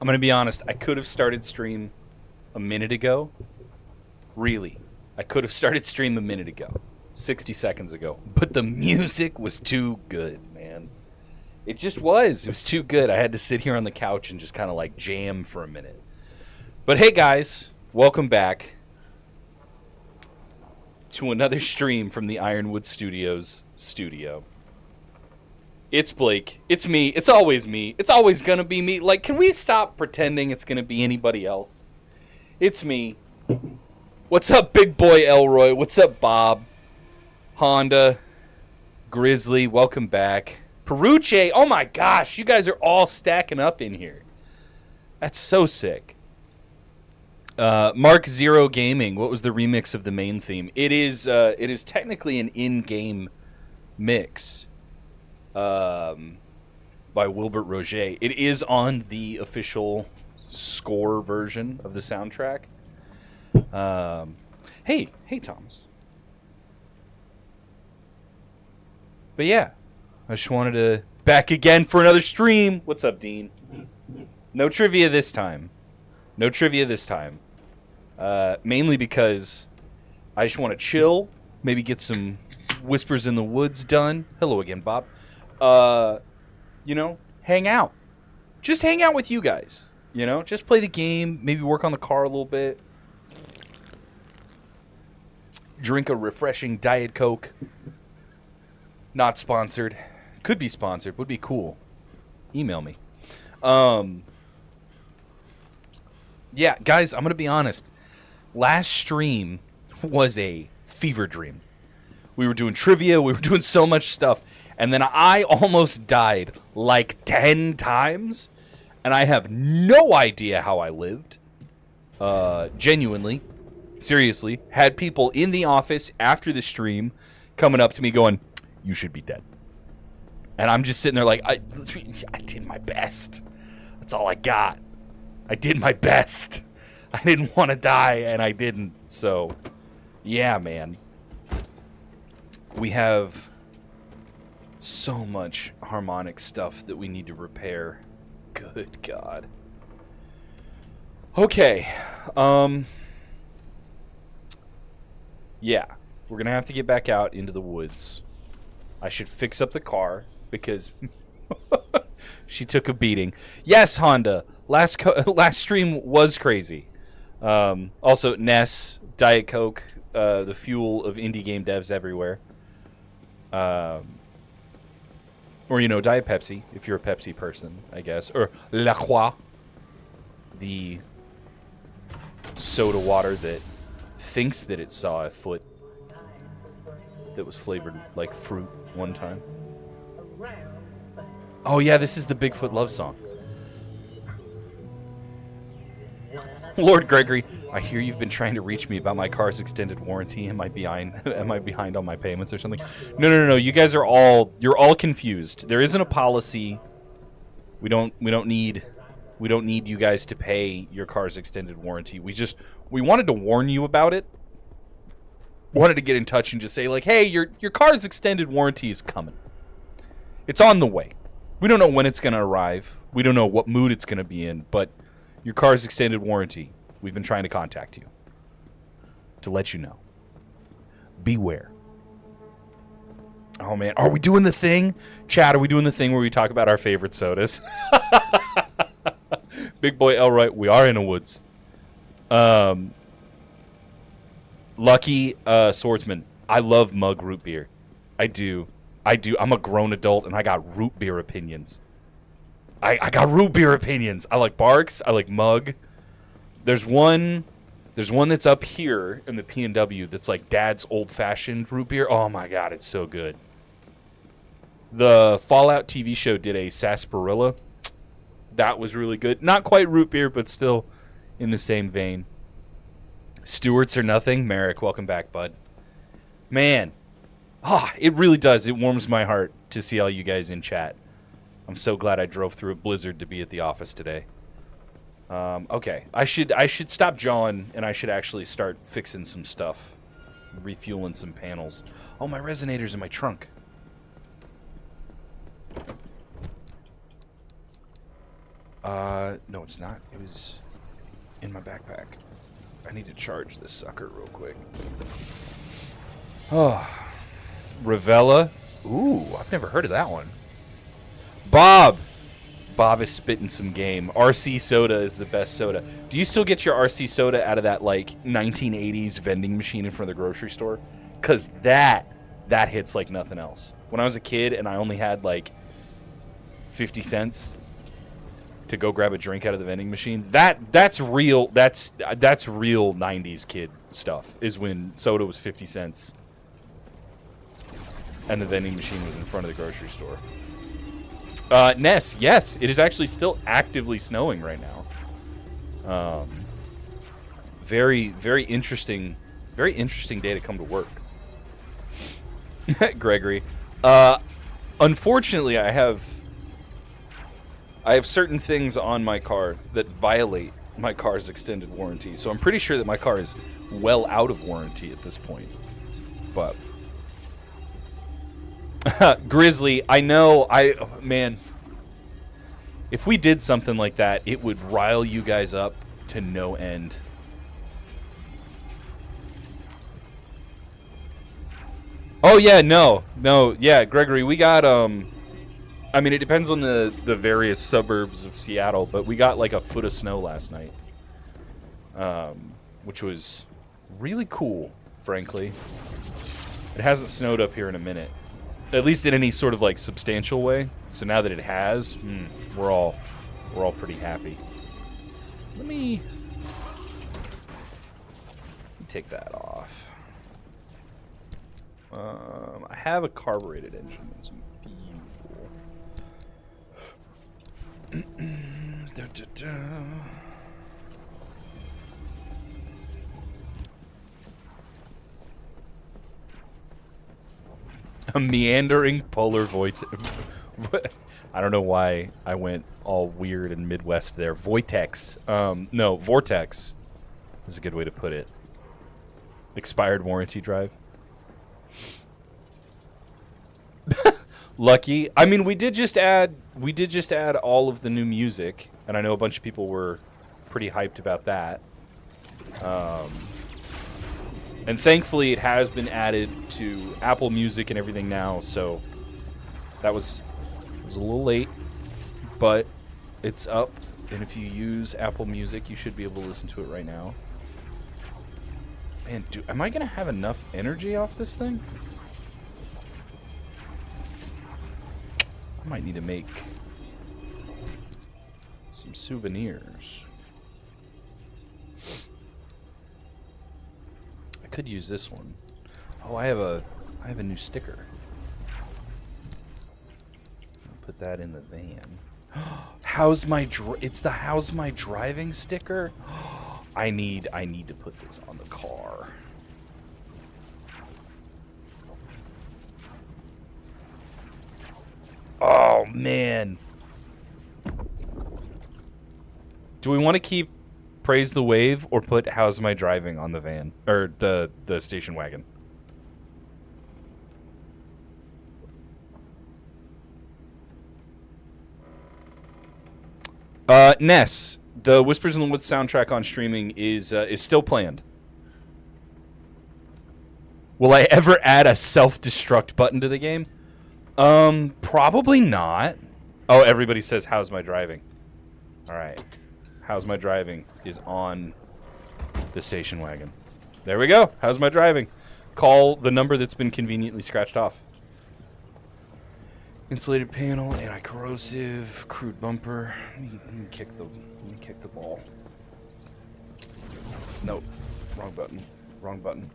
I'm going to be honest. I could have started stream a minute ago. Really. I could have started stream a minute ago. 60 seconds ago. But the music was too good, man. It just was. It was too good. I had to sit here on the couch and just kind of like jam for a minute. But hey, guys. Welcome back to another stream from the Ironwood Studios studio. It's Blake. It's me. It's always me. It's always gonna be me. Like, can we stop pretending it's gonna be anybody else? It's me. What's up, big boy Elroy? What's up, Bob? Honda. Grizzly. Welcome back. Peruche. Oh my gosh, you guys are all stacking up in here. That's so sick. Mark Zero Gaming. What was the remix of the main theme? It is technically an in-game mix. By Wilbert Roget. It is on the official score version of the soundtrack. Hey, Thomas. But yeah, I just wanted to back again for another stream. What's up, Dean? No trivia this time. Mainly because I just want to chill, maybe get some Whispers in the Woods done. Hello again, Bob. Hang out. Just hang out with you guys. Just play the game, maybe work on the car a little bit. Drink a refreshing Diet Coke. Not sponsored. Could be sponsored. Would be cool. Email me. Yeah, guys, I'm going to be honest. Last stream was a fever dream. We were doing trivia. We were doing so much stuff. And then I almost died like 10 times. And I have no idea how I lived. Genuinely. Seriously. Had people in the office after the stream coming up to me going, "You should be dead." And I'm just sitting there like, I did my best. That's all I got. I did my best. I didn't want to die, and I didn't. So, yeah, man. We have so much harmonic stuff that we need to repair. Good God. Okay. Yeah. We're going to have to get back out into the woods. I should fix up the car because she took a beating. Yes, Honda. Last stream was crazy. Also, Ness, Diet Coke, the fuel of indie game devs everywhere. Or, Diet Pepsi, if you're a Pepsi person, I guess. Or La Croix, the soda water that thinks that it saw a foot that was flavored like fruit one time. Oh, yeah, this is the Bigfoot love song. Lord Gregory, I hear you've been trying to reach me about my car's extended warranty. Am I behind on my payments or something? No. You guys are you're all confused. There isn't a policy. We don't need you guys to pay your car's extended warranty. We wanted to warn you about it. Wanted to get in touch and just say like, "Hey, your car's extended warranty is coming. It's on the way. We don't know when it's going to arrive. We don't know what mood it's going to be in, but your car's extended warranty. We've been trying to contact you to let you know. Beware." Oh, man. Are we doing the thing? Chat, are we doing the thing where we talk about our favorite sodas? Big boy Elroy, we are in the woods. Lucky Swordsman. I love mug root beer. I do. I'm a grown adult, and I got root beer opinions. I got root beer opinions. I like Barks. I like Mug. There's one that's up here in the P&W that's like Dad's old-fashioned root beer. Oh, my God. It's so good. The Fallout TV show did a sarsaparilla. That was really good. Not quite root beer, but still in the same vein. Stewart's or nothing. Merrick, welcome back, bud. Man. It really does. It warms my heart to see all you guys in chat. I'm so glad I drove through a blizzard to be at the office today. Okay, I should stop jawing, and I should actually start fixing some stuff. Refueling some panels. Oh, my resonator's in my trunk. No, it's not. It was in my backpack. I need to charge this sucker real quick. Oh, Ravella. Ooh, I've never heard of that one. Bob. Bob is spitting some game. RC soda is the best soda. Do you still get your RC soda out of that like 1980s vending machine in front of the grocery store? Cause that hits like nothing else. When I was a kid and I only had like 50 cents to go grab a drink out of the vending machine, that's real. That's real 90s kid stuff. Is when soda was 50 cents and the vending machine was in front of the grocery store. Ness, yes, it is actually still actively snowing right now. Very, very interesting day to come to work. Gregory, unfortunately, I have certain things on my car that violate my car's extended warranty, so I'm pretty sure that my car is well out of warranty at this point. But Grizzly, I know, man, if we did something like that, it would rile you guys up to no end. Oh yeah, no, yeah, Gregory, we got, I mean, it depends on the various suburbs of Seattle, but we got like a foot of snow last night, which was really cool, frankly. It hasn't snowed up here in a minute. At least in any sort of like substantial way. So now that it has, we're all pretty happy. Let me take that off. I have a carbureted engine and some fuel. A meandering polar vortex. I don't know why I went all weird and Midwest there. Vortex. No, vortex is a good way to put it. Expired warranty drive. Lucky. I mean, we did just add all of the new music, and I know a bunch of people were pretty hyped about that. And thankfully, it has been added to Apple Music and everything now, so that was a little late, but it's up, and if you use Apple Music, you should be able to listen to it right now. Man, am I going to have enough energy off this thing? I might need to make some souvenirs. Could use this one. Oh, I have a new sticker. I'll put that in the van. It's the how's my driving sticker? I need to put this on the car. Oh man. Do we want to keep Praise the Wave or put How's My Driving on the van or the station wagon? Ness, the Whispers in the Woods soundtrack on streaming is still planned. Will I ever add a self-destruct button to the game? Probably not. Oh, everybody says How's My Driving. All right. How's My Driving is on the station wagon. There we go. How's my driving? Call the number that's been conveniently scratched off. Insulated panel, anti-corrosive, crude bumper. Let me kick the ball. Nope. Wrong button. Wrong button.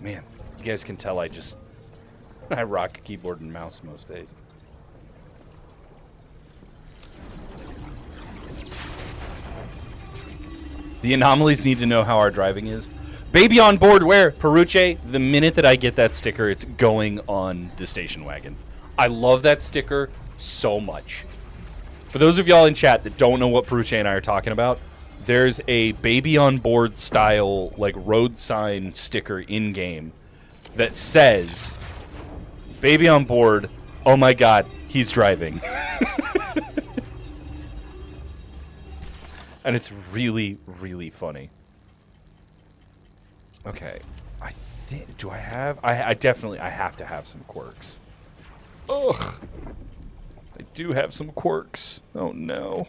Man, you guys can tell I rock keyboard and mouse most days. The anomalies need to know how our driving is. Baby on board where? Peruche, the minute that I get that sticker, it's going on the station wagon. I love that sticker so much. For those of y'all in chat that don't know what Peruche and I are talking about, there's a baby on board style like road sign sticker in game that says baby on board, oh my god, he's driving. And it's really, really funny. Okay. I think... Do I have... I definitely... I have to have some quirks. Ugh. I do have some quirks. Oh, no.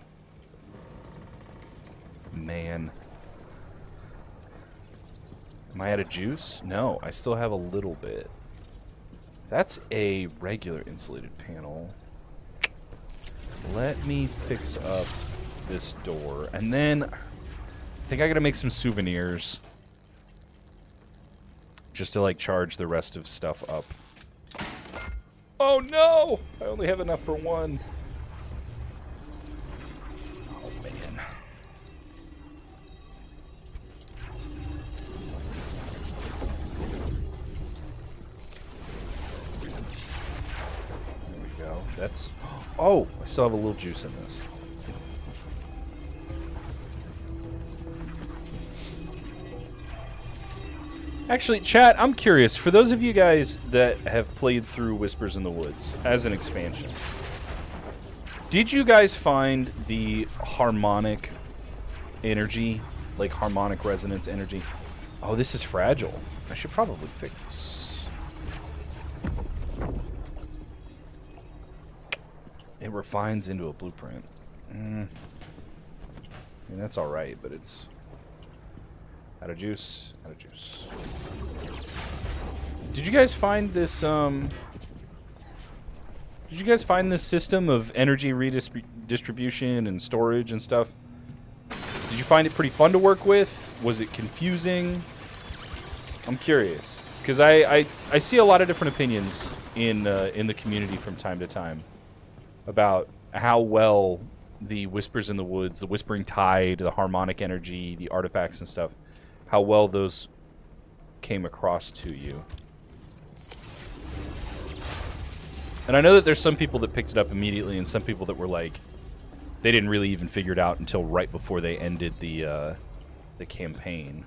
Man. Am I out of juice? No, I still have a little bit. That's a regular insulated panel. Let me fix up this door. And then I think I gotta make some souvenirs. Just to, like, charge the rest of stuff up. Oh, no! I only have enough for one. Oh, man. There we go. That's... Oh! I still have a little juice in this. Actually, chat, I'm curious. For those of you guys that have played through Whispers in the Woods as an expansion, did you guys find the harmonic energy, like harmonic resonance energy? Oh, this is fragile. I should probably fix. It refines into a blueprint. I mean, that's alright, but it's... Out of juice. Out of juice. Did you guys find this, Did you guys find this system of energy redistribution and storage and stuff? Did you find it pretty fun to work with? Was it confusing? I'm curious. Because I see a lot of different opinions in the community from time to time about how well the Whispers in the Woods, the Whispering Tide, the harmonic energy, the artifacts and stuff, how well those came across to you. And I know that there's some people that picked it up immediately and some people that were like, they didn't really even figure it out until right before they ended the campaign.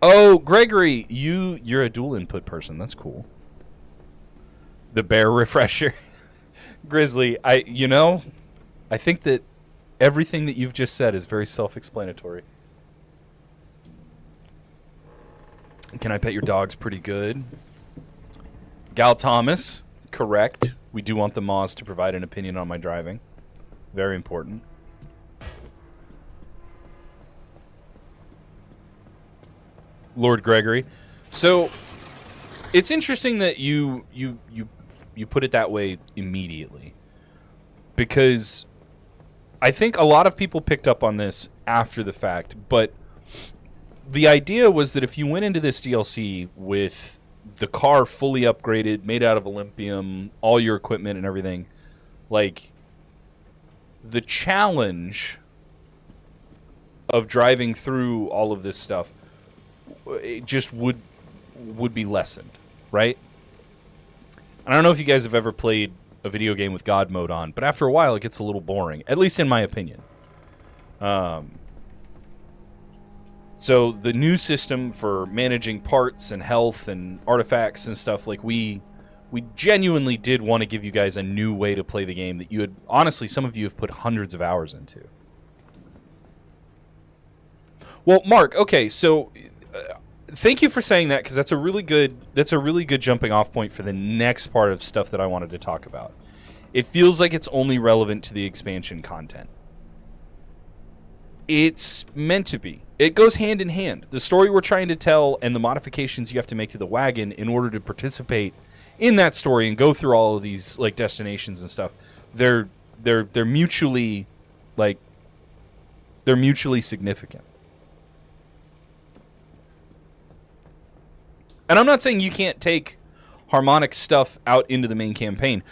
Oh, Gregory, you're a dual input person. That's cool. The bear refresher. Grizzly, I think that everything that you've just said is very self-explanatory. Can I pet your dogs pretty good? Gal Thomas, correct. We do want the Moz to provide an opinion on my driving. Very important. Lord Gregory. So, it's interesting that you put it that way immediately. Because I think a lot of people picked up on this after the fact, but the idea was that if you went into this DLC with the car fully upgraded, made out of Olympium, all your equipment and everything, like, the challenge of driving through all of this stuff, it just would be lessened, right? I don't know if you guys have ever played a video game with God mode on, but after a while it gets a little boring, at least in my opinion. So the new system for managing parts and health and artifacts and stuff, like we genuinely did want to give you guys a new way to play the game that you had, honestly, some of you have put hundreds of hours into. Well, Mark, okay, so thank you for saying that, because that's a really good jumping off point for the next part of stuff that I wanted to talk about. It feels like it's only relevant to the expansion content. It's meant to be. It goes hand in hand. The story we're trying to tell and the modifications you have to make to the wagon in order to participate in that story and go through all of these like destinations and stuff, they're mutually significant. And I'm not saying you can't take harmonic stuff out into the main campaign.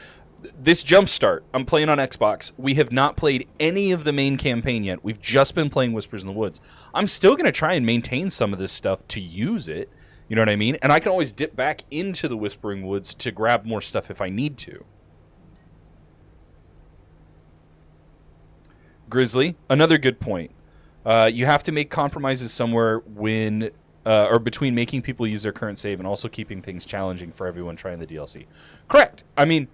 This Jumpstart, I'm playing on Xbox. We have not played any of the main campaign yet. We've just been playing Whispers in the Woods. I'm still going to try and maintain some of this stuff to use it. You know what I mean? And I can always dip back into the Whispering Woods to grab more stuff if I need to. Grizzly, another good point. You have to make compromises somewhere when... or between making people use their current save and also keeping things challenging for everyone trying the DLC. Correct. I mean,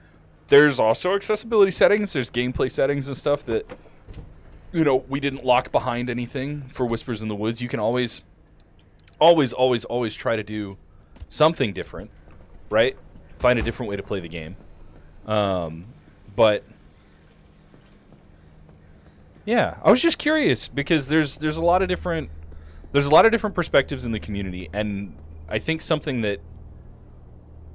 There's also accessibility settings. There's gameplay settings and stuff that, you know, we didn't lock behind anything for Whispers in the Woods. You can always try to do something different, right? Find a different way to play the game. But yeah, I was just curious because there's a lot of different perspectives in the community, and I think something that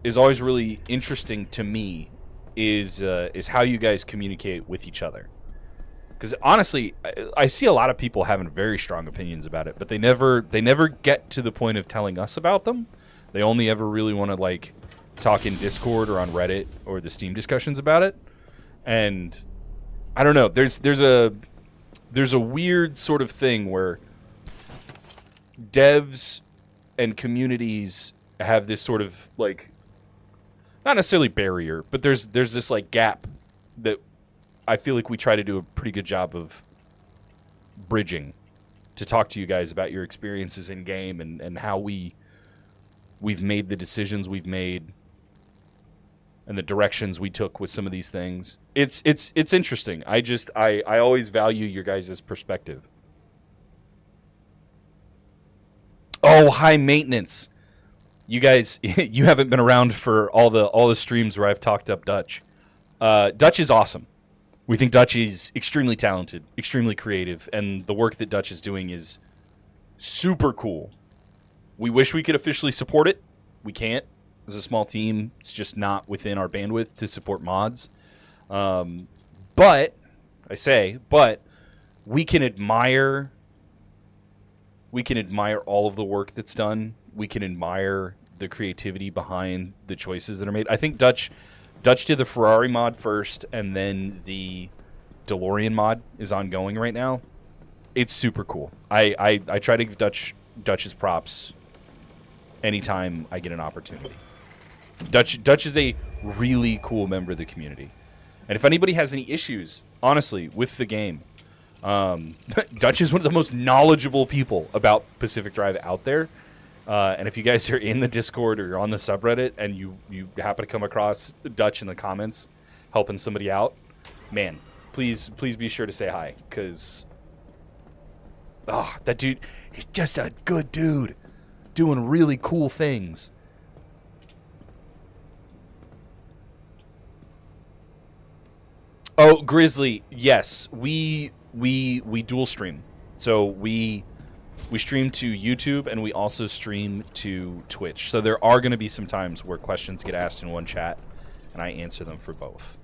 is always really interesting to me is how you guys communicate with each other. Because honestly, I see a lot of people having very strong opinions about it, but they never get to the point of telling us about them. They only ever really want to like talk in Discord or on Reddit or the Steam discussions about it. And I don't know. There's a weird sort of thing where devs and communities have this sort of like, not necessarily barrier, but there's this like gap that I feel like we try to do a pretty good job of bridging to talk to you guys about your experiences in game and how we've made the decisions we've made and the directions we took with some of these things. It's interesting. I always value your guys' perspective. Oh, high maintenance. You guys, you haven't been around for all the streams where I've talked up Dutch. Dutch is awesome. We think Dutch is extremely talented, extremely creative, and the work that Dutch is doing is super cool. We wish we could officially support it. We can't. As a small team, it's just not within our bandwidth to support mods. But we can admire all of the work that's done. We can admire the creativity behind the choices that are made. I think Dutch did the Ferrari mod first, and then the DeLorean mod is ongoing right now. It's super cool. I try to give Dutch's props anytime I get an opportunity. Dutch is a really cool member of the community. And if anybody has any issues, honestly, with the game, Dutch is one of the most knowledgeable people about Pacific Drive out there. And if you guys are in the Discord or you're on the subreddit and you happen to come across Dutch in the comments helping somebody out, man, please be sure to say hi, because that dude, he's just a good dude doing really cool things. Oh, Grizzly, yes, we dual stream. So we stream to YouTube, and we also stream to Twitch. So there are going to be some times where questions get asked in one chat, and I answer them for both.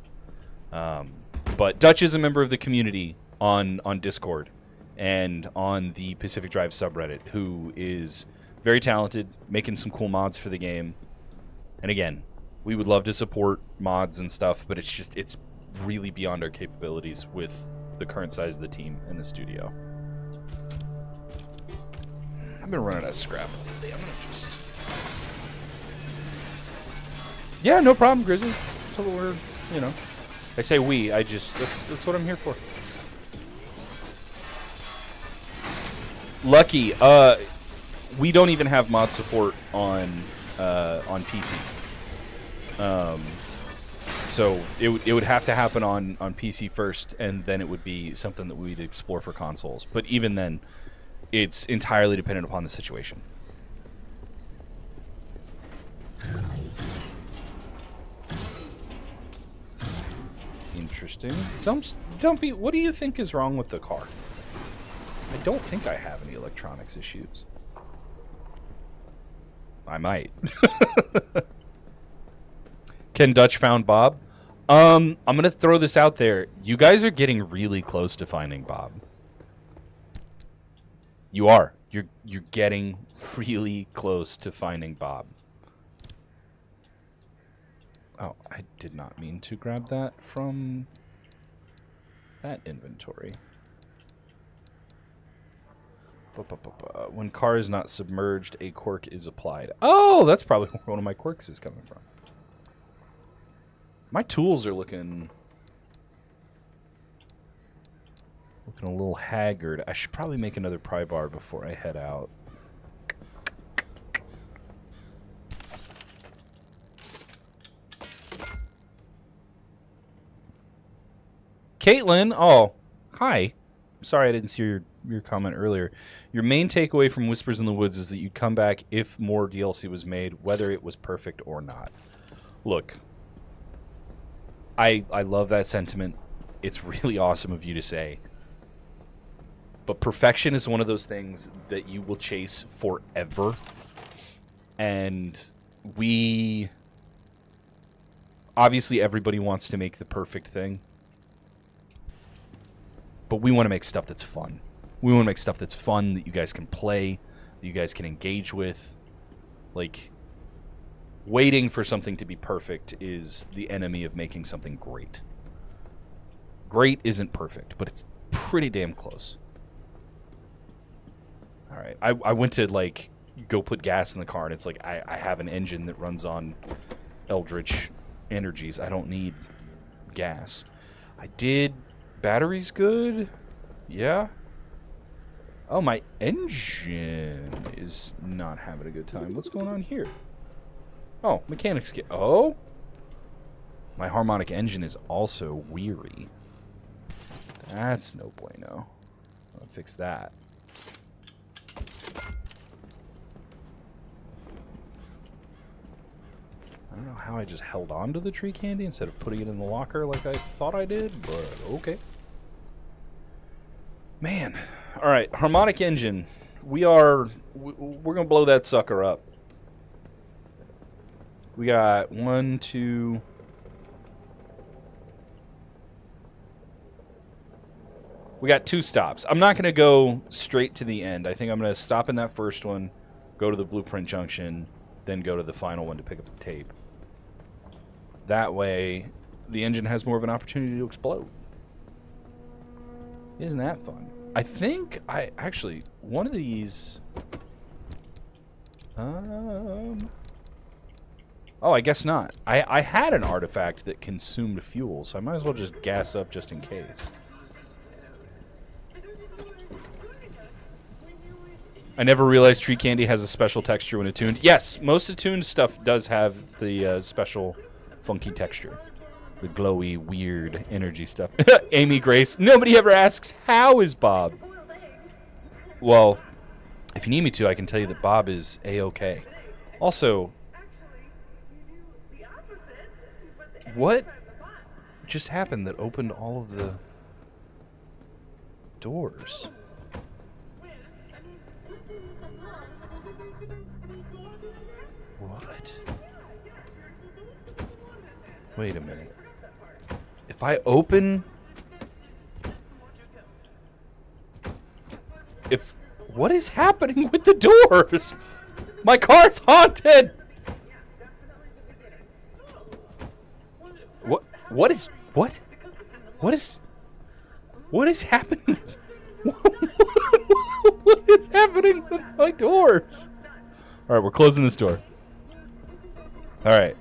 But Dutch is a member of the community on Discord and on the Pacific Drive subreddit, who is very talented, making some cool mods for the game. And again, we would love to support mods and stuff, but it's really beyond our capabilities with the current size of the team in the studio. I've been running out of scrap lately. I'm gonna just... Yeah, no problem, Grizzly. That's what we're, you know. I say we. That's what I'm here for. Lucky. We don't even have mod support on PC. So it would have to happen on PC first, and then it would be something that we'd explore for consoles. But even then, it's entirely dependent upon the situation. Interesting. Don't be. What do you think is wrong with the car? I don't think I have any electronics issues. I might. Ken Dutch found Bob. I'm gonna throw this out there. You guys are getting really close to finding Bob. You are. You're getting really close to finding Bob. Oh, I did not mean to grab that from that inventory. When car is not submerged, a quirk is applied. Oh, that's probably where one of my quirks is coming from. My tools are looking a little haggard. I should probably make another pry bar before I head out. Caitlin, oh, hi. Sorry I didn't see your comment earlier. Your main takeaway from Whispers in the Woods is that you'd come back if more DLC was made, whether it was perfect or not. Look, I love that sentiment. It's really awesome of you to say. But perfection is one of those things that you will chase forever. And obviously everybody wants to make the perfect thing. But we want to make stuff that's fun. We want to make stuff that's fun, that you guys can play, that you guys can engage with. Like, waiting for something to be perfect is the enemy of making something great. Great isn't perfect, but it's pretty damn close. All right, I went to, like, go put gas in the car, and it's like I have an engine that runs on Eldritch energies. I don't need gas. I did... Battery's good? Yeah. Oh, my engine is not having a good time. What's going on here? Oh, mechanics kit. Oh? My harmonic engine is also weary. That's no bueno. I'll fix that. I don't know how I just held on to the tree candy instead of putting it in the locker like I thought I did, but okay. Man. All right, harmonic engine. We're going to blow that sucker up. We got 1, 2... We got 2 stops. I'm not going to go straight to the end. I think I'm going to stop in that first one, go to the blueprint junction, then go to the final one to pick up the tape. That way, the engine has more of an opportunity to explode. Isn't that fun? I think actually, one of these... Oh, I guess not. I had an artifact that consumed fuel, so I might as well just gas up just in case. I never realized tree candy has a special texture when attuned. Yes, most attuned stuff does have the special funky texture. The glowy, weird energy stuff. Amy Grace. Nobody ever asks, how is Bob? Well, if you need me to, I can tell you that Bob is A-okay. Also, what just happened that opened all of the doors? What? Wait a minute. If I open... What is happening with the doors? My car's haunted! What is happening? What is happening with my doors? Alright, we're closing this door. Alright.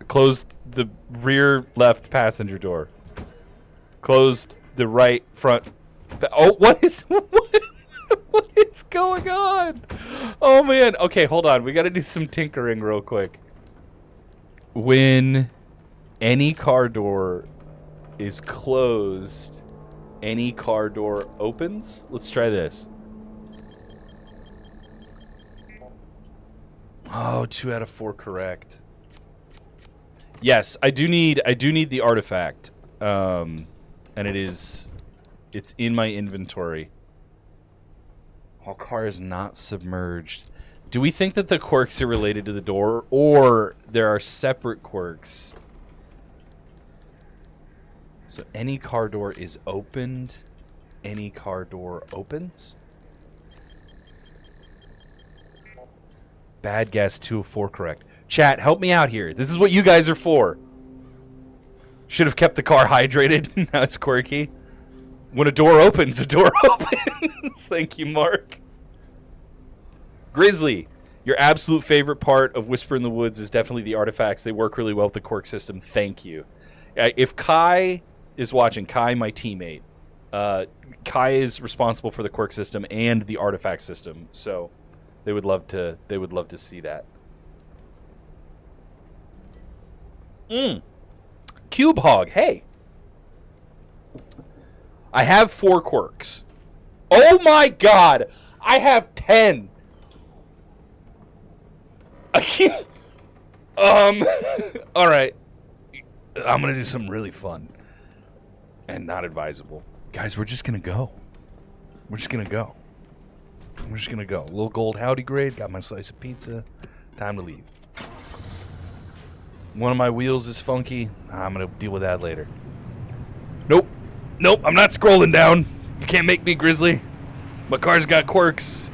Closed the rear left passenger door. Closed the right front. Oh, what is going on? Oh man. Okay, hold on. We got to do some tinkering real quick. When any car door is closed, any car door opens. Let's try this. Oh, 2 out of 4 correct. Yes, I do need the artifact, and it's in my inventory. Our car is not submerged. Do we think that the quirks are related to the door, or there are separate quirks? So any car door is opened, any car door opens. Bad guess, 2 of 4 correct. Chat, help me out here. This is what you guys are for. Should have kept the car hydrated. Now it's quirky. When a door opens, a door opens. Thank you, Mark. Grizzly, your absolute favorite part of Whisper in the Woods is definitely the artifacts. They work really well with the quirk system. Thank you. If Kai is watching, Kai, my teammate, Kai is responsible for the quirk system and the artifact system. So they would love to see that. Cube Hog, hey. I have 4 quirks. Oh my god! I have 10! Alright. I'm gonna do something really fun. And not advisable. Guys, we're just gonna go. We're just gonna go. We're just gonna go. A little gold howdy grade, got my slice of pizza. Time to leave. One of my wheels is funky. I'm gonna deal with that later. Nope. Nope, I'm not scrolling down. You can't make me, Grizzly. My car's got quirks.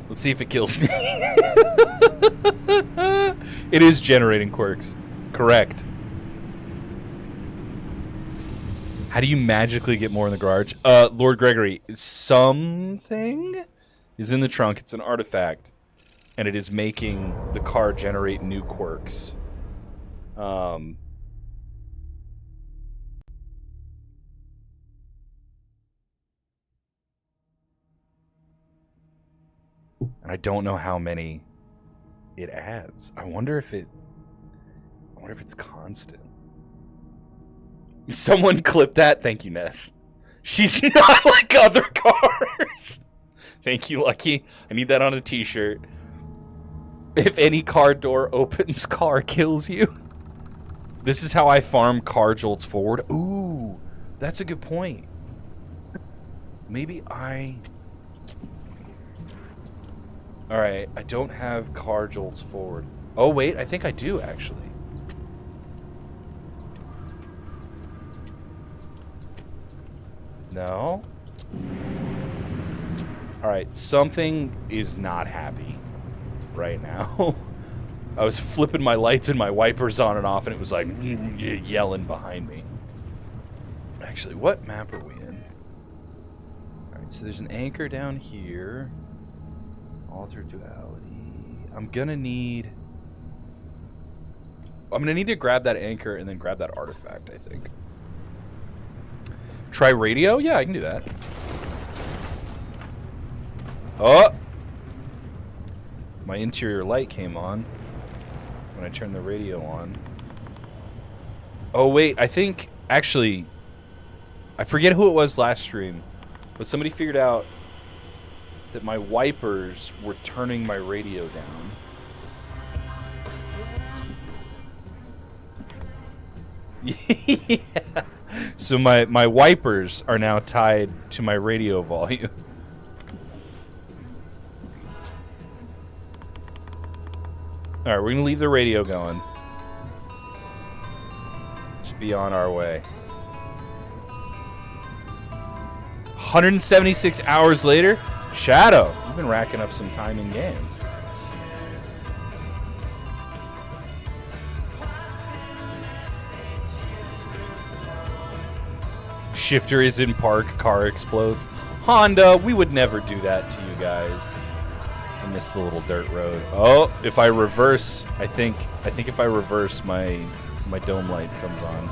Let's see if it kills me. It is generating quirks. Correct. How do you magically get more in the garage? Lord Gregory, something is in the trunk. It's an artifact. And it is making the car generate new quirks. And I don't know how many it adds. I wonder if it's constant. Someone clip that. Thank you, Ness. She's not like other cars. Thank you, Lucky. I need that on a t-shirt. If any car door opens, car kills you. This is how I farm car jolts forward. Ooh, that's a good point. Maybe I... Alright, I don't have car jolts forward. Oh, wait, I think I do, actually. No? Alright, something is not happy right now. I was flipping my lights and my wipers on and off, and it was like yelling behind me. Actually, what map are we in? Alright, so there's an anchor down here. Alter duality. I'm gonna need to grab that anchor and then grab that artifact, I think. Try radio? Yeah, I can do that. Oh! My interior light came on when I turned the radio on. Oh, wait, I think, actually, I forget who it was last stream, but somebody figured out that my wipers were turning my radio down. Yeah. So my wipers are now tied to my radio volume. Alright, we're gonna leave the radio going. Just be on our way. 176 hours later? Shadow, you've been racking up some time in game. Shifter is in park, car explodes. Honda, we would never do that to you guys. I missed the little dirt road. Oh, if I reverse, I think if I reverse, my dome light comes on.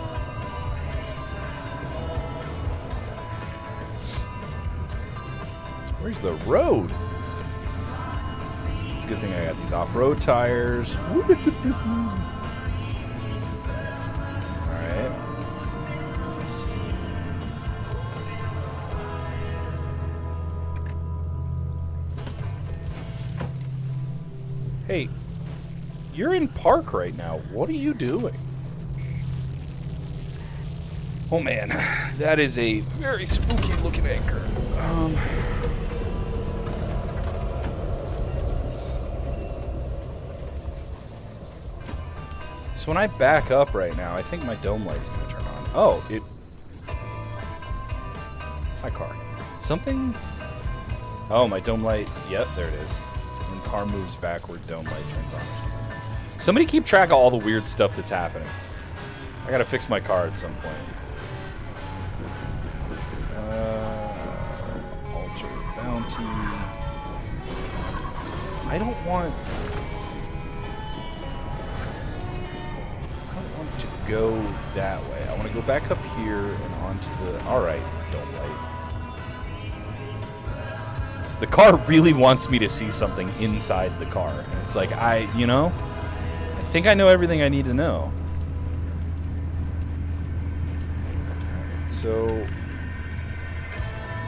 Where's the road? It's a good thing I got these off-road tires. Alright. Hey, you're in park right now. What are you doing? Oh man, that is a very spooky looking anchor. So when I back up right now, I think my dome light's gonna turn on. Oh, it... My car. Something... Oh, my dome light... Yep, there it is. When car moves backward, dome light turns on. Somebody keep track of all the weird stuff that's happening. I gotta fix my car at some point. Alter bounty. I don't want to go that way. I want to go back up here and onto the... Alright, dome light. The car really wants me to see something inside the car. And it's like, I think I know everything I need to know. so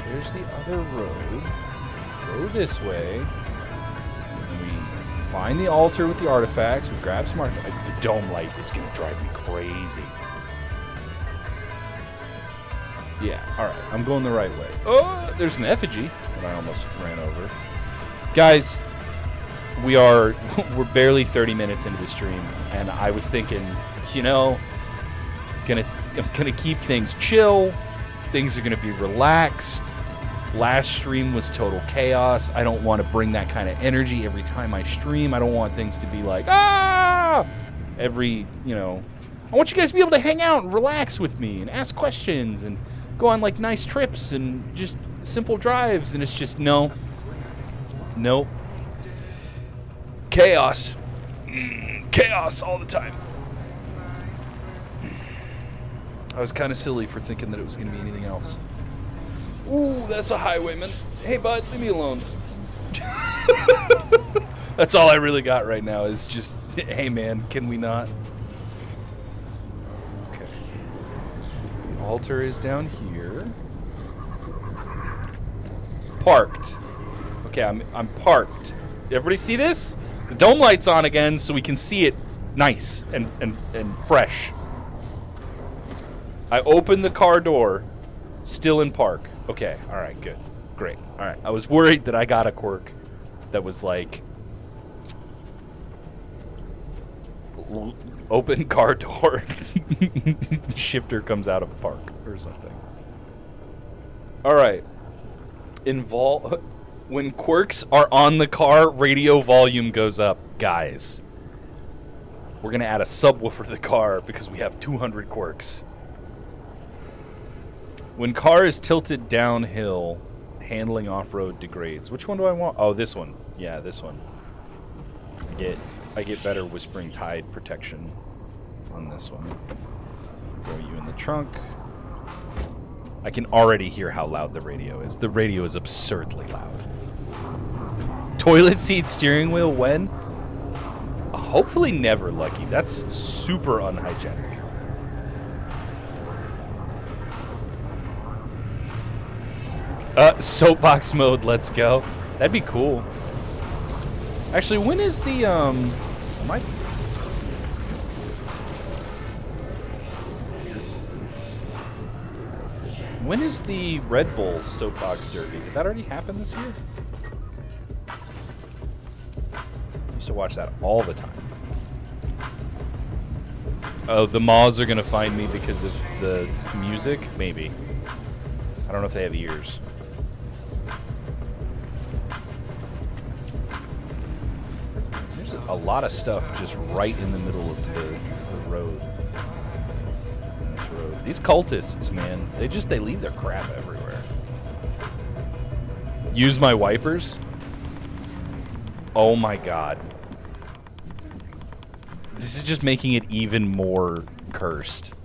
there's the other road. Go this way. We find the altar with the artifacts. We grab some artifacts. The dome light is going to drive me crazy. Yeah, alright. I'm going the right way. Oh, there's an effigy that I almost ran over. Guys, we're barely 30 minutes into the stream, and I was thinking, you know, I'm gonna keep things chill. Things are gonna be relaxed. Last stream was total chaos. I don't want to bring that kind of energy every time I stream. I don't want things to be like, every, you know. I want you guys to be able to hang out and relax with me and ask questions and go on like nice trips and just simple drives. And it's just no. Chaos. Chaos all the time. I was kind of silly for thinking that it was going to be anything else. Ooh, that's a highwayman. Hey, bud, leave me alone. That's all I really got right now is just, hey, man, can we not? Okay. The altar is down here. Parked. Okay, I'm parked. Everybody see this? The dome light's on again so we can see it nice and fresh. I opened the car door, still in park. Okay, alright, good. Great. Alright, I was worried that I got a quirk that was like, open car door, shifter comes out of park or something. Alright. When quirks are on the car, radio volume goes up. Guys, we're going to add a subwoofer to the car because we have 200 quirks. When car is tilted downhill, handling off-road degrades. Which one do I want? Oh, this one. Yeah, this one. I get better Whispering Tide protection on this one. Throw you in the trunk. I can already hear how loud the radio is. The radio is absurdly loud. Toilet seat steering wheel when? Hopefully never, Lucky. That's super unhygienic. Soapbox mode, let's go. That'd be cool. Actually, when is the, when is the Red Bull Soapbox Derby? Did that already happen this year? I used to watch that all the time. Oh, the Maws are gonna find me because of the music? Maybe. I don't know if they have ears. There's a lot of stuff just right in the middle of the road. This road. These cultists, man, they leave their crap everywhere. Use my wipers? Oh my god. This is just making it even more cursed.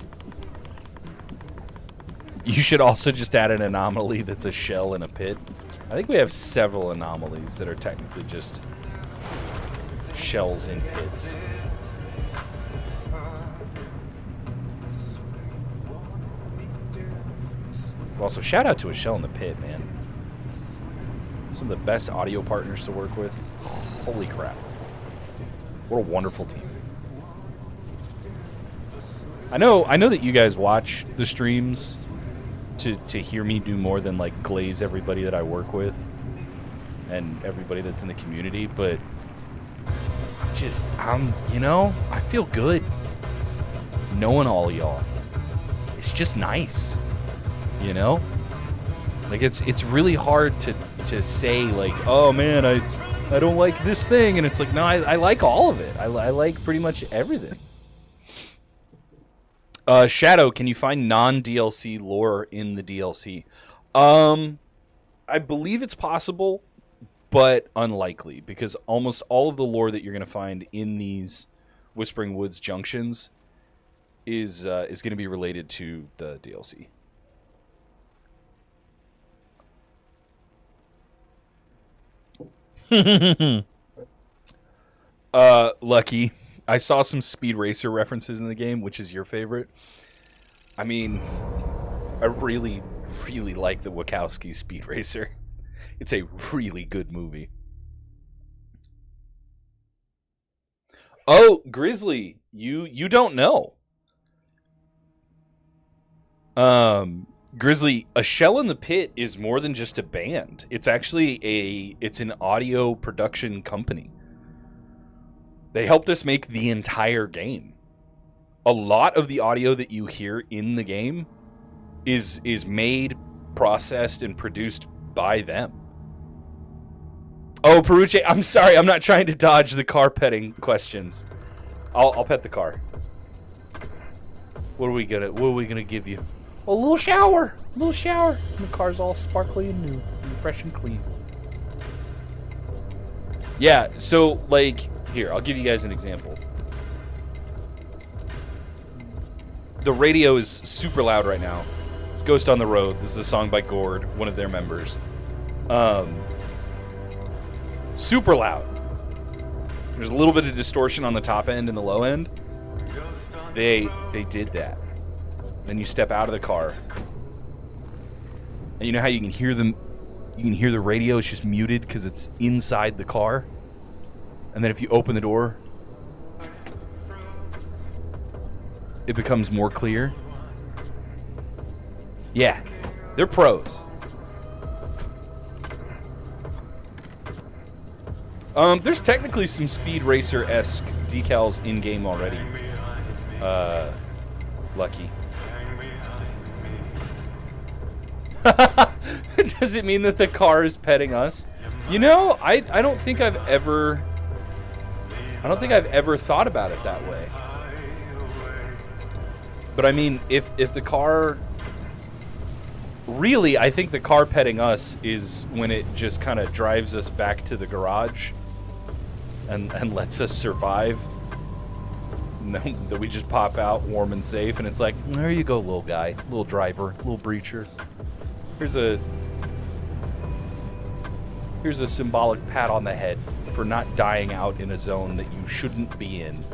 You should also just add an anomaly that's a shell in a pit. I think we have several anomalies that are technically just shells in pits. Also, shout out to a shell in the pit, man. Some of the best audio partners to work with. Holy crap. What a wonderful team. I know that you guys watch the streams to hear me do more than like glaze everybody that I work with and everybody that's in the community, but just you know, I feel good knowing all y'all. It's just nice, you know? Like it's really hard to say like, oh man, I don't like this thing, and it's like, no, I like all of it. I like pretty much everything. Shadow, can you find non-DLC lore in the DLC? I believe it's possible, but unlikely, because almost all of the lore that you're going to find in these Whispering Woods junctions is going to be related to the DLC. Lucky. I saw some Speed Racer references in the game. Which is your favorite? I mean, I really, really like the Wachowski Speed Racer. It's a really good movie. Oh, Grizzly, you don't know. Grizzly, A Shell in the Pit is more than just a band. It's actually it's an audio production company. They helped us make the entire game. A lot of the audio that you hear in the game is made, processed, and produced by them. Oh, Peruche, I'm sorry. I'm not trying to dodge the car petting questions. I'll pet the car. What are we gonna give you? A little shower. A little shower. And the car's all sparkly and new, and fresh and clean. Yeah. So, like, here, I'll give you guys an example. The radio is super loud right now. It's Ghost on the Road. This is a song by Gord, one of their members. Super loud. There's a little bit of distortion on the top end and the low end. They did that. Then you step out of the car. And you know how you can hear them? You can hear the radio, it's just muted because it's inside the car. And then if you open the door, it becomes more clear. Yeah, they're pros. There's technically some Speed Racer-esque decals in-game already. Lucky. Does it mean that the car is petting us? You know, I don't think I've ever thought about it that way. But I mean, if the car... Really, I think the car petting us is when it just kind of drives us back to the garage and lets us survive. And then that we just pop out warm and safe, and it's like, there you go, little guy, little driver, little breacher. Here's a symbolic pat on the head for not dying out in a zone that you shouldn't be in.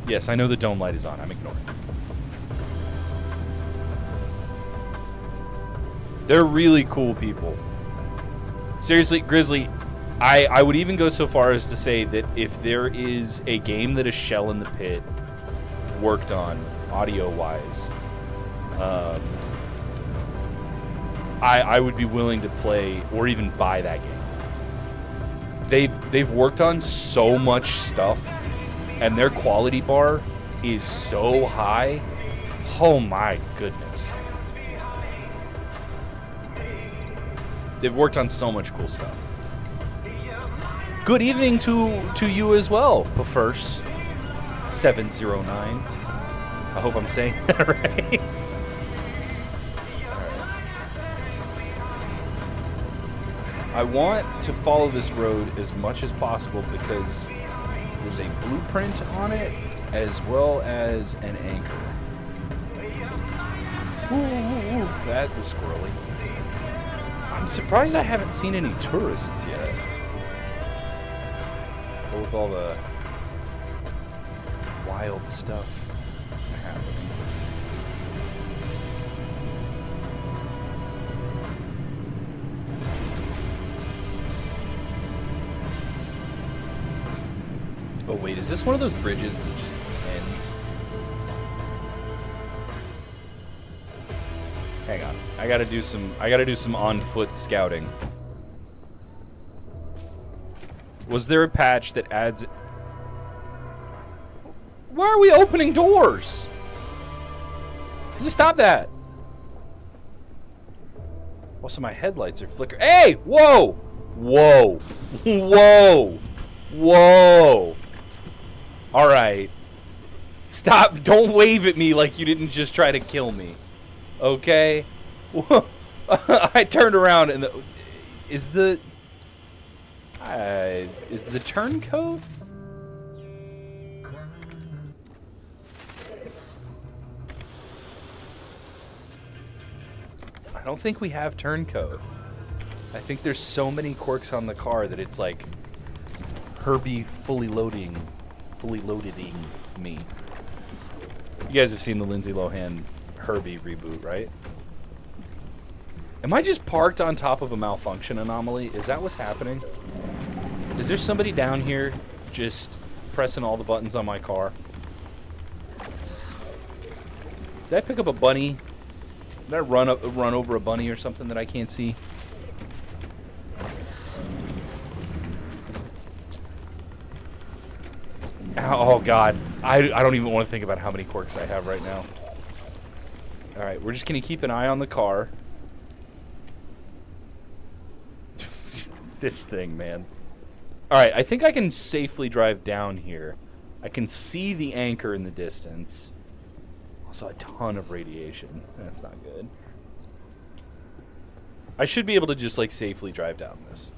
Yes, I know the dome light is on. I'm ignoring it. They're really cool people. Seriously, Grizzly, I would even go so far as to say that if there is a game that A Shell in the Pit worked on, audio-wise, I would be willing to play or even buy that game. They've worked on so much stuff, and their quality bar is so high. Oh my goodness. They've worked on so much cool stuff. Good evening to you as well, Pefers 709. I hope I'm saying that right. I want to follow this road as much as possible because there's a blueprint on it as well as an anchor. Ooh, that was squirrely. I'm surprised I haven't seen any tourists yet. With all the wild stuff happening. Oh wait, is this one of those bridges that just ends? Hang on. I gotta do some on-foot scouting. Was there a patch that adds... Why are we opening doors? Can you stop that? Also, my headlights are flickering. Hey! Whoa! Whoa! Whoa! Whoa! Alright. Stop. Don't wave at me like you didn't just try to kill me. Okay? I turned around and is the turncoat? I don't think we have turncoat. I think there's so many quirks on the car that it's like Herbie fully loading me. You guys have seen the Lindsay Lohan Herbie reboot, right? Am I just parked on top of a malfunction anomaly? Is that what's happening? Is there somebody down here just pressing all the buttons on my car? Did I pick up a bunny? Did I run over a bunny or something that I can't see? Oh God, I don't even want to think about how many quirks I have right now. All right, we're just gonna keep an eye on the car. This thing, man. All right, I think I can safely drive down here. I can see the anchor in the distance. Also, a ton of radiation. That's not good. I should be able to just, like, safely drive down this.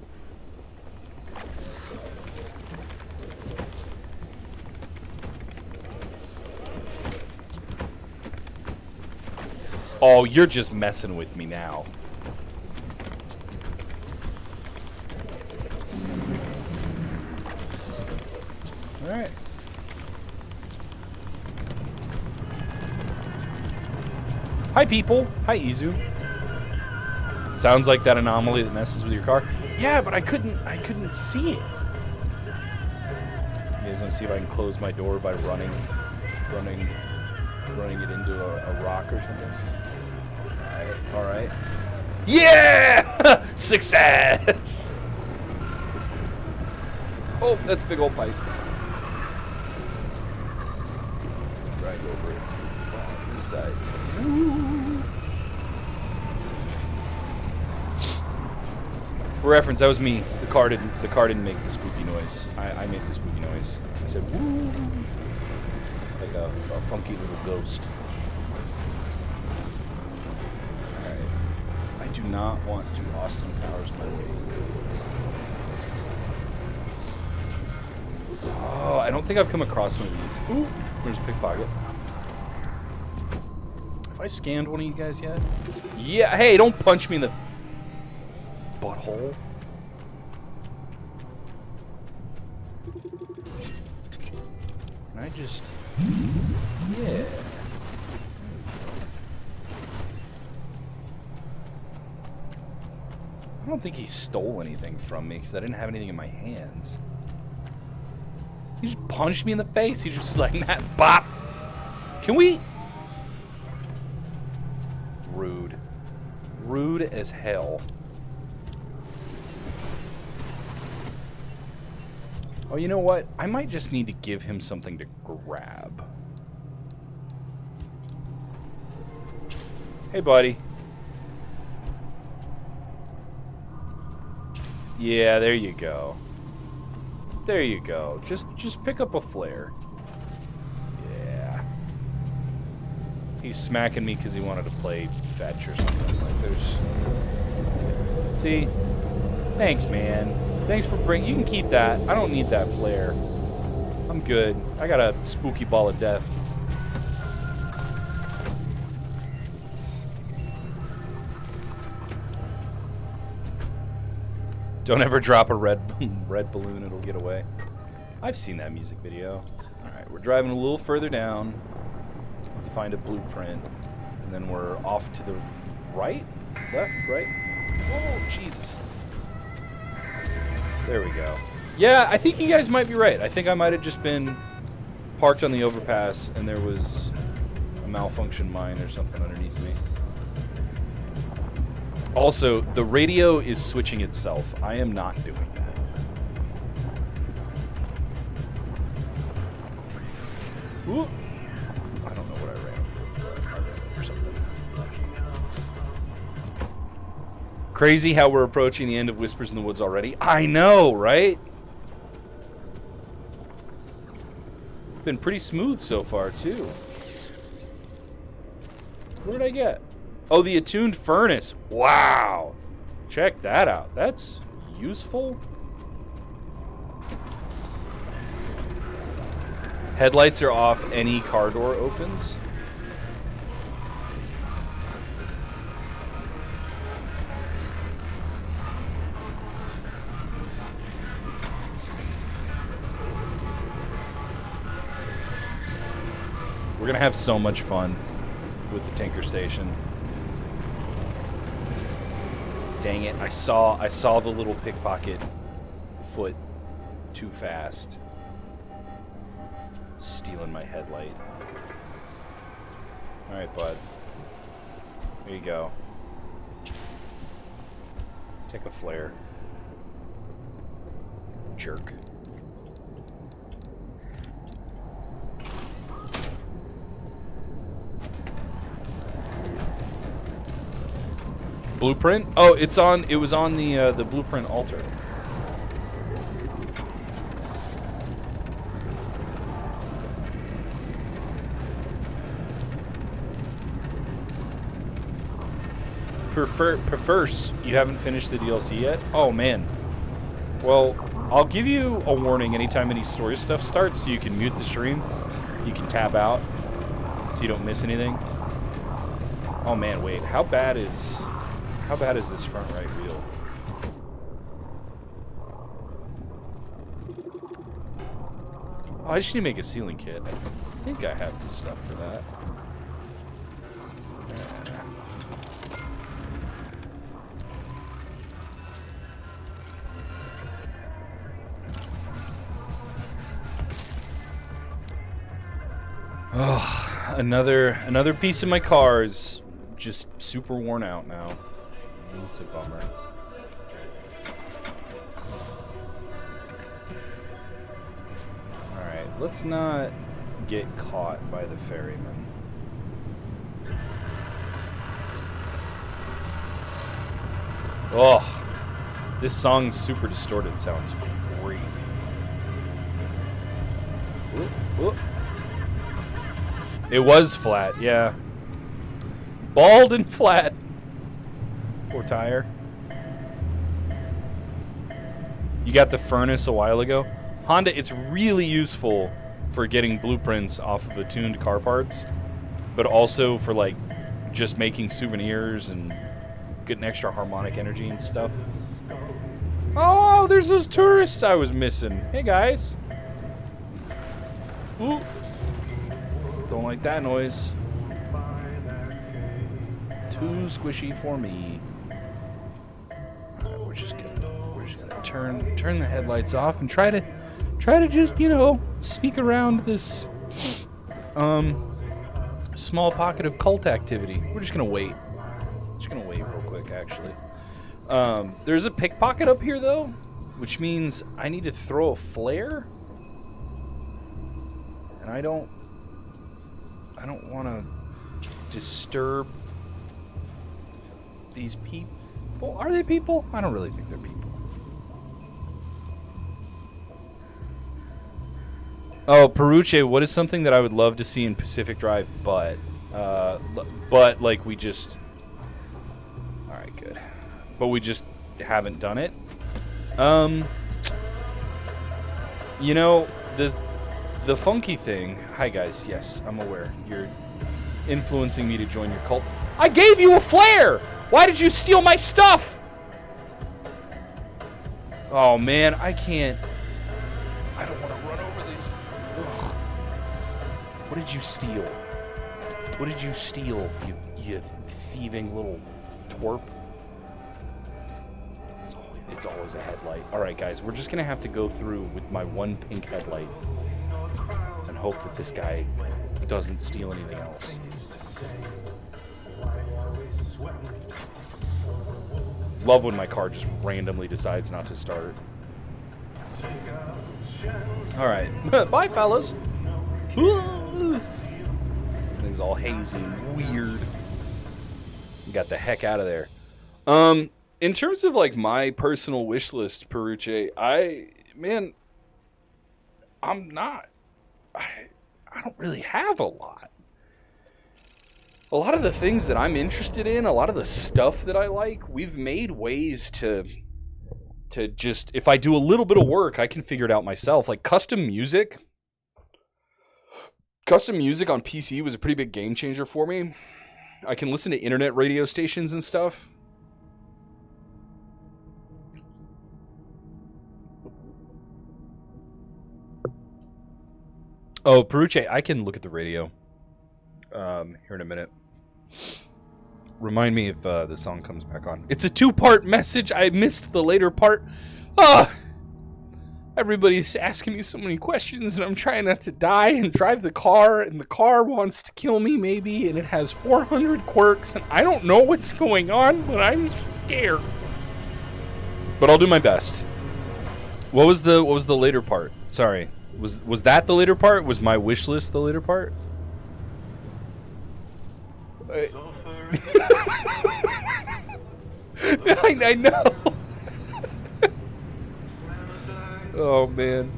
Oh, you're just messing with me now. All right. Hi, people. Hi, Izu. Sounds like that anomaly that messes with your car. Yeah, but I couldn't see it. You guys want to see if I can close my door by running it into a rock or something? All right. Yeah! Success! Oh, that's a big old pipe. Drag over it on this side. Woo. For reference, that was me. The car didn't make the spooky noise. I made the spooky noise. I said woo, like a funky little ghost. All right. I do not want to Austin Powers my way into the woods. Oh, I don't think I've come across one of these. Ooh, there's a pickpocket. Have I scanned one of you guys yet? Yeah, hey, don't punch me in the butthole. Can I just... Yeah. I don't think he stole anything from me because I didn't have anything in my hands. He just punched me in the face. He's just like that. Bop. Can we? Rude. Rude as hell. Oh, you know what? I might just need to give him something to grab. Hey, buddy. Yeah, there you go. There you go. Just pick up a flare. Yeah. He's smacking me because he wanted to play fetch or something. Like there's... See? Thanks, man. Thanks for bringing... You can keep that. I don't need that flare. I'm good. I got a spooky ball of death. Don't ever drop a red balloon, it'll get away. I've seen that music video. Alright, we're driving a little further down to find a blueprint. And then we're off to the right? Left? Right? Oh, Jesus. There we go. Yeah, I think you guys might be right. I think I might have just been parked on the overpass and there was a malfunction mine or something underneath me. Also, the radio is switching itself. I am not doing that. Ooh. I don't know what I ran or something. Crazy how we're approaching the end of Whispers in the Woods already. I know, right? It's been pretty smooth so far, too. What did I get? Oh, the attuned furnace. Wow. Check that out. That's useful. Headlights are off. Any car door opens. We're going to have so much fun with the Tinker Station. Dang it! I saw the little pickpocket foot too fast, stealing my headlight. All right, bud. Here you go. Take a flare. Jerk. Blueprint? Oh, it's on. It was on the blueprint altar. Prefers you haven't finished the DLC yet? Oh man. Well, I'll give you a warning anytime any story stuff starts, so you can mute the stream. You can tab out, so you don't miss anything. Oh man, wait. How bad is this front right wheel? Oh, I just need to make a ceiling kit. I think I have the stuff for that. Oh, another piece of my car is just super worn out now. It's a bummer. Alright, let's not get caught by the ferryman. Oh, this song's super distorted sounds crazy. Whoop, whoop. It was flat, yeah. Bald and flat. Poor tire. You got the furnace a while ago. Honda, it's really useful for getting blueprints off of attuned car parts, but also for like just making souvenirs and getting extra harmonic energy and stuff. Oh, there's those tourists I was missing. Hey guys. Ooh. Don't like that noise. Too squishy for me. Alright, we're just gonna turn the headlights off and try to just, you know, sneak around this small pocket of cult activity. We're just gonna wait. Just gonna wait real quick, actually. There's a pickpocket up here though, which means I need to throw a flare. And I don't want to disturb these people. Are they people? I don't really think they're people. Oh, Peruche, what is something that I would love to see in Pacific Drive, but like we just... Alright, good. But we just haven't done it. You know, the funky thing... Hi, guys. Yes, I'm aware. You're influencing me to join your cult. I gave you a flare! Why did you steal my stuff? Oh, man. I can't... I don't want to run over these... Ugh. What did you steal? What did you steal, you thieving little twerp? It's always a headlight. Alright, guys. We're just going to have to go through with my one pink headlight and hope that this guy doesn't steal anything else. Love when my car just randomly decides not to start. Alright. Bye, fellas. Things all hazy and weird. Got the heck out of there. In terms of like my personal wish list, Peruche, I don't really have a lot. A lot of the things that I'm interested in, a lot of the stuff that I like, we've made ways to just, if I do a little bit of work, I can figure it out myself. Like custom music on PC was a pretty big game changer for me. I can listen to internet radio stations and stuff. Oh, Peruche, I can look at the radio here in a minute. Remind me if the song comes back on. It's a 2-part message. I missed the later part. Ah, everybody's asking me so many questions, and I'm trying not to die and drive the car, and the car wants to kill me maybe, and it has 400 quirks, and I don't know what's going on, but I'm scared. But I'll do my best. What was the later part? Sorry. Was that the later part? Was my wish list the later part? I know. Oh man.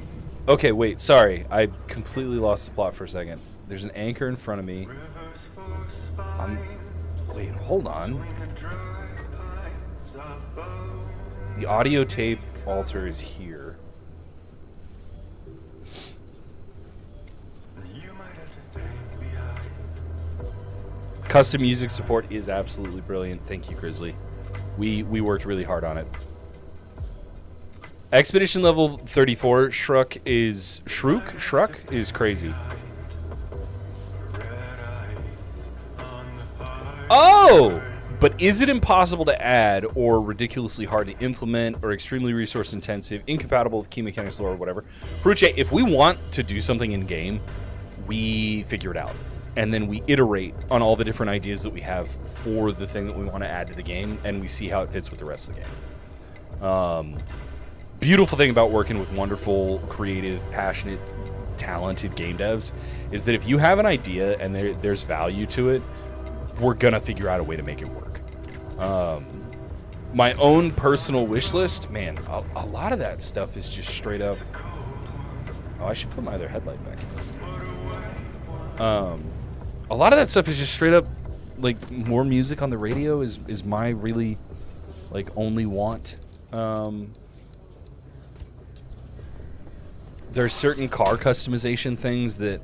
Okay, wait. Sorry, I completely lost the plot for a second. There's an anchor in front of me. Wait, hold on. The audio tape altar is here. Custom music support is absolutely brilliant. Thank you, Grizzly. We worked really hard on it. Expedition level 34 Shruck is crazy. Oh! But is it impossible to add, or ridiculously hard to implement, or extremely resource intensive, incompatible with key mechanics lore, or whatever? Peruche, if we want to do something in game, we figure it out. And then we iterate on all the different ideas that we have for the thing that we want to add to the game, and we see how it fits with the rest of the game. Beautiful thing about working with wonderful, creative, passionate, talented game devs is that if you have an idea and there's value to it, we're gonna figure out a way to make it work. My own personal wish list, man, a lot of that stuff is just straight up. Oh, I should put my other headlight back in. A lot of that stuff is just straight up, like, more music on the radio is my really, like, only want. There's certain car customization things that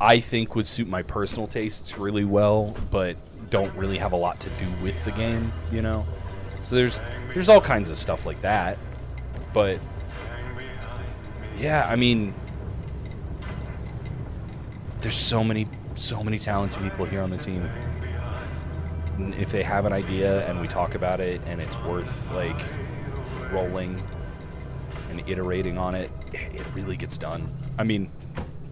I think would suit my personal tastes really well, but don't really have a lot to do with the game, you know? So there's all kinds of stuff like that. But yeah, I mean, there's so many talented people here on the team. And if they have an idea and we talk about it and it's worth like rolling and iterating on it, it really gets done. I mean,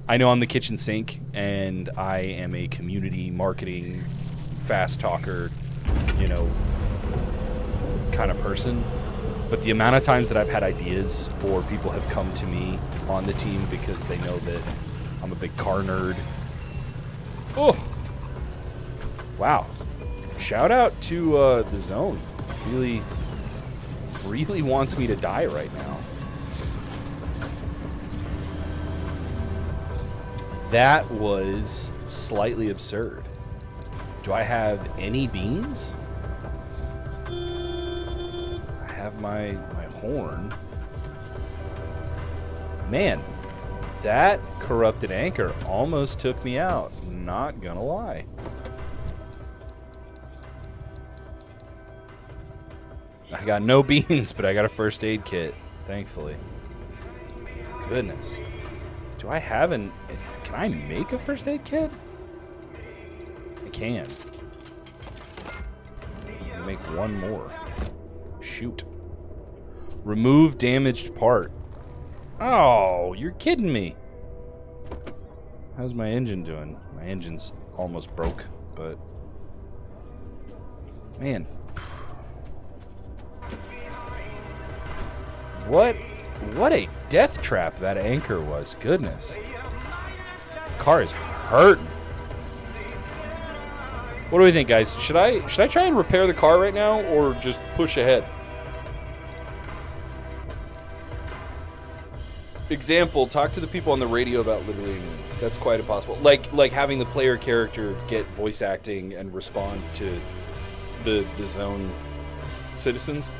I know I'm the kitchen sink and I am a community marketing fast talker, you know, kind of person. But the amount of times that I've had ideas or people have come to me on the team because they know that I'm a big car nerd. Oh, wow. Shout out to the zone. Really wants me to die right now. That was slightly absurd. Do I have any beans? I have my horn. Man, that corrupted anchor almost took me out. Not gonna lie. I got no beans, but I got a first aid kit, thankfully. Goodness. Do I have can I make a first aid kit? I can. Make one more. Shoot. Remove damaged part. Oh, you're kidding me. How's my engine doing? My engine's almost broke, but man. What a death trap that anchor was. Goodness. Car is hurting. What do we think, guys? Should I try and repair the car right now or just push ahead? Example, talk to the people on the radio about liberating them. That's quite impossible. Like having the player character get voice acting and respond to the zone citizens.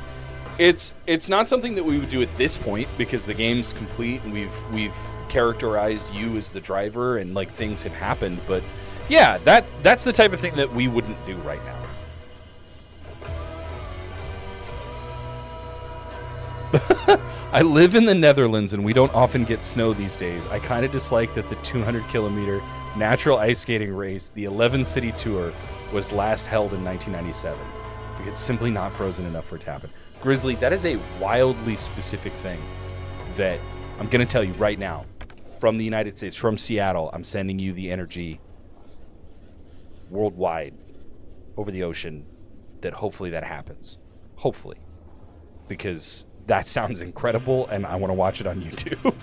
It's not something that we would do at this point because the game's complete and we've characterized you as the driver and like things have happened, but yeah, that's the type of thing that we wouldn't do right now. I live in the Netherlands and we don't often get snow these days. I kind of dislike that the 200 kilometer Natural ice skating race, the 11 city tour, was last held in 1997. It's simply not frozen enough for it to happen. Grizzly, that is a wildly specific thing that I'm going to tell you right now. From the United States, from Seattle, I'm sending you the energy worldwide over the ocean that hopefully that happens. Hopefully. Because that sounds incredible and I want to watch it on YouTube.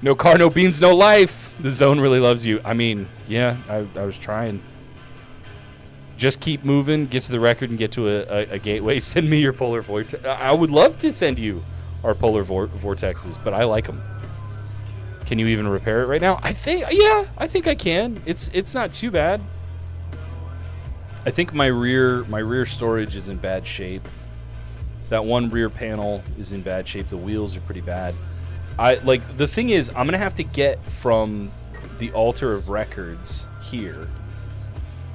No car, no beans, no life. The zone really loves you. I mean, yeah, I was trying. Just keep moving, get to the record, and get to a gateway. Send me your polar vortex. I would love to send you our polar vortexes, but I like them. Can you even repair it right now? I think I can. It's not too bad. I think my rear storage is in bad shape. That one rear panel is in bad shape. The wheels are pretty bad. The thing is, I'm gonna have to get from the altar of records here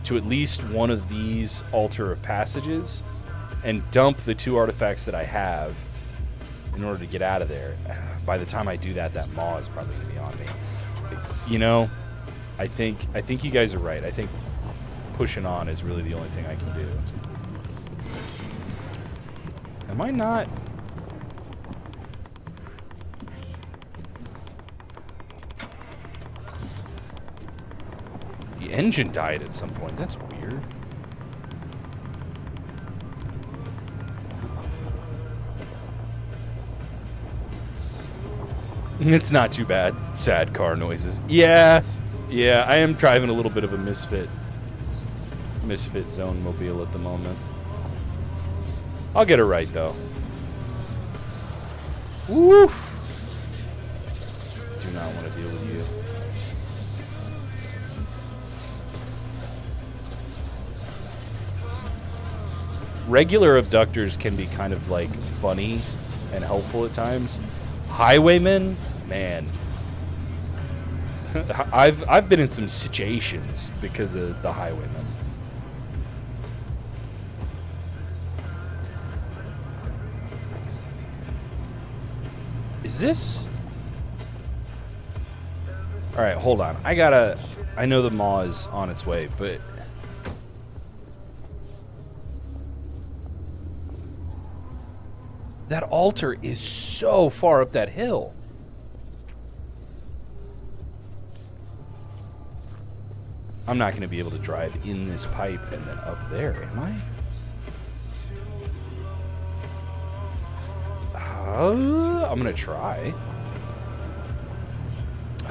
to at least one of these altar of passages and dump the 2 artifacts that I have in order to get out of there. By the time I do that, that maw is probably gonna be on me. You know, I think you guys are right. I think pushing on is really the only thing I can do. Am I not? The engine died at some point. That's weird. It's not too bad. Sad car noises. Yeah, I am driving a little bit of a misfit zone mobile at the moment. I'll get it right though. Woof. Do not want to deal with you. Regular abductors can be kind of like funny and helpful at times. Highwaymen, man. I've been in some situations because of the highwaymen. Is this? All right, hold on. I know the maw is on its way, but that altar is so far up that hill. I'm not going to be able to drive in this pipe and then up there, am I? I'm going to try.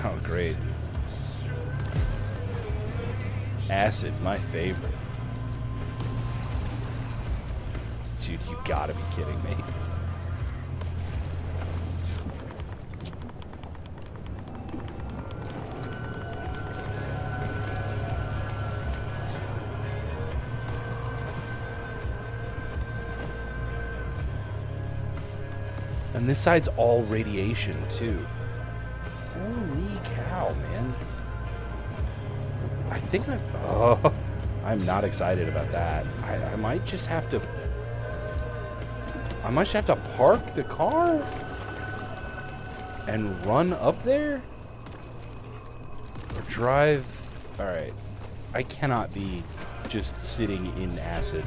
Oh, great. Acid, my favorite. Dude, you gotta be kidding me. And this side's all radiation, too. Holy cow, man. I think I'm not excited about that. I might just have to... I might just have to park the car and run up there? Or drive... Alright. I cannot be just sitting in acid.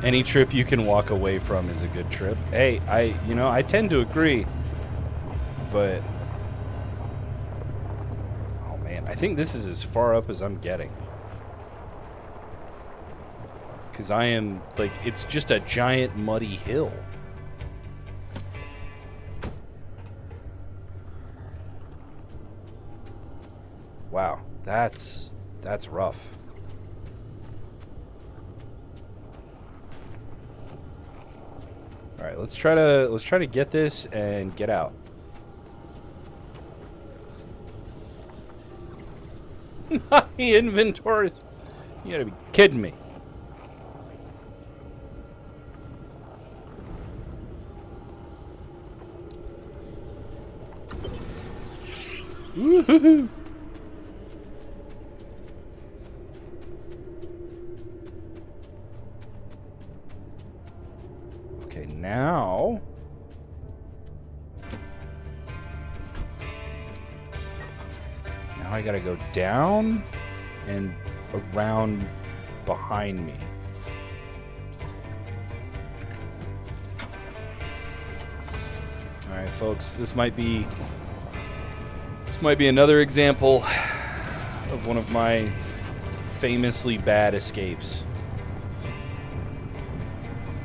Any trip you can walk away from is a good trip. Hey, I tend to agree. But oh man, I think this is as far up as I'm getting. Cuz I am like it's just a giant muddy hill. Wow, that's rough. All right, let's try to get this and get out. My inventories. You gotta be kidding me. Woo-hoo-hoo. Okay, now I gotta go down and around behind me. All right, folks, this might be another example of one of my famously bad escapes.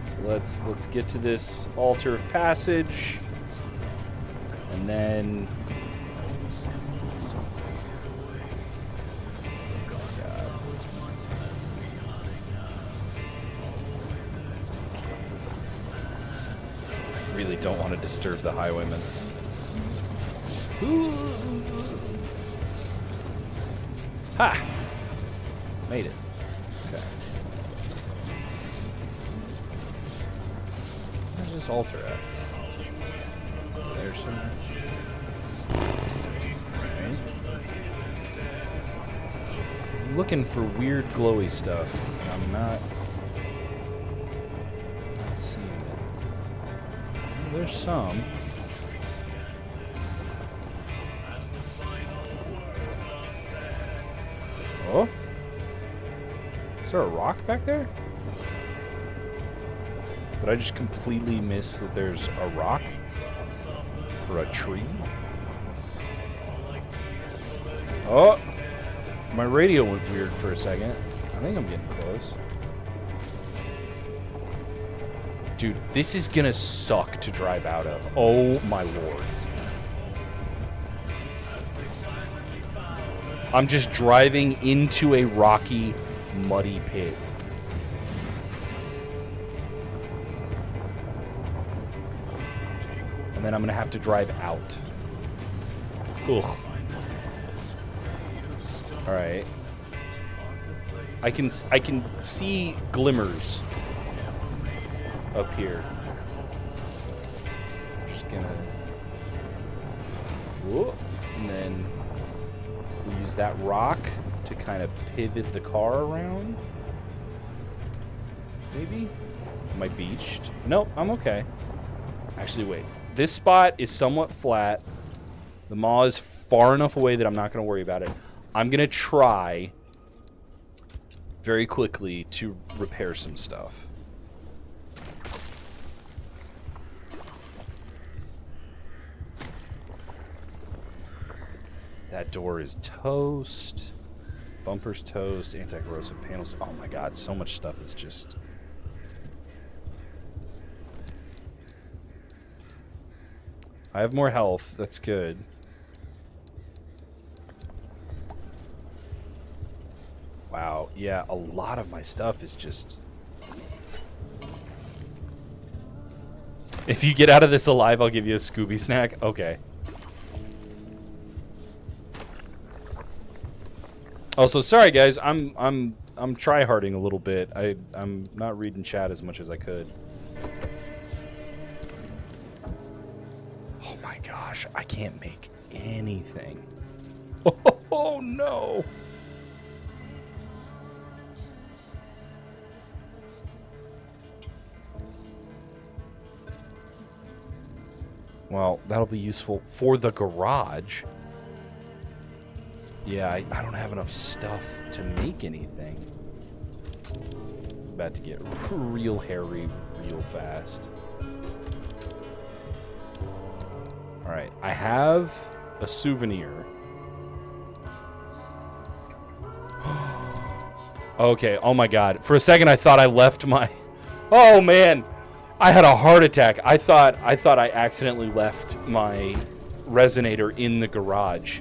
So let's get to this altar of passage, and then I really don't want to disturb the highwayman. Ha! Made it. Okay. Where's this altar at? There's some. Right. I'm looking for weird glowy stuff. I'm not seeing it. There's some. Oh? Is there a rock back there? Did I just completely miss that there's a rock? Or a tree? Oh! My radio went weird for a second. I think I'm getting close. Dude, this is gonna suck to drive out of. Oh my lord. I'm just driving into a rocky, muddy pit. And then I'm gonna have to drive out. Ugh. Alright. I can see glimmers up here. Just gonna... Whoa. And then we use that rock to kind of pivot the car around. Maybe? Am I beached? Nope, I'm okay. Actually, wait. This spot is somewhat flat. The maw is far enough away that I'm not going to worry about it. I'm going to try very quickly to repair some stuff. That door is toast. Bumper's toast. Anti-corrosive panels. Oh my god, so much stuff is just... I have more health. That's good. Wow. Yeah, a lot of my stuff is just... If you get out of this alive, I'll give you a Scooby snack. Okay. Also, sorry guys, I'm tryharding a little bit. I'm not reading chat as much as I could. Oh my gosh, I can't make anything. Oh no. Well, that'll be useful for the garage. Yeah, I don't have enough stuff to make anything. About to get real hairy real fast. Alright, I have a souvenir. Okay, oh my god. For a second I thought I left my... Oh man! I had a heart attack. I thought I accidentally left my resonator in the garage.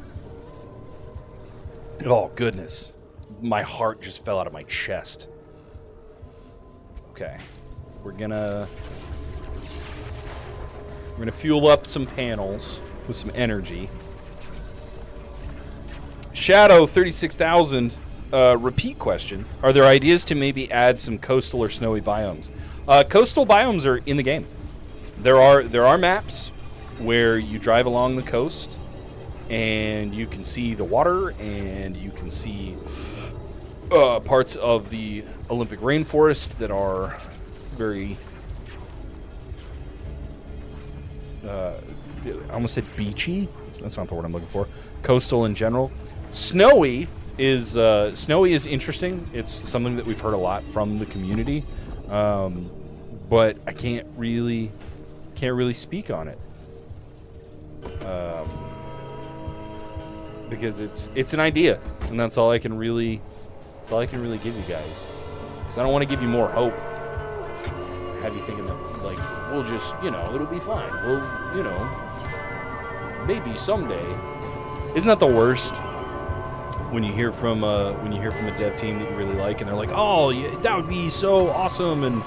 Oh, goodness. My heart just fell out of my chest. Okay. We're gonna fuel up some panels with some energy. Shadow 36,000 repeat question. Are there ideas to maybe add some coastal or snowy biomes? Coastal biomes are in the game. There are maps where you drive along the coast and you can see the water, and you can see parts of the Olympic rainforest that are very, I almost said beachy. That's not the word I'm looking for. Coastal in general. Snowy is interesting. It's something that we've heard a lot from the community, but I can't really speak on it because it's an idea, and that's all I can really give you guys. Because I don't want to give you more hope. Have you thinking that like we'll just it'll be fine. We'll maybe someday. Isn't that the worst? When you hear from a dev team that you really like, and they're like, "Oh, yeah, that would be so awesome and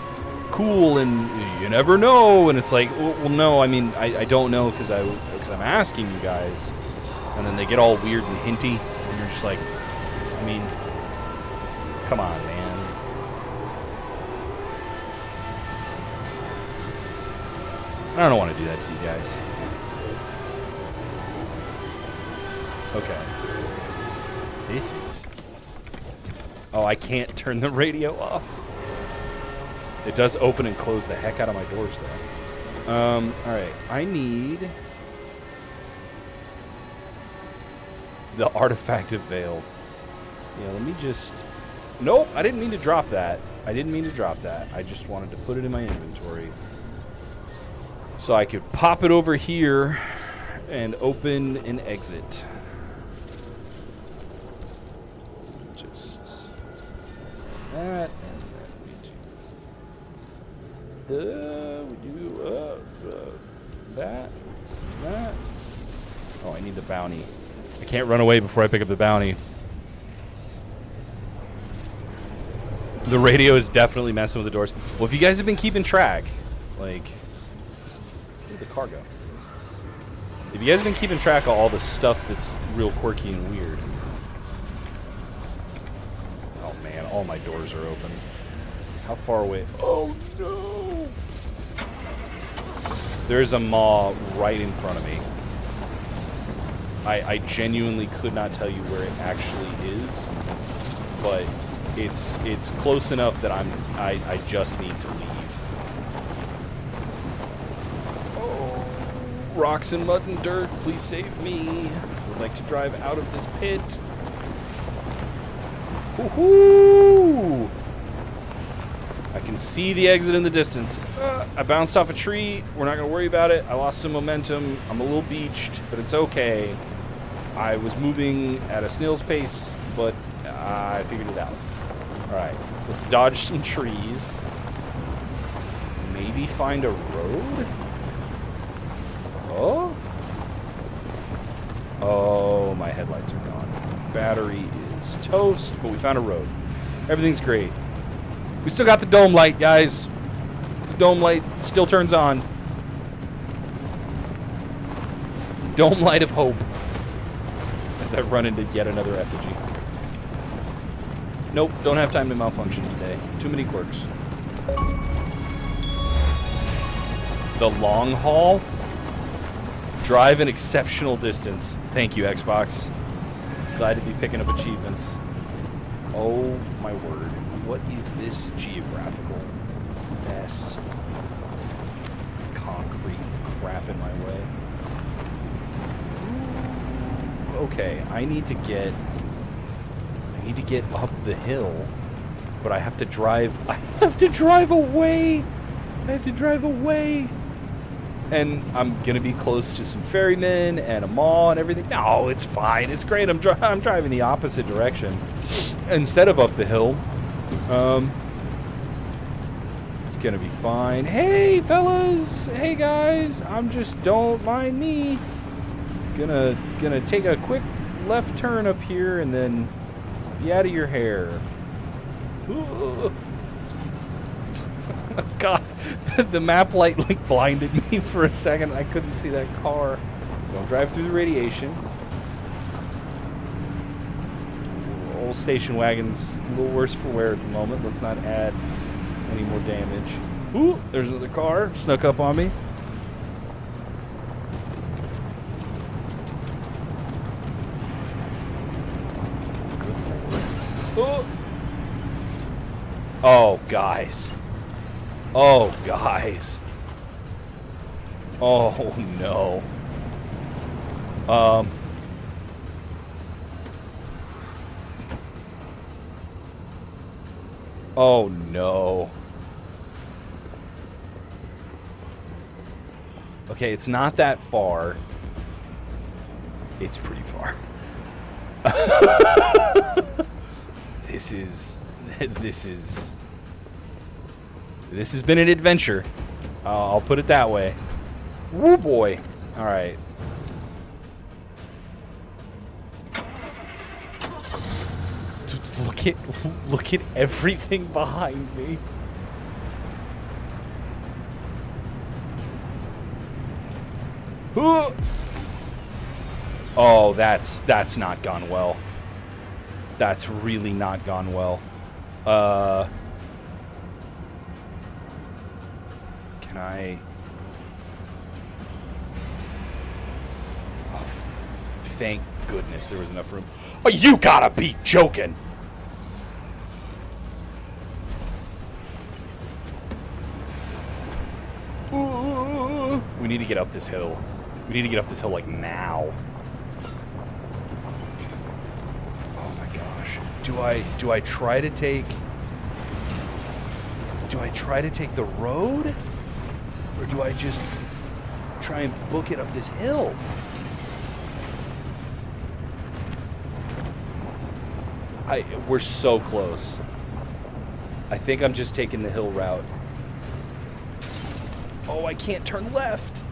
cool," and you never know, and it's like, "Well, no, I mean, I don't know because I'm asking you guys," and then they get all weird and hinty, and you're just like, I mean, come on, man. I don't want to do that to you guys. Okay. This is... Oh, I can't turn the radio off. It does open and close the heck out of my doors, though. Alright. I need... the artifact of veils. Yeah, let me just... Nope, I didn't mean to drop that. I just wanted to put it in my inventory. So I could pop it over here and open and exit. Just that, and then we do that. Oh, I need the bounty. I can't run away before I pick up the bounty. The radio is definitely messing with the doors. Well, if you guys have been keeping track, like, where'd the car go? If you guys have been keeping track of all the stuff that's real quirky and weird. Oh man, all my doors are open. How far away? Oh no! There's a maw right in front of me. I genuinely could not tell you where it actually is, but it's close enough that I just need to leave. Oh, rocks and mud and dirt, please save me. I would like to drive out of this pit. Woohoo! I can see the exit in the distance. I bounced off a tree. We're not going to worry about it. I lost some momentum. I'm a little beached, but it's okay. I was moving at a snail's pace, but I figured it out. Alright, let's dodge some trees. Maybe find a road? Oh? Oh, my headlights are gone. Battery is toast, but we found a road. Everything's great. We still got the dome light, guys. The dome light still turns on. It's the dome light of hope. As I run into yet another effigy. Nope, don't have time to malfunction today. Too many quirks. The long haul? Drive an exceptional distance. Thank you, Xbox. Glad to be picking up achievements. Oh my word. What is this geographical mess? Concrete crap in my way. Okay, I need to get up the hill, but I have to drive away. And I'm gonna be close to some ferrymen and a mall and everything. No, it's fine. It's great. I'm driving the opposite direction instead of up the hill. It's gonna be fine. Hey, fellas. Hey, guys. Don't mind me. Gonna take a quick left turn up here and then be out of your hair. God, the map light like blinded me for a second. I couldn't see that car. Don't drive through the radiation. Old station wagon's a little worse for wear at the moment. Let's not add any more damage. Ooh, there's another car. Snuck up on me. Oh, guys. Oh, guys. Oh, no. Oh, no. Okay, it's not that far. It's pretty far. This has been an adventure. I'll put it that way. Woo boy. All right. Dude, look at everything behind me. Oh, that's not gone well. That's really not gone well. Can I? Oh, thank goodness there was enough room. Oh, you gotta be joking. Ooh, we need to get up this hill. We need to get up this hill like now. Oh my gosh. Do I try to take the road? Or do I just try and book it up this hill? We're so close. I think I'm just taking the hill route. Oh, I can't turn left.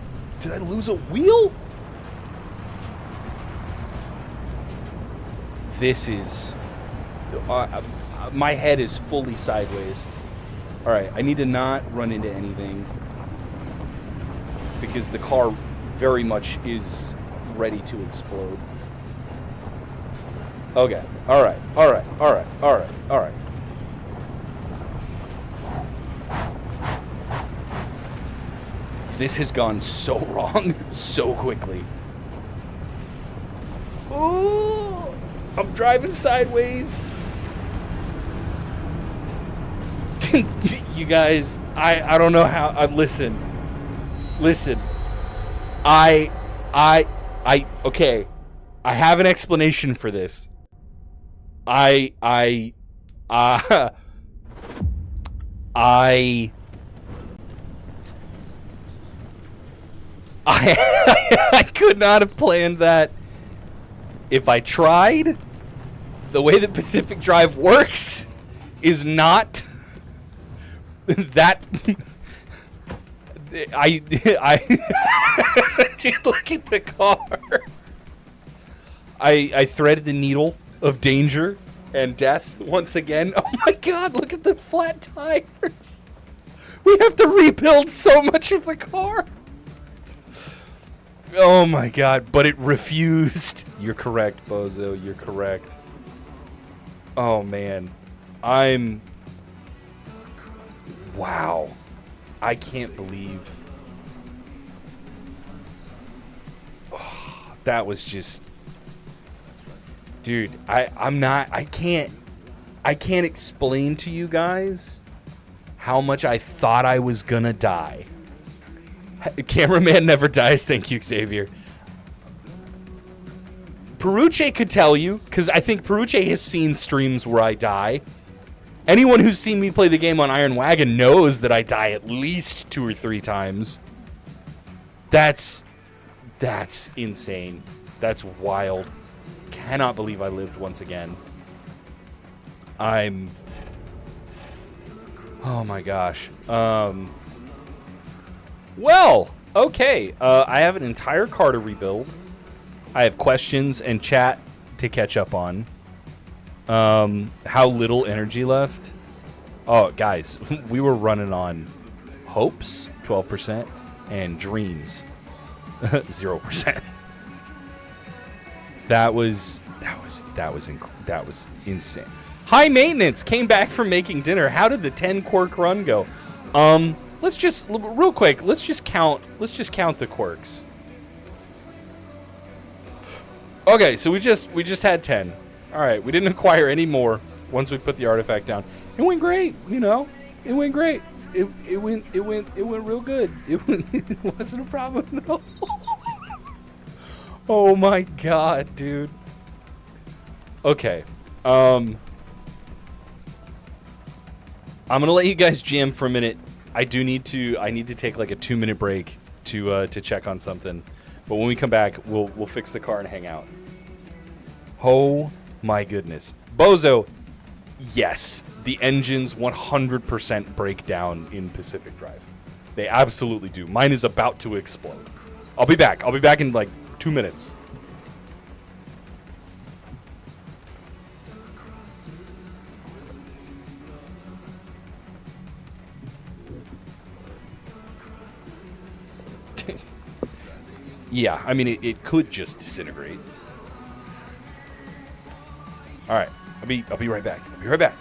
Did I lose a wheel? This is... my head is fully sideways. Alright, I need to not run into anything. Because the car very much is ready to explode. Okay, alright. This has gone so wrong so quickly. Oh, I'm driving sideways. You guys, I don't know how. Listen. Okay. I have an explanation for this. I could not have planned that if I tried. The way that Pacific Drive works is not that. I just look at the car. I threaded the needle of danger and death once again. Oh my god, look at the flat tires. We have to rebuild so much of the car. Oh my god, but it refused. You're correct, Bozo, you're correct. Oh man. Wow. I can't believe. Oh, that was just... Dude, I can't explain to you guys how much I thought I was gonna die. Cameraman never dies, thank you, Xavier. Peruche could tell you, because I think Peruche has seen streams where I die. Anyone who's seen me play the game on Iron Wagon knows that I die at least 2 or 3 times. That's insane. That's wild. Cannot believe I lived once again. Oh my gosh. Well, okay. I have an entire car to rebuild. I have questions and chat to catch up on. How little energy left? Oh, guys, we were running on hopes, 12%, and dreams, 0%. That was insane. High maintenance came back from making dinner. How did the 10 quirk run go? Let's just real quick. Let's just count the quirks. Okay, so we just had 10. All right, we didn't acquire any more. once we put the artifact down, it went great. You know, it went great. It went real good. It wasn't a problem at all. Oh my god, dude. Okay. I'm gonna let you guys jam for a minute. I need to take like a 2-minute break to check on something. But when we come back, we'll fix the car and hang out. Oh my goodness. Bozo, yes, the engines 100% break down in Pacific Drive. They absolutely do. Mine is about to explode. I'll be back. I'll be back in like 2 minutes. Yeah, I mean, it could just disintegrate. All right, I'll be right back. I'll be right back.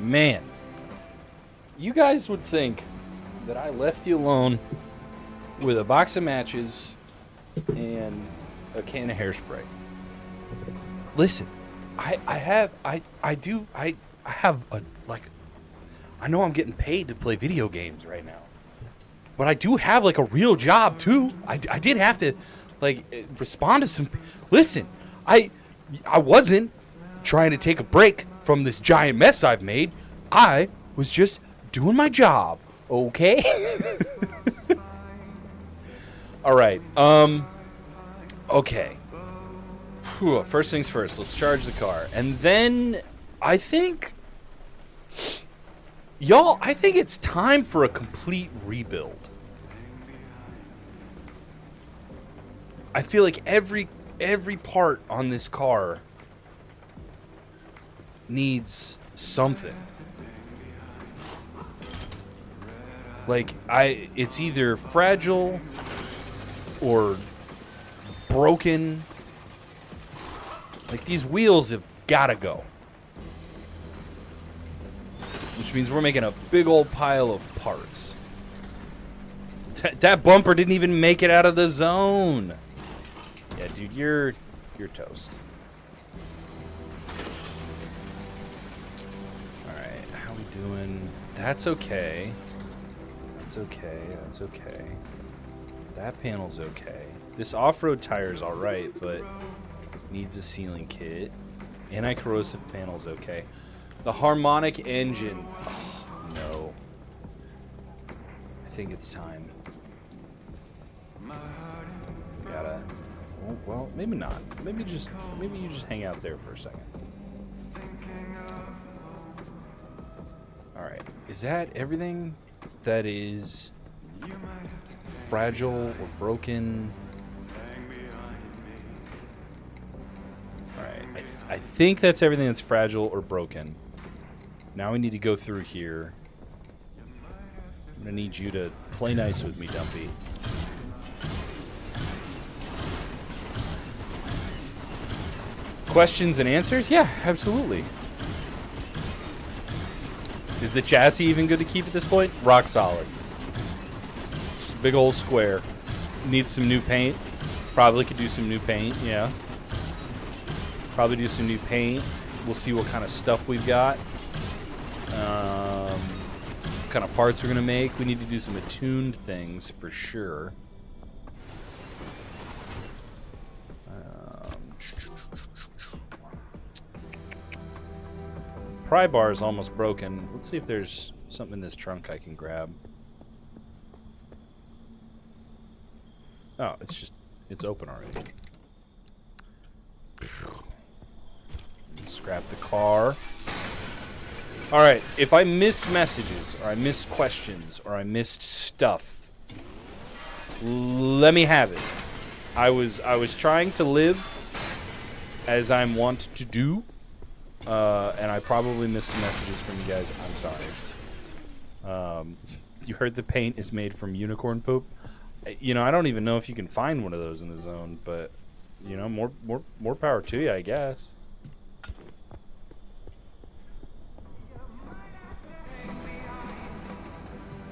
Man, you guys would think that I left you alone with a box of matches and a can of hairspray. Listen, I have a I know I'm getting paid to play video games right now, but I do have like a real job too. I did have to like respond to some. Listen, I wasn't trying to take a break from this giant mess I've made. I was just doing my job, okay? All right. Okay. Whew, first things first, let's charge the car. And then I think it's time for a complete rebuild. I feel like every part on this car needs something. Like it's either fragile or broken. Like these wheels have gotta go. Which means we're making a big old pile of parts. That bumper didn't even make it out of the zone. Yeah, dude, you're toast. Alright, how we doing? That's okay. That's okay, that's okay. That panel's okay. This off-road tire's alright, but needs a sealing kit. Anti-corrosive panel's okay. The harmonic engine. Oh, no. I think it's time. Gotta. Oh, well, maybe not. Maybe you just hang out there for a second. All right. Is that everything that is fragile or broken? All right. I think that's everything that's fragile or broken. Now we need to go through here. I'm gonna need you to play nice with me, Dumpy. Questions and answers? Yeah, absolutely. Is the chassis even good to keep at this point? Rock solid. Just a big old square. Needs some new paint. Probably could do some new paint, yeah. Probably do some new paint. We'll see what kind of stuff we've got. What kind of parts we're gonna make. We need to do some attuned things for sure. Pry bar is almost broken. Let's see if there's something in this trunk I can grab. Oh, it's open already. Scrap the car. Alright, if I missed messages, or I missed questions, or I missed stuff, let me have it. I was trying to live as I'm wont to do, and I probably missed some messages from you guys. I'm sorry. You heard the paint is made from unicorn poop. You know, I don't even know if you can find one of those in the zone, but you know, more power to you, I guess.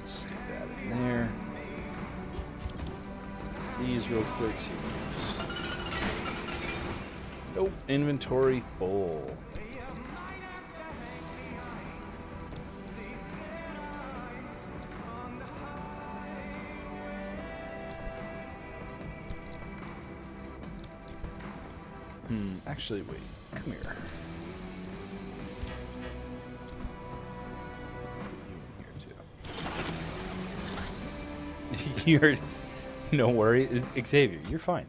Stick that in there. These real quick. So you can just... Nope. Inventory full. Actually, wait. Come here. You're no worries, Xavier. You're fine.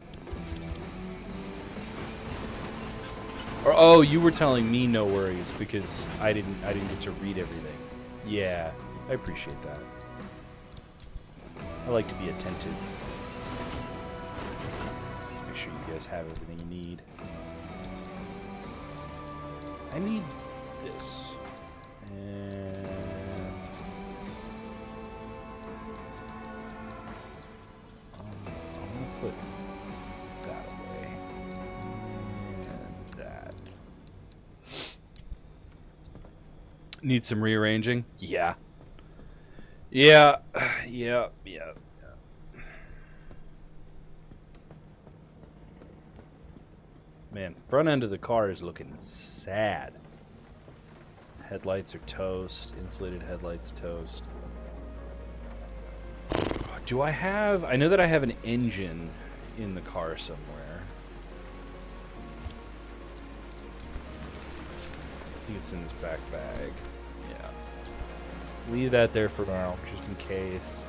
Or oh, you were telling me no worries because I didn't get to read everything. Yeah, I appreciate that. I like to be attentive. Make sure you guys have everything you need. I need this. And I'm gonna put that away. And that. Need some rearranging? Yeah. Yeah. Yeah. Yeah. Man, front end of the car is looking sad. Headlights are toast. Insulated headlights toast. Do I have... I know that I have an engine in the car somewhere. I think it's in this back bag. Yeah. Leave that there for now, just in case.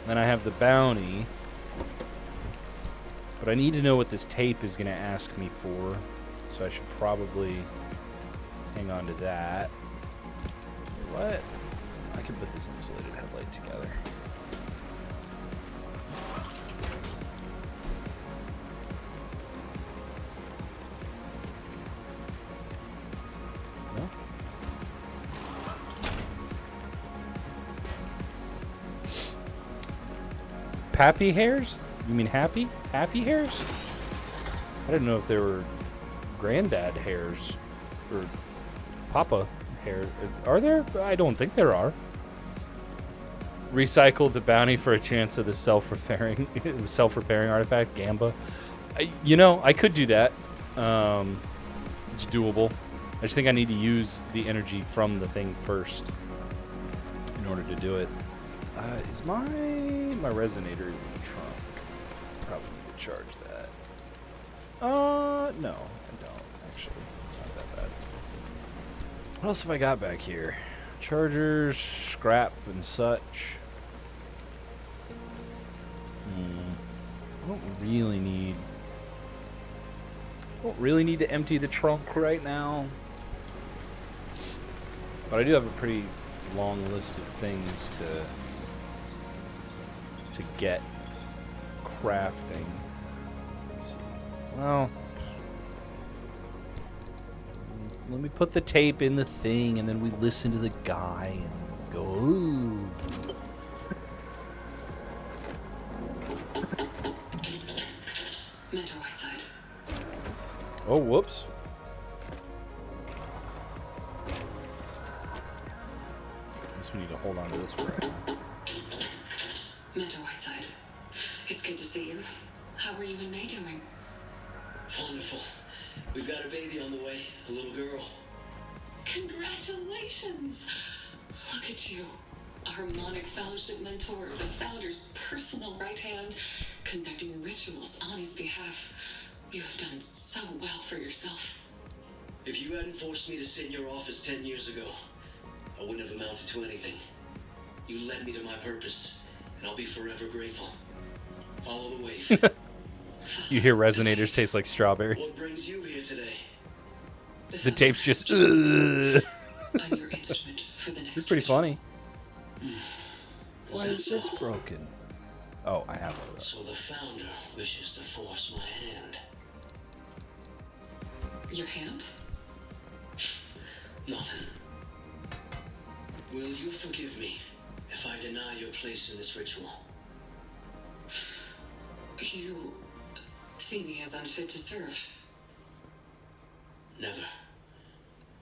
Then I have the bounty. But I need to know what this tape is going to ask me for. So I should probably hang on to that. What? I can put this insulated headlight together. No? Pappy hairs? You mean happy? Happy hairs? I didn't know if they were granddad hairs or papa hair. Are there? I don't think there are. Recycle the bounty for a chance of the self-repairing artifact, Gamba. You know, I could do that. It's doable. I just think I need to use the energy from the thing first in order to do it. Is my resonator is in the trunk? Probably need to charge that. No, I don't actually. It's not that bad. What else have I got back here? Chargers, scrap, and such. I don't really need to empty the trunk right now. But I do have a pretty long list of things to get crafting. Let's see. Well, let me put the tape in the thing, and then we listen to the guy and go, ooh. Mentor Whiteside. Oh, whoops. I guess we need to hold on to this for right now. Mentor Whiteside. It's good to see you. How are you and May doing? Wonderful. We've got a baby on the way, a little girl. Congratulations! Look at you. A harmonic fellowship mentor, the founder's personal right hand, conducting rituals on his behalf. You have done so well for yourself. If you hadn't forced me to sit in your office 10 years ago, I wouldn't have amounted to anything. You led me to my purpose, and I'll be forever grateful. Follow the wave. You hear resonators taste like strawberries. What brings you here today? The tape's just. I'm your instrument for the next. It's pretty funny. Is Why that is this so? broken? Oh, I have one of those. So the founder wishes to force my hand. Your hand? Nothing. Will you forgive me if I deny your place in this ritual? You see me as unfit to serve. Never.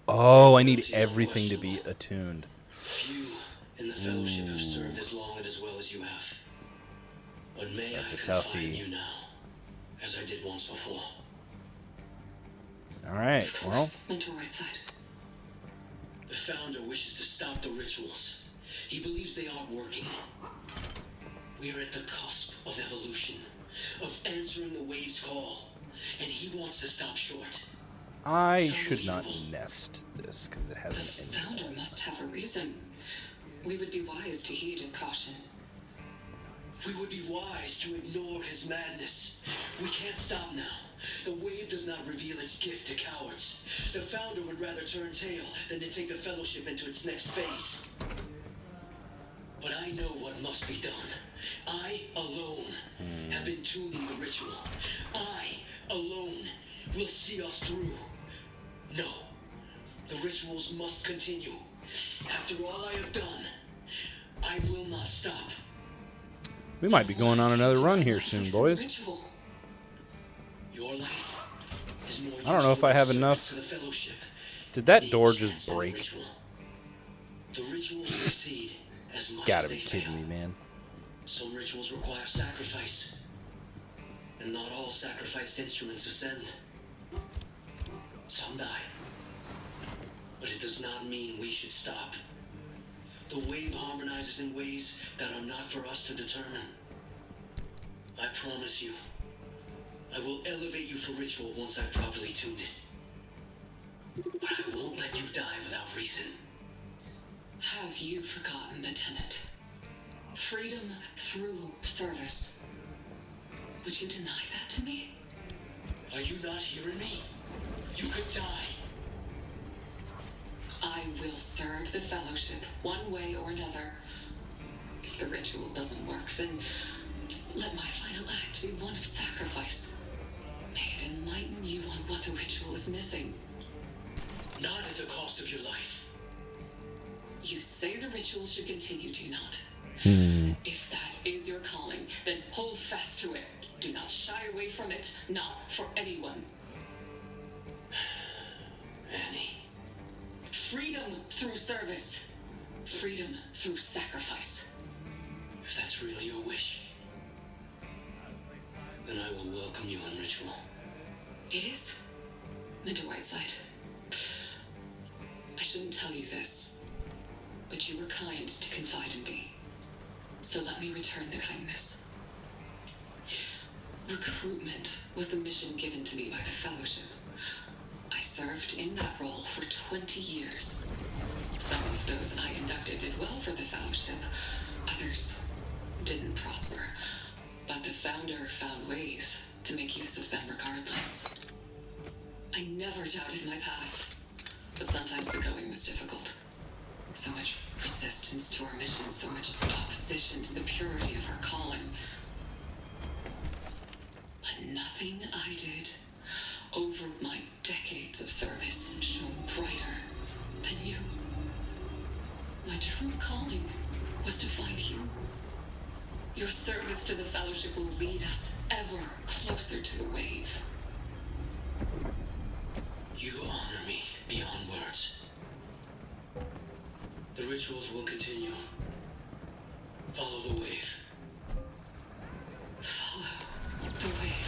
Oh, I need everything to be attuned. Few in the fellowship have served as long and as well as you have. But may That's I a confide in toughie. you now, as I did once before. All right, Of well, course, Mentor Whiteside. The founder wishes to stop the rituals. He believes they aren't working. We are at the cusp of evolution, of answering the wave's call, and he wants to stop short. I should not nest this because it has The an engine. founder must have a reason. We would be wise to heed his caution. We would be wise to ignore his madness. We can't stop now. The wave does not reveal its gift to cowards. The founder would rather turn tail than to take the fellowship into its next phase. But I know what must be done. I alone have been tuning the ritual. I alone will see us through. No, the rituals must continue. After all I have done, I will not stop. We might be going on another run here soon, boys. Ritual. Your life is more I don't know if I have useful enough. to the fellowship. Did that than door each just chance in the break? ritual. The ritual will succeed as much Gotta as be they kidding fail. me, man. Some rituals require sacrifice, and not all sacrificed instruments ascend. Some die, but it does not mean we should stop. The wave harmonizes in ways that are not for us to determine. I promise you, I will elevate you for ritual once I've properly tuned it. But I won't let you die without reason. Have you forgotten the tenet? Freedom through service. Would you deny that to me? Are you not hearing me? You could die. I will serve the Fellowship one way or another. If the ritual doesn't work, then let my final act be one of sacrifice. May it enlighten you on what the ritual is missing. Not at the cost of your life. You say the ritual should continue, do you not? If that is your calling, then hold fast to it. Do not shy away from it, not for anyone. Annie. Freedom through service. Freedom through sacrifice. If that's really your wish, then I will welcome you on ritual. It is, Mr. Whiteside. I shouldn't tell you this, but you were kind to confide in me. So let me return the kindness. Recruitment was the mission given to me by the Fellowship. I served in that role for 20 years. Some of those I inducted did well for the Fellowship. Others didn't prosper. But the Founder found ways to make use of them regardless. I never doubted my path. But sometimes the going was difficult. So much resistance to our mission, so much opposition to the purity of our calling. But nothing I did over my decades of service shone brighter than you. My true calling was to find you. Your service to the Fellowship will lead us ever closer to the wave. You honor me beyond words. The rituals will continue. Follow the wave. Follow the wave.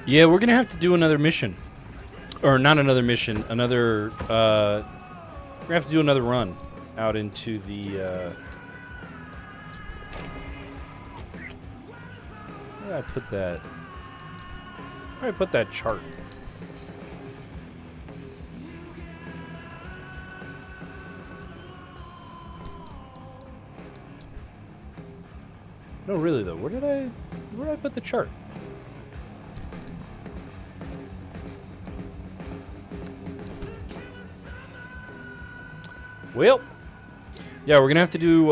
Yeah, we're gonna have to do another mission. Or not another mission, another, we're gonna have to do another run out into the, where did I put that? Where did I put that chart? No, really though, where did I put the chart? Well, yeah, we're gonna have to do,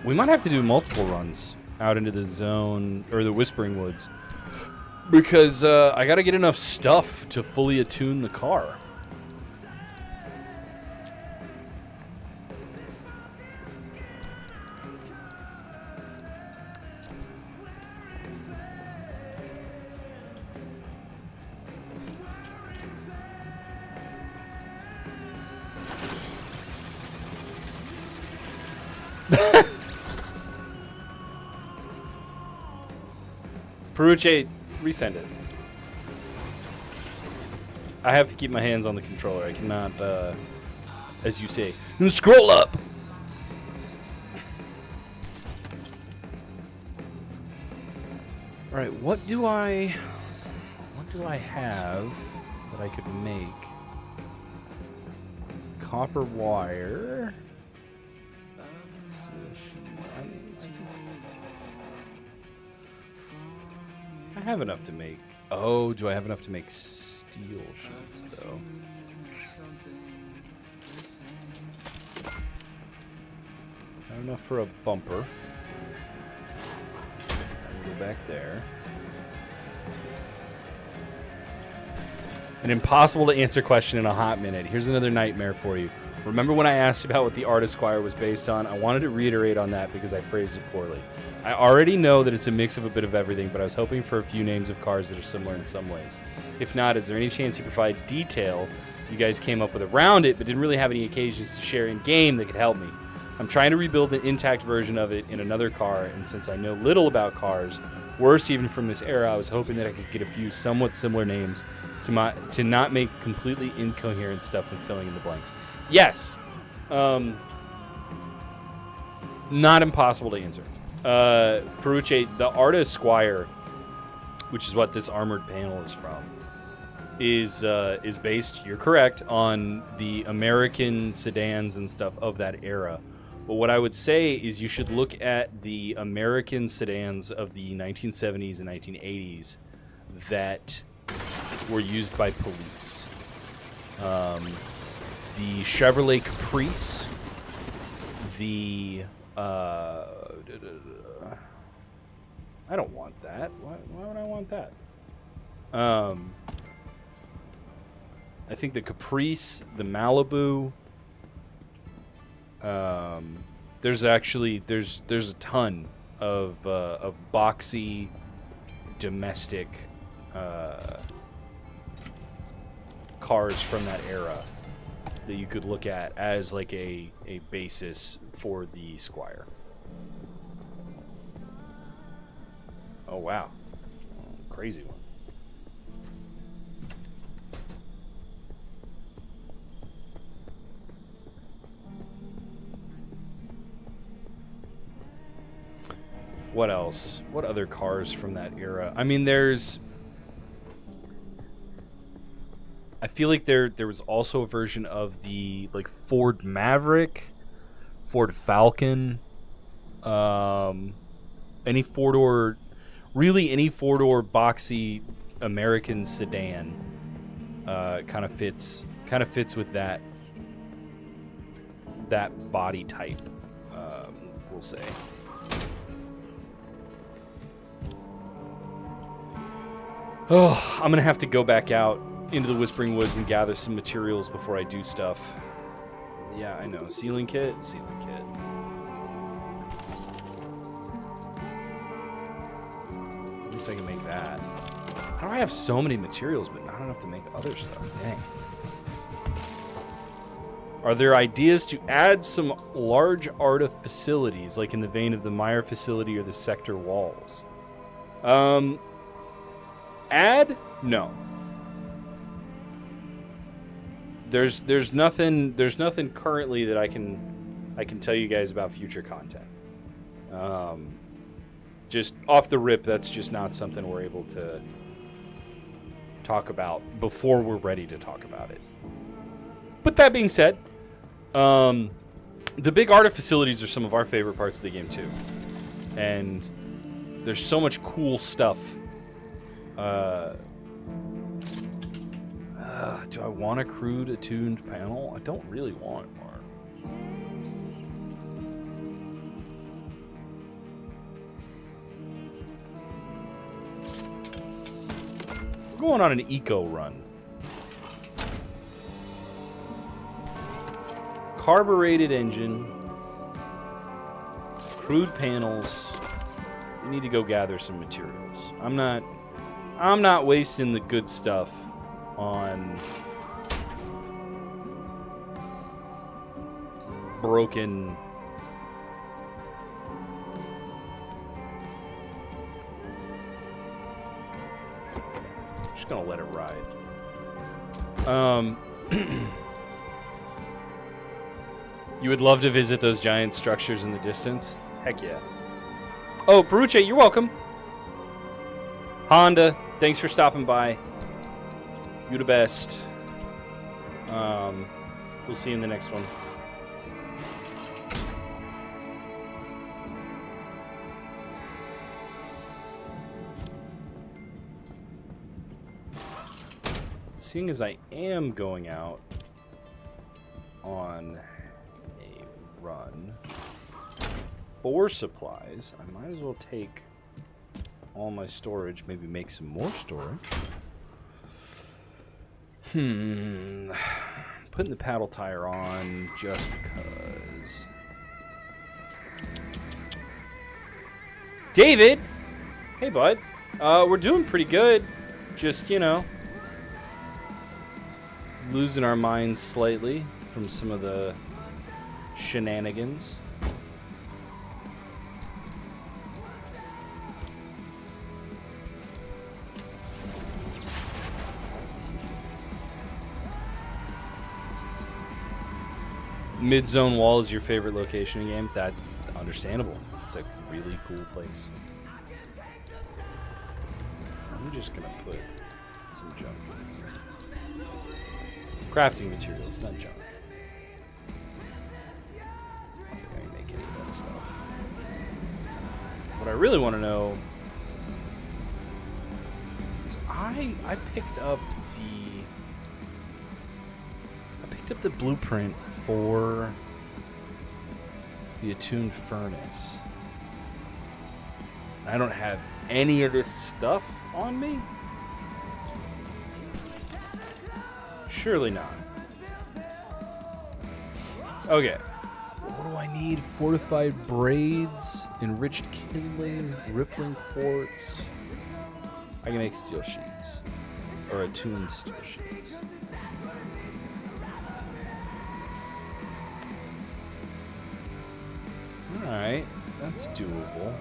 we might have to do multiple runs out into the zone, or the Whispering Woods. Because, I gotta get enough stuff to fully attune the car. Peruche, resend it. I have to keep my hands on the controller. I cannot, as you say, scroll up. All right, what do I have that I could make? Copper wire. I have enough to make. Oh, do I have enough to make steel sheets though? Not enough for a bumper. I'll go back there. An impossible to answer question in a hot minute. Here's another nightmare for you. Remember when I asked about what the Art Esquire was based on? I wanted to reiterate on that because I phrased it poorly. I already know that it's a mix of a bit of everything, but I was hoping for a few names of cars that are similar in some ways. If not, is there any chance you provide detail you guys came up with around it, but didn't really have any occasions to share in game that could help me? I'm trying to rebuild an intact version of it in another car, and since I know little about cars, worse even from this era, I was hoping that I could get a few somewhat similar names to not make completely incoherent stuff and filling in the blanks. Yes. Not impossible to answer. Peruche, the Art Esquire, which is what this armored panel is from, is based, you're correct, on the American sedans and stuff of that era. But what I would say is you should look at the American sedans of the 1970s and 1980s that were used by police. The Chevrolet Caprice, the I don't want that. Why would I want that? I think the Caprice, the Malibu. There's a ton of boxy domestic cars from that era that you could look at as like a basis for the Squire. Oh wow, crazy one. What else? What other cars from that era? I mean, I feel like there was also a version of the like Ford Maverick, Ford Falcon, any four-door, really any four-door boxy American sedan kind of fits with that body type, we'll say. Oh, I'm gonna have to go back out into the Whispering Woods and gather some materials before I do stuff. Yeah, I know. Sealing kit. At least I can make that. How do I have so many materials but not enough to make other stuff? Dang. Are there ideas to add some large ARTA facilities, like in the vein of the Meyer facility or the sector walls? Add? No. There's nothing currently that I can tell you guys about future content. Just off the rip, that's just not something we're able to talk about before we're ready to talk about it. But that being said, the big ARTA facilities are some of our favorite parts of the game too. And there's so much cool stuff. Do I want a crude attuned panel? I don't really want one. We're going on an eco run. Carbureted engine. Crude panels. We need to go gather some materials. I'm not wasting the good stuff on broken just gonna let it ride. You would love to visit those giant structures in the distance? Heck yeah. Oh, Peruche, you're welcome. Honda, thanks for stopping by. You the best. We'll see you in the next one. Seeing as I am going out on a run for supplies, I might as well take all my storage, maybe make some more storage. Putting the paddle tire on just because. David! Hey, bud. We're doing pretty good. Just, you know, losing our minds slightly from some of the shenanigans. Mid-zone wall is your favorite location in the game? That's understandable. It's a really cool place. I'm just gonna put some junk in here. Crafting materials, not junk. I'm not gonna make any of that stuff. What I really want to know is I picked up the blueprint for the attuned furnace. I don't have any of this stuff on me? Surely not. Okay. What do I need? Fortified braids, enriched kindling, rippling quartz. I can make steel sheets. Or attuned steel sheets. Alright, that's doable.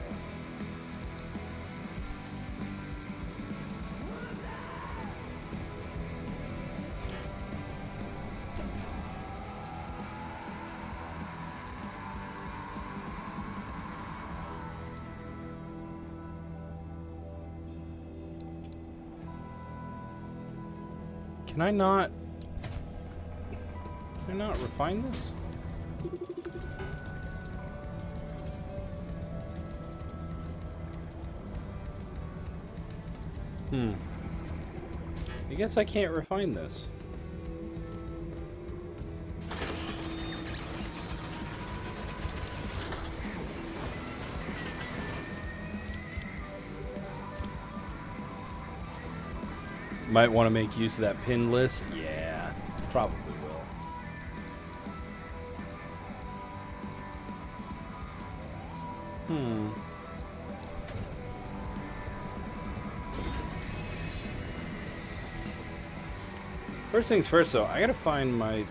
Can I not refine this? I guess I can't refine this. Might want to make use of that pin list. Yeah, probably will. First things first, though, I gotta find my... I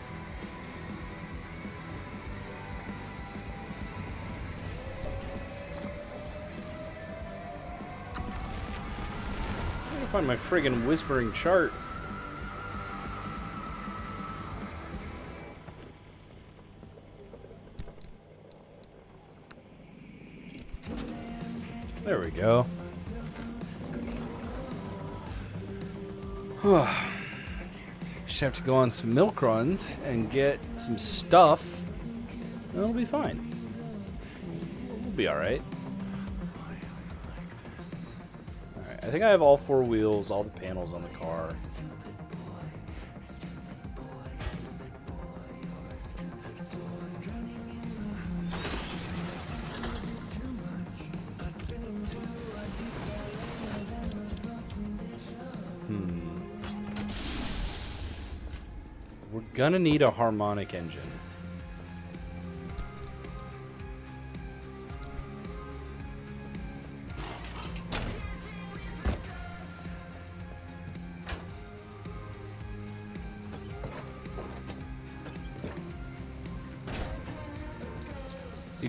gotta find my friggin' whispering chart. There we go. Just have to go on some milk runs and get some stuff, and it'll be fine. We'll be alright. Alright, I think I have all 4 wheels, all the panels on the car. We're gonna need a harmonic engine.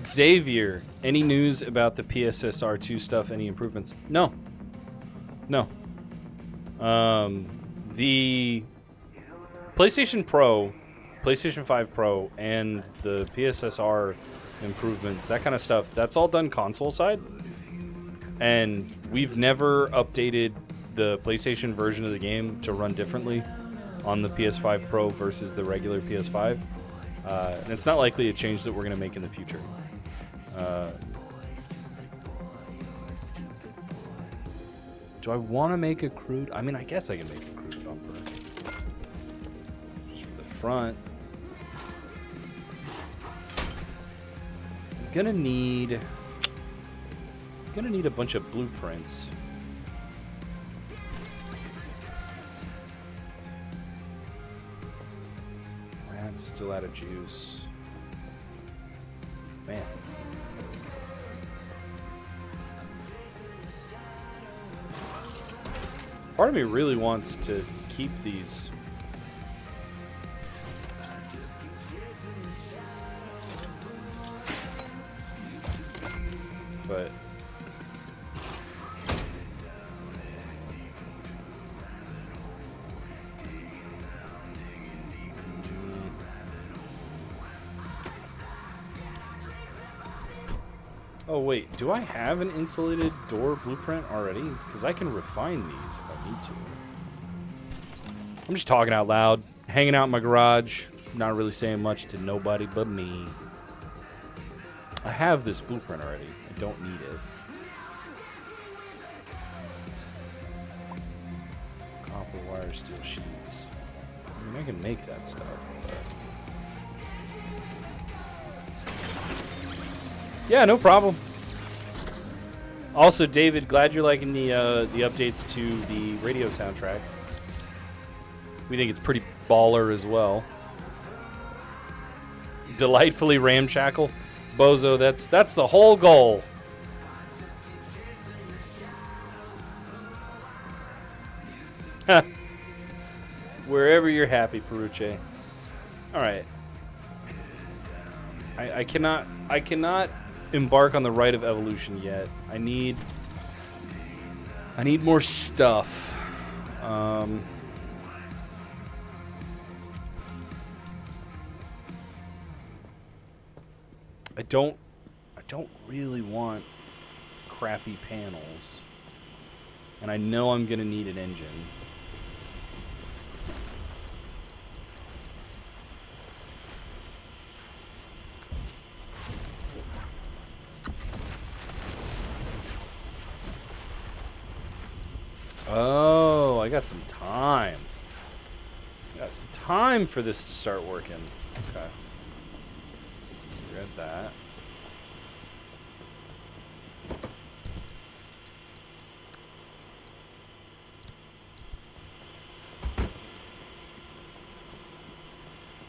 Xavier, any news about the PSSR2 stuff? Any improvements? No. No. The PlayStation Pro, PlayStation 5 Pro, and the PSSR improvements, that kind of stuff, that's all done console side. And we've never updated the PlayStation version of the game to run differently on the PS5 Pro versus the regular PS5. And it's not likely a change that we're going to make in the future. Do I want to make a crude? I mean, I guess I can make a crude bumper. Just for the front. I'm gonna need a bunch of blueprints. Still out of juice. Man. Part of me really wants to keep these. But oh wait, do I have an insulated door blueprint already? Because I can refine these if I need to. I'm just talking out loud, hanging out in my garage, not really saying much to nobody but me. I have this blueprint already. I don't need it. Copper wire, steel sheets. I mean, I can make that stuff. But... yeah, no problem. Also, David, glad you're liking the updates to the radio soundtrack. We think it's pretty baller as well. Delightfully ramshackle. Bozo, that's the whole goal. Wherever you're happy, Peruche. All right. I cannot embark on the rite of evolution yet. I need more stuff. I don't really want crappy panels. And I know I'm gonna need an engine. Oh, I got some time. Got some time for this to start working. Okay. Read that.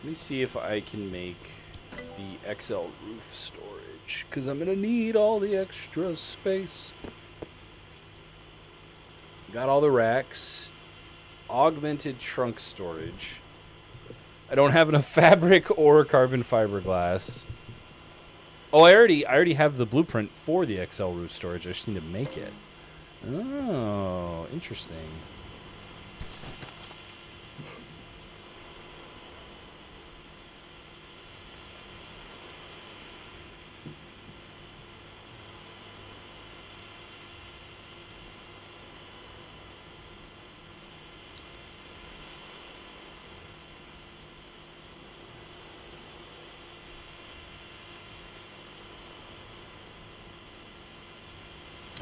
Let me see if I can make the XL roof storage, because I'm going to need all the extra space. Got all the racks. Augmented trunk storage. I don't have enough fabric or carbon fiberglass. Oh, I already have the blueprint for the XL roof storage. I just need to make it. Oh, interesting.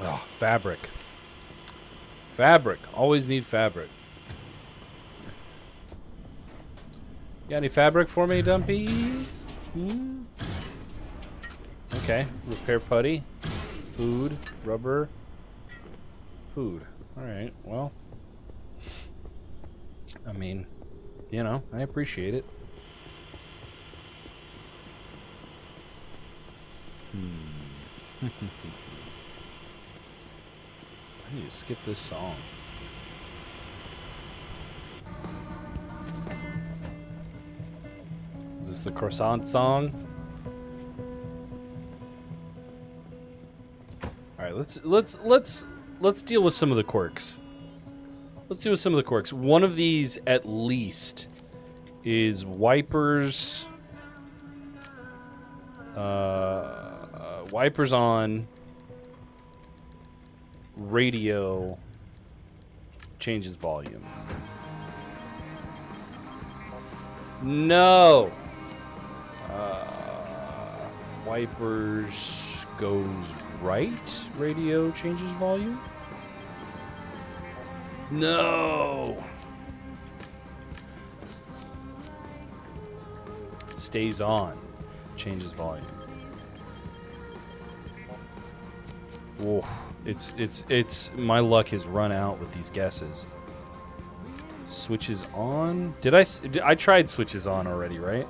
Oh, fabric. Fabric. Always need fabric. Got any fabric for me, Dumpy? Hmm? Okay. Repair putty. Food. Rubber. Food. Alright, well. I mean, you know, I appreciate it. I need to skip this song. Is this the croissant song? All right, let's deal with some of the quirks. Let's deal with some of the quirks. One of these, at least, is wipers. Wipers on. Radio changes volume. No. Wipers goes right. Radio changes volume. No. Stays on. Changes volume. Whoa. It's my luck has run out with these guesses. Switches on. I tried switches on already, right?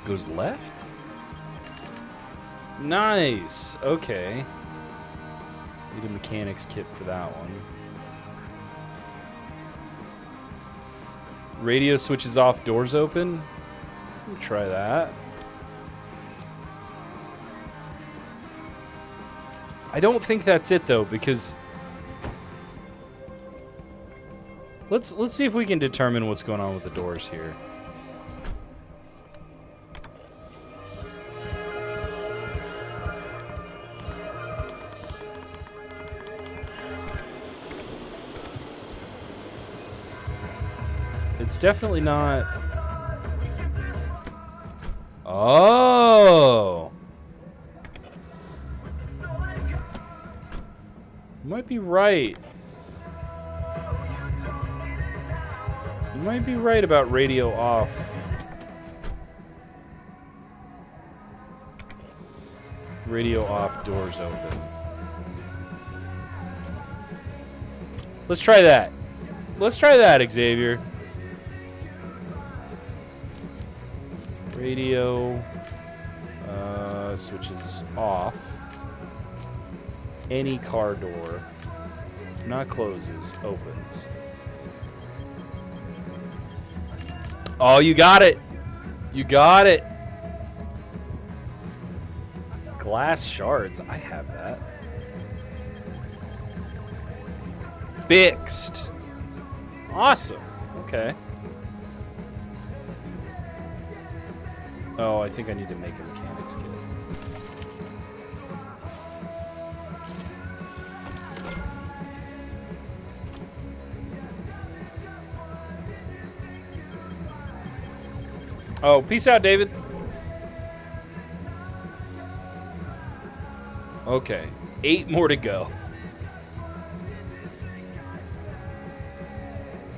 Goes left? Nice. Okay. Need a mechanics kit for that one. Radio switches off, doors open. We'll try that. I don't think that's it though, because let's see if we can determine what's going on with the doors here. It's definitely not. Oh. You might be right. You might be right about radio off. Radio off, doors open. Let's try that. Let's try that, Xavier. Radio switches off. Any car door. Not closes, opens. Oh, you got it. You got it. Glass shards. I have that. Fixed. Awesome. Okay. Oh, I think I need to make a mechanics kit. Oh, peace out, David. Okay, 8 more to go.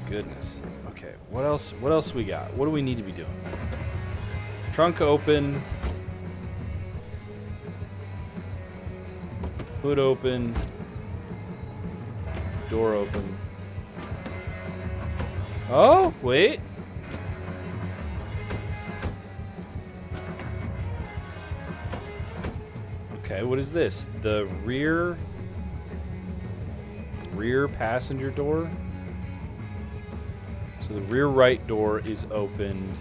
Goodness. Okay, what else? What else we got? What do we need to be doing? Trunk open. Hood open. Door open. Oh, wait. Okay, what is this? The rear passenger door? So the rear right door is opened.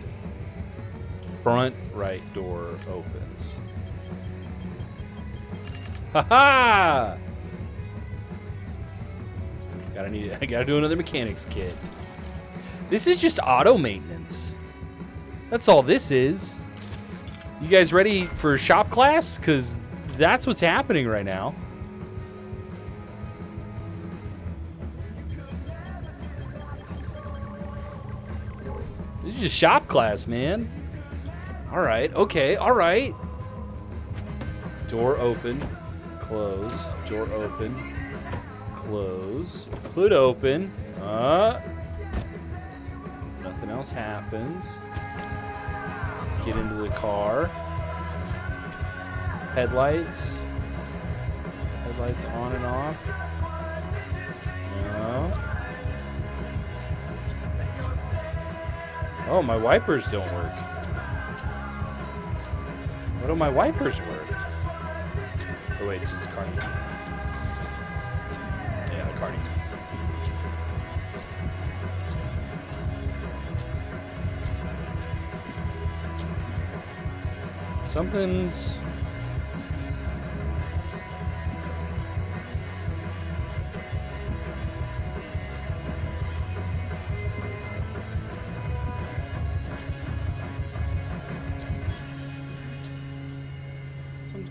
Front right door opens. Ha-ha! I gotta do another mechanics kit. This is just auto maintenance. That's all this is. You guys ready for shop class? Because that's what's happening right now. This is just shop class, man. Alright, okay, alright. Door open, close, door open, close, hood open, nothing else happens. Get into the car. Headlights on and off. No. Oh, my wipers don't work. Why don't my wipers work? Oh wait, it's just a car. Yeah, the car needs. Something's.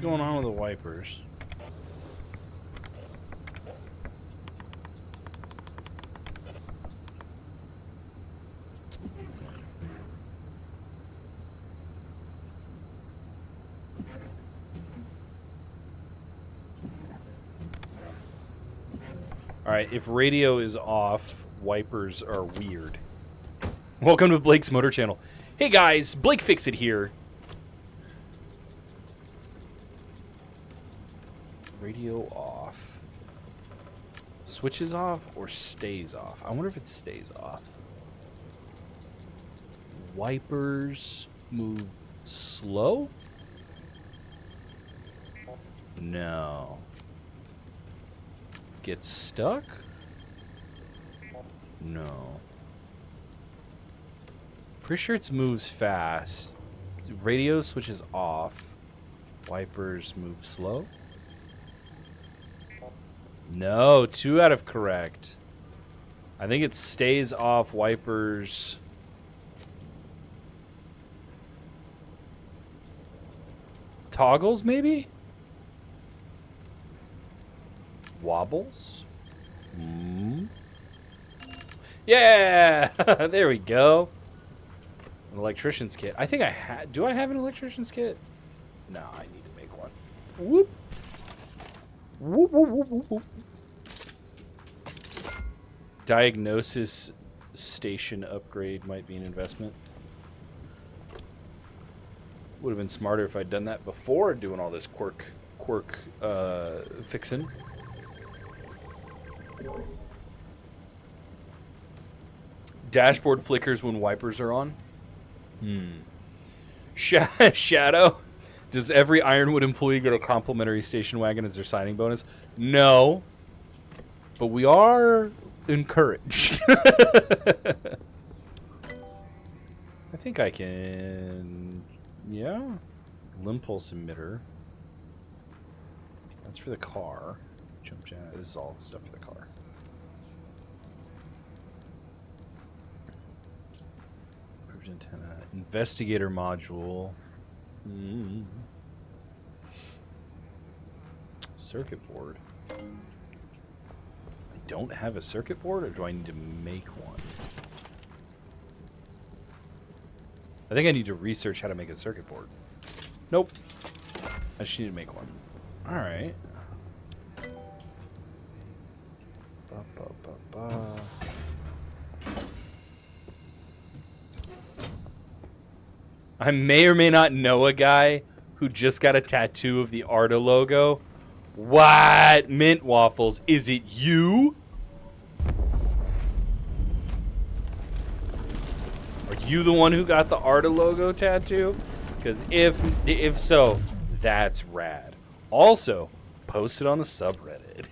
Going on with the wipers. All right, if radio is off, wipers are weird. Welcome to Blake's Motor Channel. Hey guys, Blake Fix It here. Radio off. Switches off or stays off? I wonder if it stays off. Wipers move Slow? No. Get stuck? No. Pretty sure it moves fast. Radio switches off. Wipers move slow? No, 2 out of correct. I think it stays off wipers. Toggles, maybe? Wobbles? Yeah! There we go. An electrician's kit. I think I had... Do I have an electrician's kit? No, I need to make one. Whoop. Whoop, whoop, whoop, whoop, whoop. Diagnosis station upgrade might be an investment. Would have been smarter if I'd done that before doing all this quirk fixing. Dashboard flickers when wipers are on. Shadow. Does every Ironwood employee get a complimentary station wagon as their signing bonus? No. But we are encouraged. I think I can... Yeah. Limpulse emitter. That's for the car. Jump jet. This is all stuff for the car. Antenna. Investigator module. Circuit board. I don't have a circuit board, or do I need to make one? I think I need to research how to make a circuit board. Nope. I just need to make one. Alright. I may or may not know a guy who just got a tattoo of the Arda logo. What? Mint waffles. Is it you? Are you the one who got the Arda logo tattoo? Because if so, that's rad. Also, post it on the subreddit.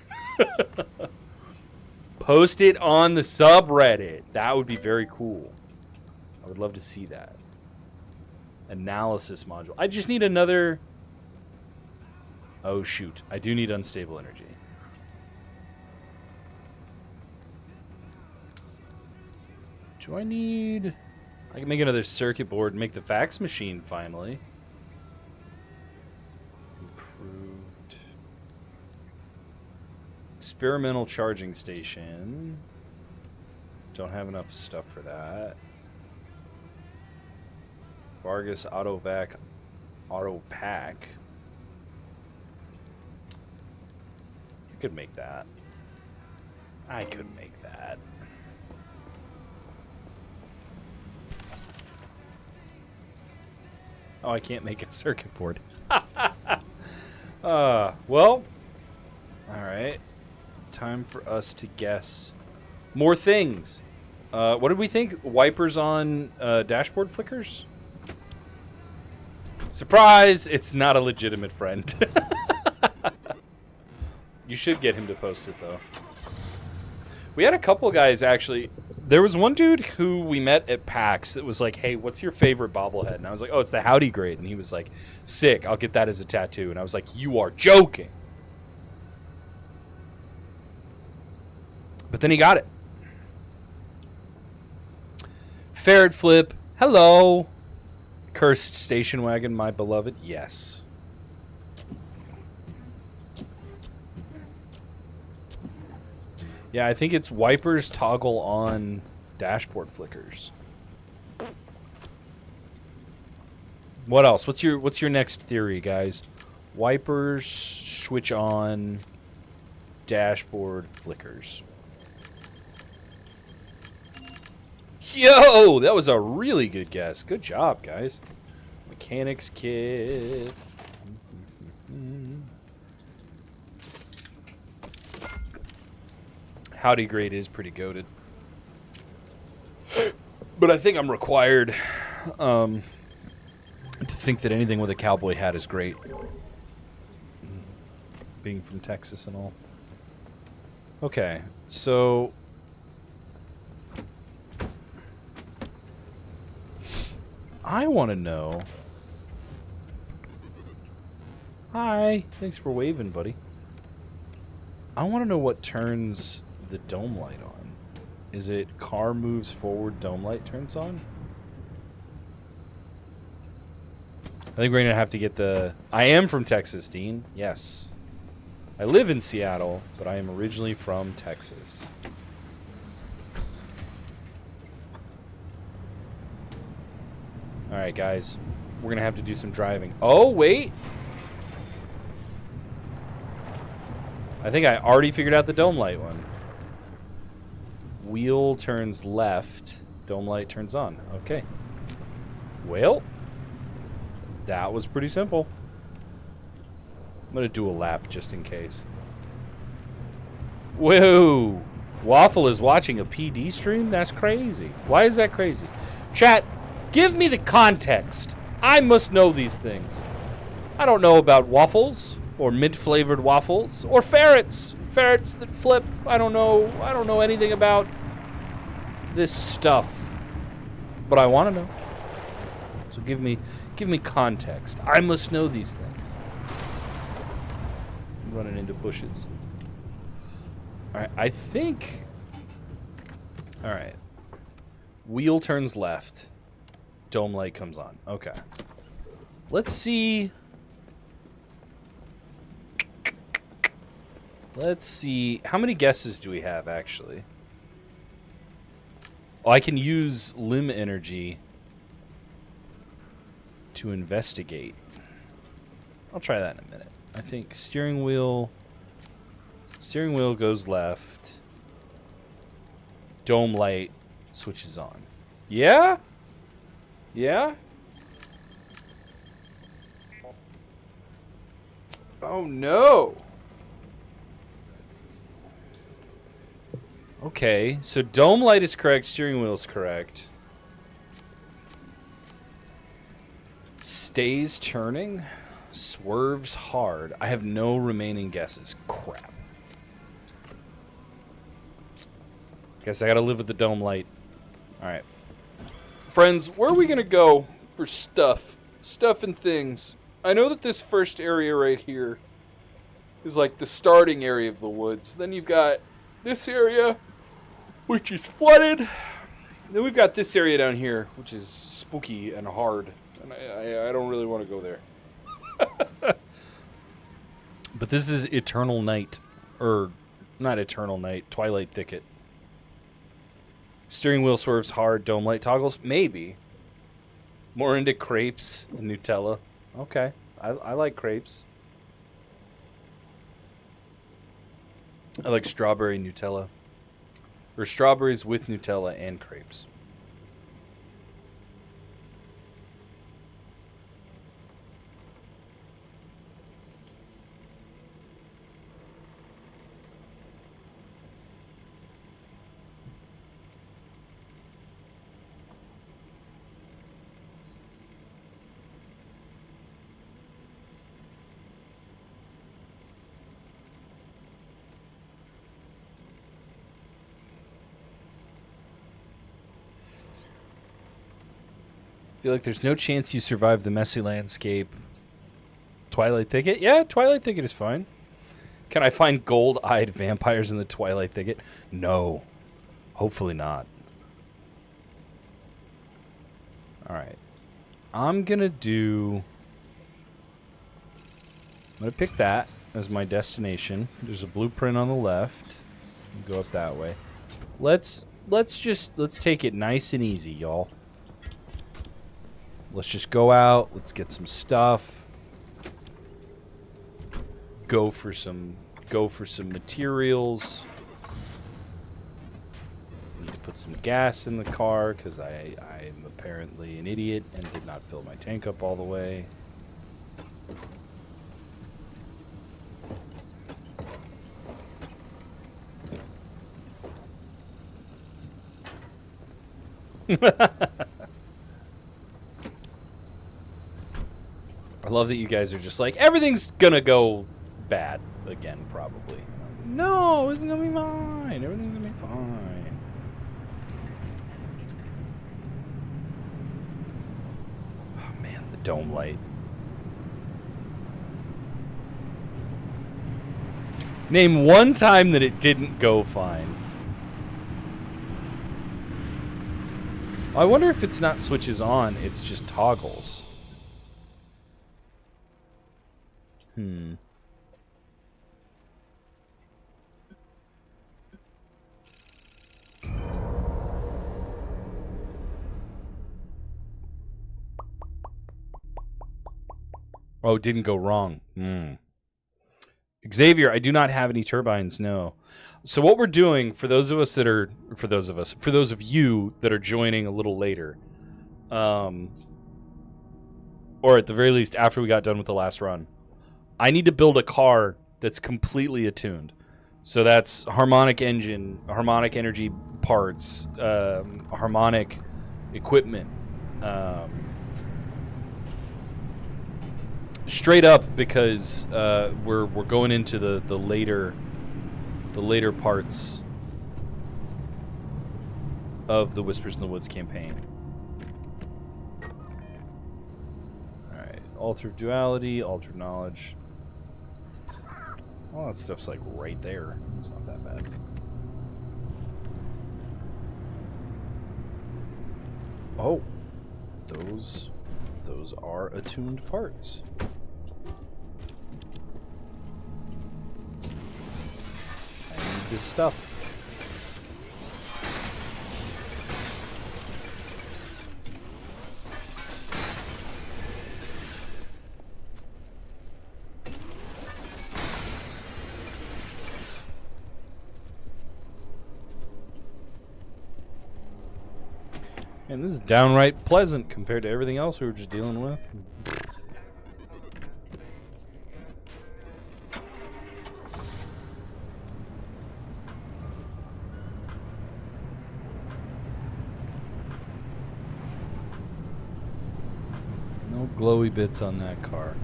Post it on the subreddit. That would be very cool. I would love to see that. Analysis module. I just need another... Oh, shoot. I do need unstable energy. Do I need... I can make another circuit board and make the fax machine, finally. Improved. Experimental charging station. Don't have enough stuff for that. Vargas Autovac Auto Pack. I could make that. I could make that. Oh, I can't make a circuit board. Well, alright. Time for us to guess more things. What did we think? Wipers on dashboard flickers? Surprise! It's not a legitimate friend. You should get him to post it, though. We had a couple guys, actually. There was one dude who we met at PAX that was like, hey, what's your favorite bobblehead? And I was like, oh, it's the Howdy grade. And he was like, sick, I'll get that as a tattoo. And I was like, you are joking. But then he got it. Ferret Flip, hello. Cursed station wagon, my beloved, yes. Yeah, I think it's wipers toggle on dashboard flickers. What else? What's your next theory, guys? Wipers switch on dashboard flickers. Yo, that was a really good guess. Good job, guys. Mechanics kit. Howdy grade is pretty goated. But I think I'm required to think that anything with a cowboy hat is great. Being from Texas and all. Okay, so... I want to know... Hi, thanks for waving, buddy. I want to know what turns the dome light on. Is it car moves forward, dome light turns on? I think we're going to have to get the... I am from Texas, Dean. Yes. I live in Seattle, but I am originally from Texas. Alright, guys. We're going to have to do some driving. Oh, wait! I think I already figured out the dome light one. Wheel turns left, dome light turns on. Okay. Well, that was pretty simple. I'm going to do a lap just in case. Whoa! Waffle is watching a PD stream? That's crazy. Why is that crazy? Chat, give me the context. I must know these things. I don't know about waffles, or mint-flavored waffles, or ferrets. Ferrets that flip. I don't know anything about this stuff. But I want to know. So give me context. I must know these things. I'm running into bushes. Alright, I think... Alright. Wheel turns left. Dome light comes on. Okay. Let's see... Let's see. How many guesses do we have, actually? Oh, I can use limb energy to investigate. I'll try that in a minute. I think steering wheel goes left. Dome light switches on. Yeah? Yeah? Oh, no. Okay, so dome light is correct, steering wheel is correct. Stays turning, swerves hard. I have no remaining guesses. Crap. Guess I gotta live with the dome light. Alright. Friends, where are we gonna go for stuff? Stuff and things. I know that this first area right here is like the starting area of the woods. Then you've got this area, which is flooded. Then we've got this area down here, which is spooky and hard. And I don't really want to go there. But this is Eternal Night. Or, not Eternal Night, Twilight Thicket. Steering wheel swerves hard, dome light toggles? Maybe. More into crepes and Nutella. Okay, I like crepes. I like strawberry Nutella. Or strawberries with Nutella and crepes. Feel like there's no chance you survive the messy landscape. Twilight Thicket? Yeah, Twilight Thicket is fine. Can I find gold-eyed vampires in the Twilight Thicket? No. Hopefully not. Alright. I'm gonna pick that as my destination. There's a blueprint on the left. Go up that way. Let's take it nice and easy, y'all. Let's just go out. Let's get some stuff. Go for some materials. Need to put some gas in the car because I am apparently an idiot and did not fill my tank up all the way. love that you guys are just like, everything's gonna go bad again, probably. No, it's gonna be fine. Everything's gonna be fine. Oh man, the dome light. Name one time that it didn't go fine. I wonder if it's not switches on, it's just toggles. Oh, it didn't go wrong. Xavier, I do not have any turbines, no. So what we're doing, for those of you that are joining a little later, or at the very least after we got done with the last run, I need to build a car that's completely attuned. So that's harmonic engine, harmonic energy parts, harmonic equipment, straight up, because we're going into the later parts of the Whispers in the Woods campaign. All right, altered duality, altered knowledge. All that stuff's like right there. It's not that bad. Oh, those are attuned parts. I need this stuff. And this is downright pleasant compared to everything else we were just dealing with. No glowy bits on that car.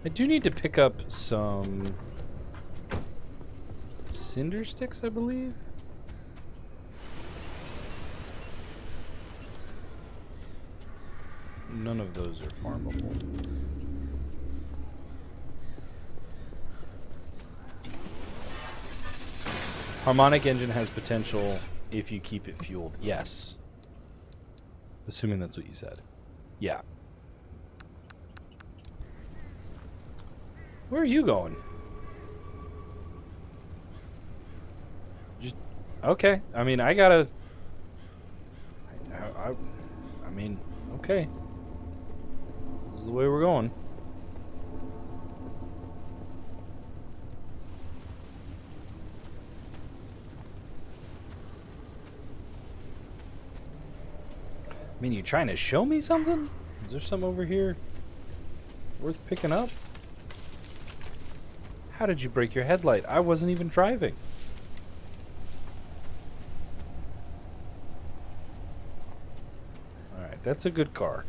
I do need to pick up some cinder sticks, I believe. None of those are farmable. Harmonic engine has potential if you keep it fueled. Yes. Assuming that's what you said. Yeah. Where are you going? Just okay. I mean, I gotta. I mean, okay. This is the way we're going. I mean, you trying to show me something? Is there some over here worth picking up? How did you break your headlight? I wasn't even driving. All right, that's a good car.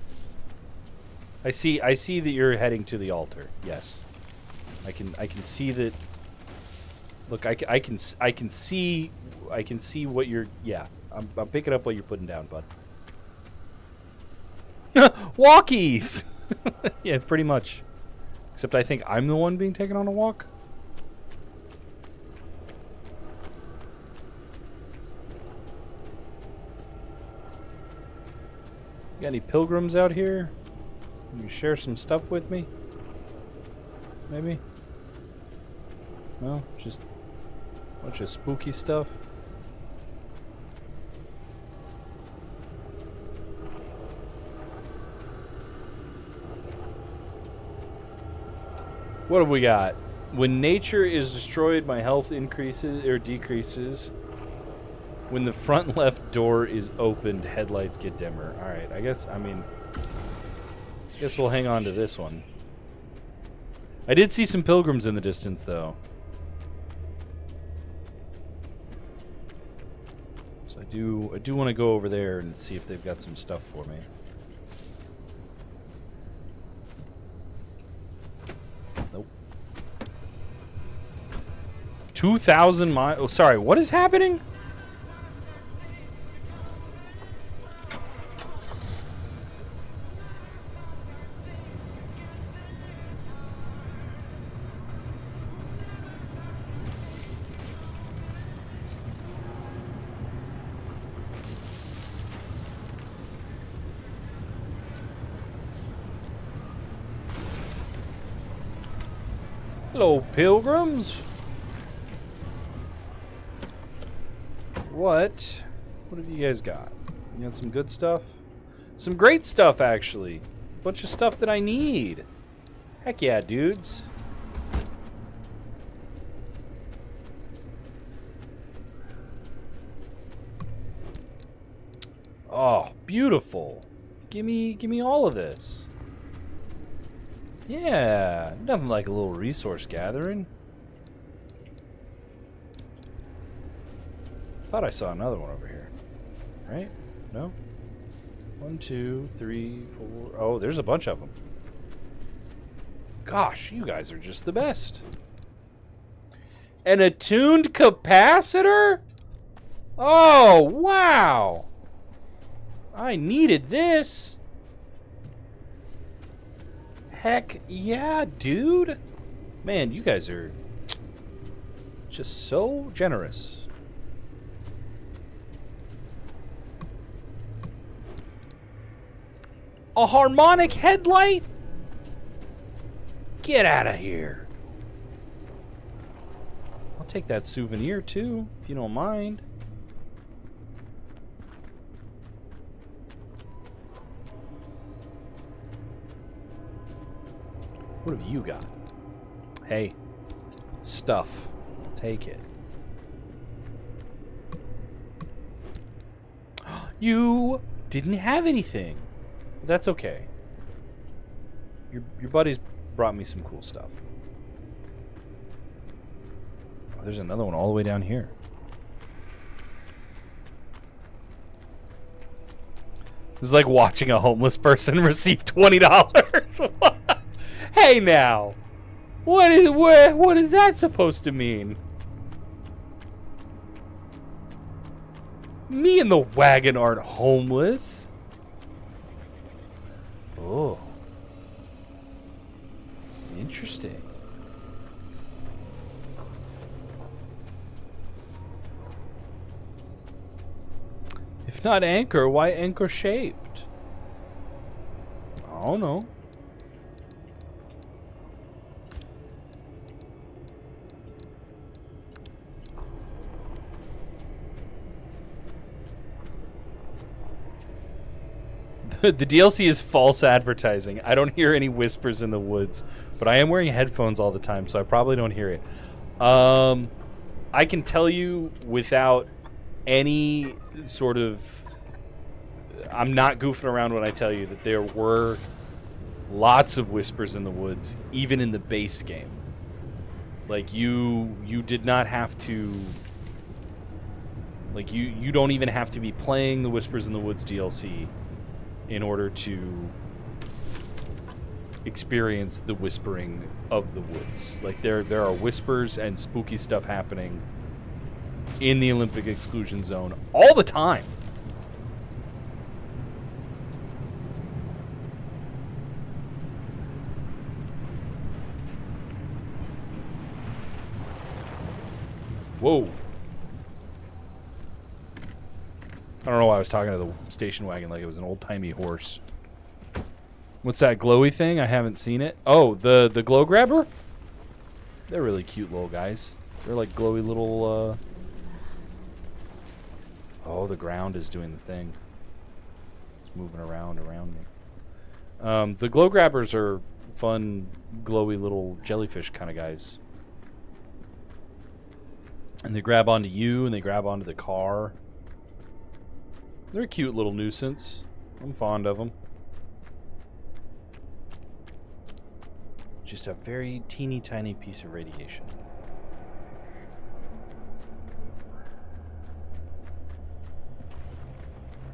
I see that you're heading to the altar. Yes. I can see that. Look, I can see what you're, yeah. I'm picking up what you're putting down, bud. Walkies. Yeah, pretty much. Except I think I'm the one being taken on a walk. You got any pilgrims out here? Can you share some stuff with me? Maybe? No? Just a bunch of spooky stuff? What have we got? When nature is destroyed, my health increases or decreases. When the front left door is opened, headlights get dimmer. Alright, I guess we'll hang on to this one. I did see some pilgrims in the distance, though. So I do want to go over there and see if they've got some stuff for me. 2,000 miles. Oh, sorry. What is happening? Hello, pilgrims. What have you guys got? You got some good stuff? Some great stuff, actually. A bunch of stuff that I need. Heck yeah, dudes. Oh, beautiful. Give me all of this. Yeah, nothing like a little resource gathering. Thought I saw another one over here. Right? No? 1, 2, 3, 4. Oh, there's a bunch of them. Gosh, you guys are just the best. An attuned capacitor? Oh, wow. I needed this. Heck yeah, dude. Man, you guys are just so generous. A harmonic headlight? Get out of here. I'll take that souvenir too, if you don't mind. What have you got? Hey, stuff. Take it. You didn't have anything. That's okay. Your buddies brought me some cool stuff. Oh, there's another one all the way down here. This is like watching a homeless person receive $20. Hey now, what is that supposed to mean? Me and the wagon aren't homeless. Oh, interesting. If not anchor, why anchor shaped? I don't know. The DLC is false advertising. I don't hear any whispers in the woods, but I am wearing headphones all the time, so I probably don't hear it. I can tell you without any sort of... I'm not goofing around when I tell you that there were lots of whispers in the woods, even in the base game. Like, you did not have to... Like, you don't even have to be playing the Whispers in the Woods DLC in order to experience the whispering of the woods. Like, there are whispers and spooky stuff happening in the Olympic exclusion zone all the time. Whoa. I don't know why I was talking to the station wagon like it was an old-timey horse. What's that glowy thing? I haven't seen it. Oh, the glow grabber? They're really cute little guys. They're like glowy little... Oh, the ground is doing the thing. It's moving around me. The glow grabbers are fun, glowy little jellyfish kind of guys. And they grab onto you, and they grab onto the car. They're a cute little nuisance. I'm fond of them. Just a very teeny tiny piece of radiation.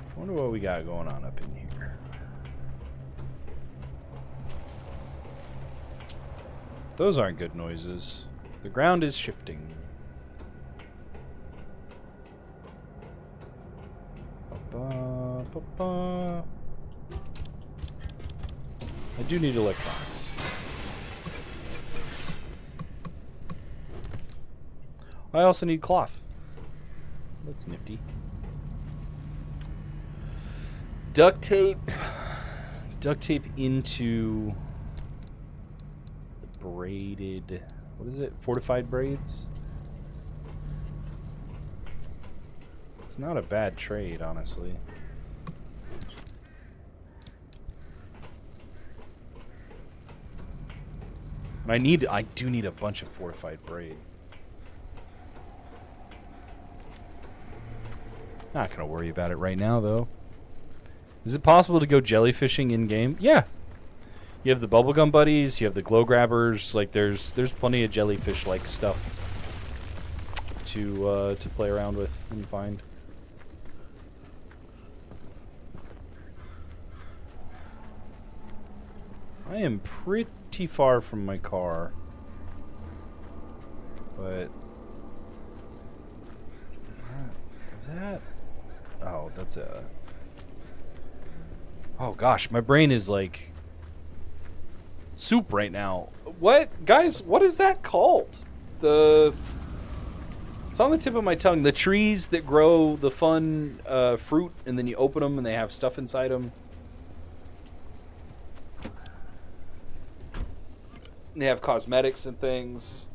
I wonder what we got going on up in here. Those aren't good noises. The ground is shifting. Ba-ba-ba. I do need electronics. I also need cloth. That's nifty. Duct tape. Duct tape into the braided... What is it? Fortified braids? It's not a bad trade, honestly. And I do need a bunch of fortified braid. Not gonna worry about it right now, though. Is it possible to go jellyfishing in game? Yeah. You have the bubblegum buddies. You have the glow grabbers. Like there's plenty of jellyfish like stuff to play around with and find. I am pretty far from my car, but is that? Oh, that's a. Oh gosh, my brain is like soup right now. What, guys? What is that called? It's on the tip of my tongue. The trees that grow the fun fruit, and then you open them, and they have stuff inside them. They have cosmetics and things.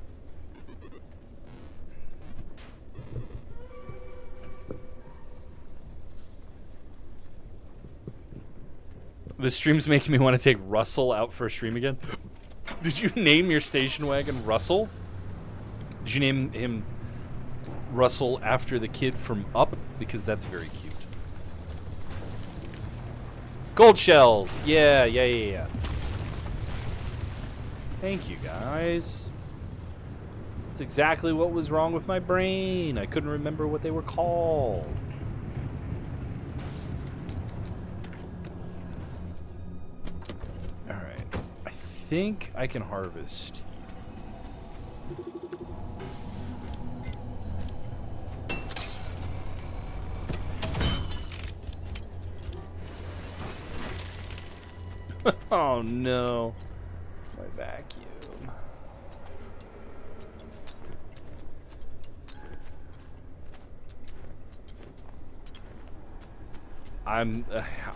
The stream's making me want to take Russell out for a stream again. Did you name your station wagon Russell? Did you name him Russell after the kid from Up? Because that's very cute. Gold shells. Yeah. Thank you, guys. That's exactly what was wrong with my brain. I couldn't remember what they were called. Alright. I think I can harvest. Oh no. My vacuum.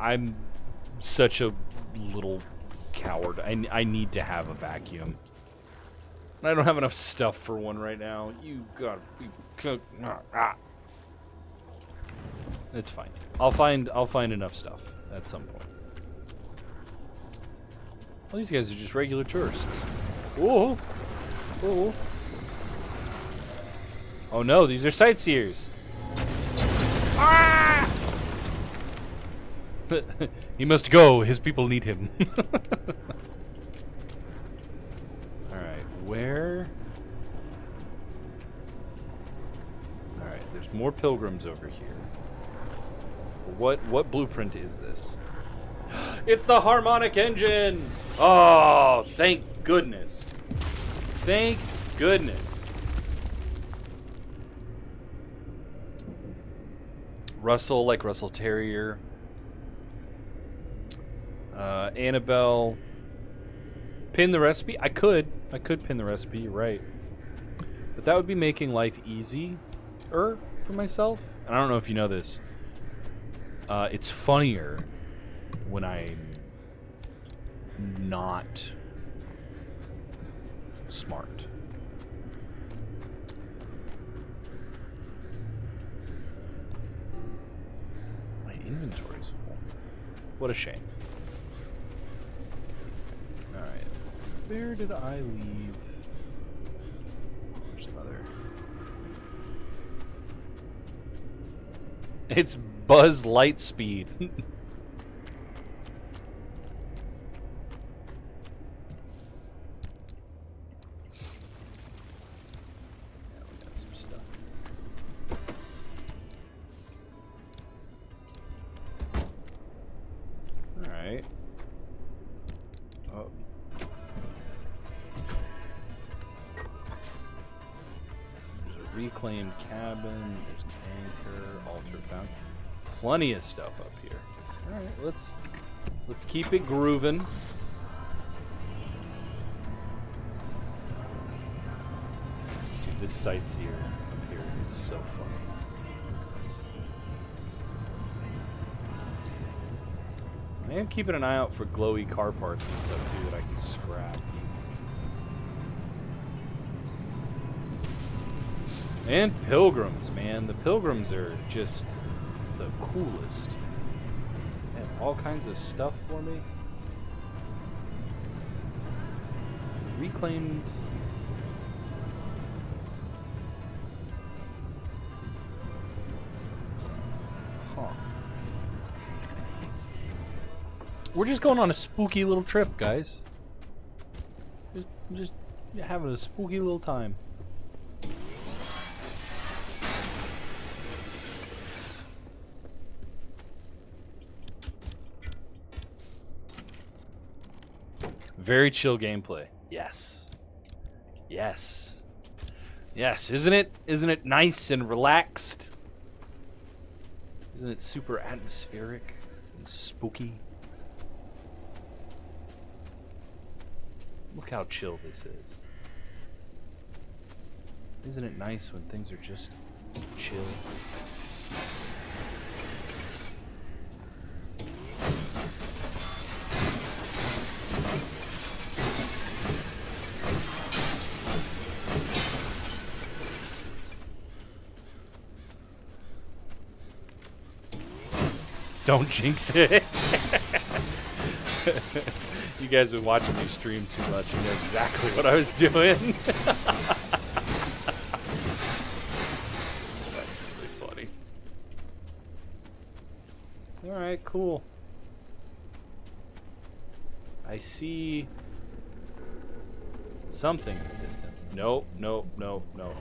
I'm such a little coward. I need to have a vacuum. I don't have enough stuff for one right now. You gotta be cooked. It's fine. I'll find enough stuff at some point. Well, these guys are just regular tourists. Whoa. Whoa. Oh no, these are sightseers. Ah! He must go. His people need him. Alright, where? Alright, there's more pilgrims over here. What blueprint is this? It's the harmonic engine! Oh, thank goodness. Thank goodness. Russell, like Russell Terrier. Annabelle. Pin the recipe? I could pin the recipe, you're right. But that would be making life easier for myself. And I don't know if you know this. It's funnier when I'm not smart. My inventory's full. What a shame. Alright. Where did I leave? There's another. It's Buzz Lightspeed. Reclaimed cabin, there's an anchor, altar fountain. plenty of stuff up here. All right, let's keep it grooving. Dude, this sightseer up here is so funny. I am keeping an eye out for glowy car parts and stuff too that I can scrap. And pilgrims, man. The pilgrims are just the coolest. They have all kinds of stuff for me. Reclaimed. Huh. We're just going on a spooky little trip, guys. Just having a spooky little time. Very chill gameplay. Yes. Yes. Yes, isn't it? Isn't it nice and relaxed? Isn't it super atmospheric and spooky? Look how chill this is. Isn't it nice when things are just chill? Don't jinx it. You guys have been watching me stream too much. You know exactly what I was doing. That's really funny. Alright, cool. I see something in the distance. Nope, nope, nope, nope.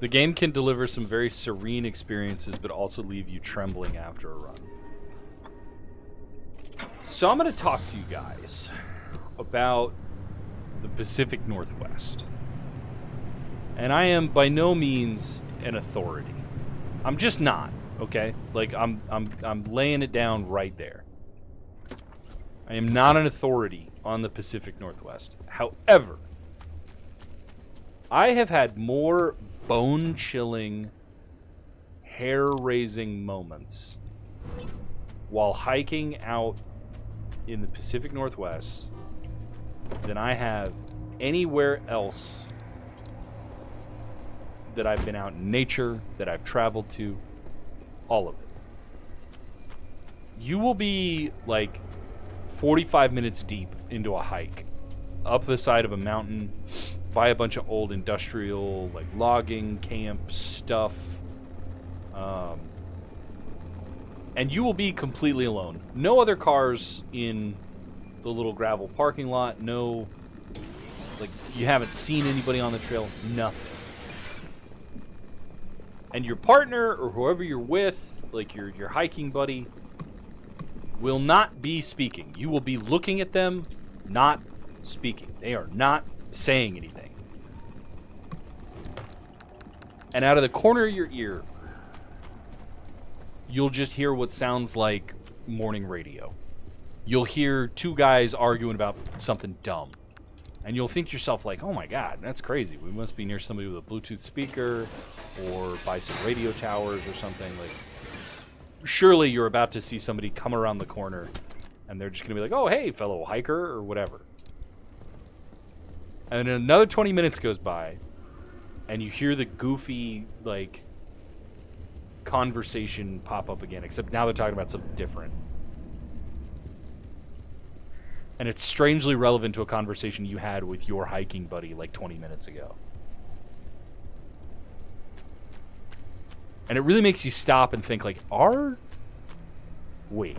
The game can deliver some very serene experiences, but also leave you trembling after a run. So I'm going to talk to you guys about the Pacific Northwest. And I am by no means an authority. I'm just not, okay? Like I'm laying it down right there. I am not an authority on the Pacific Northwest. However, I have had more bone-chilling, hair-raising moments while hiking out in the Pacific Northwest than I have anywhere else that I've been out in nature, that I've traveled to, all of it. You will be like 45 minutes deep into a hike up the side of a mountain by a bunch of old industrial, like logging camp stuff. And you will be completely alone. No other cars in the little gravel parking lot. No, like, you haven't seen anybody on the trail. Nothing. And your partner or whoever you're with, like your hiking buddy, will not be speaking. You will be looking at them, not speaking. They are not saying anything. And out of the corner of your ear, you'll just hear what sounds like morning radio. You'll hear two guys arguing about something dumb. And you'll think to yourself like, oh my God, that's crazy. We must be near somebody with a Bluetooth speaker or by some radio towers or something. Like, surely you're about to see somebody come around the corner and they're just going to be like, oh, hey, fellow hiker or whatever. And then another 20 minutes goes by and you hear the goofy, like, conversation pop up again, except now they're talking about something different. And it's strangely relevant to a conversation you had with your hiking buddy like 20 minutes ago. And it really makes you stop and think like, are we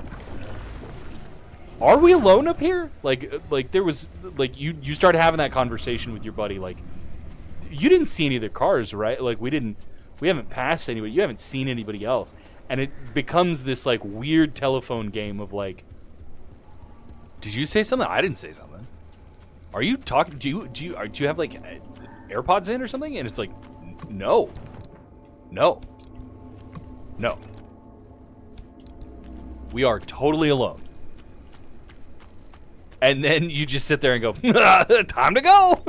alone up here? Like there was, like, you started having that conversation with your buddy, like, you didn't see any of the cars, right? Like, we haven't passed anybody. You haven't seen anybody else. And it becomes this, like, weird telephone game of, like, did you say something? I didn't say something. Are you talking? Do you have, like, AirPods in or something? And it's like, no. No. No. We are totally alone. And then you just sit there and go, time to go.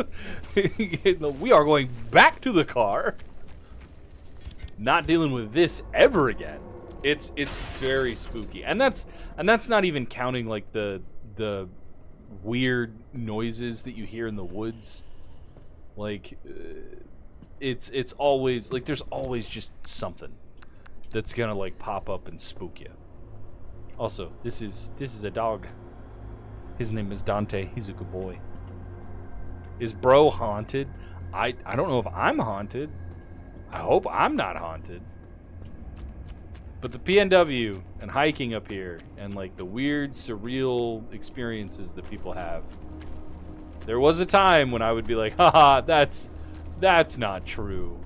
We are going back to the car. Not dealing with this ever again. It's very spooky. And that's not even counting like the weird noises that you hear in the woods. Like it's always like there's always just something that's going to like pop up and spook you. Also, this is a dog. His name is Dante. He's a good boy. Is bro haunted? I don't know if I'm haunted. I hope I'm not haunted. But the PNW and hiking up here and like the weird, surreal experiences that people have. There was a time when I would be like, haha, that's not true.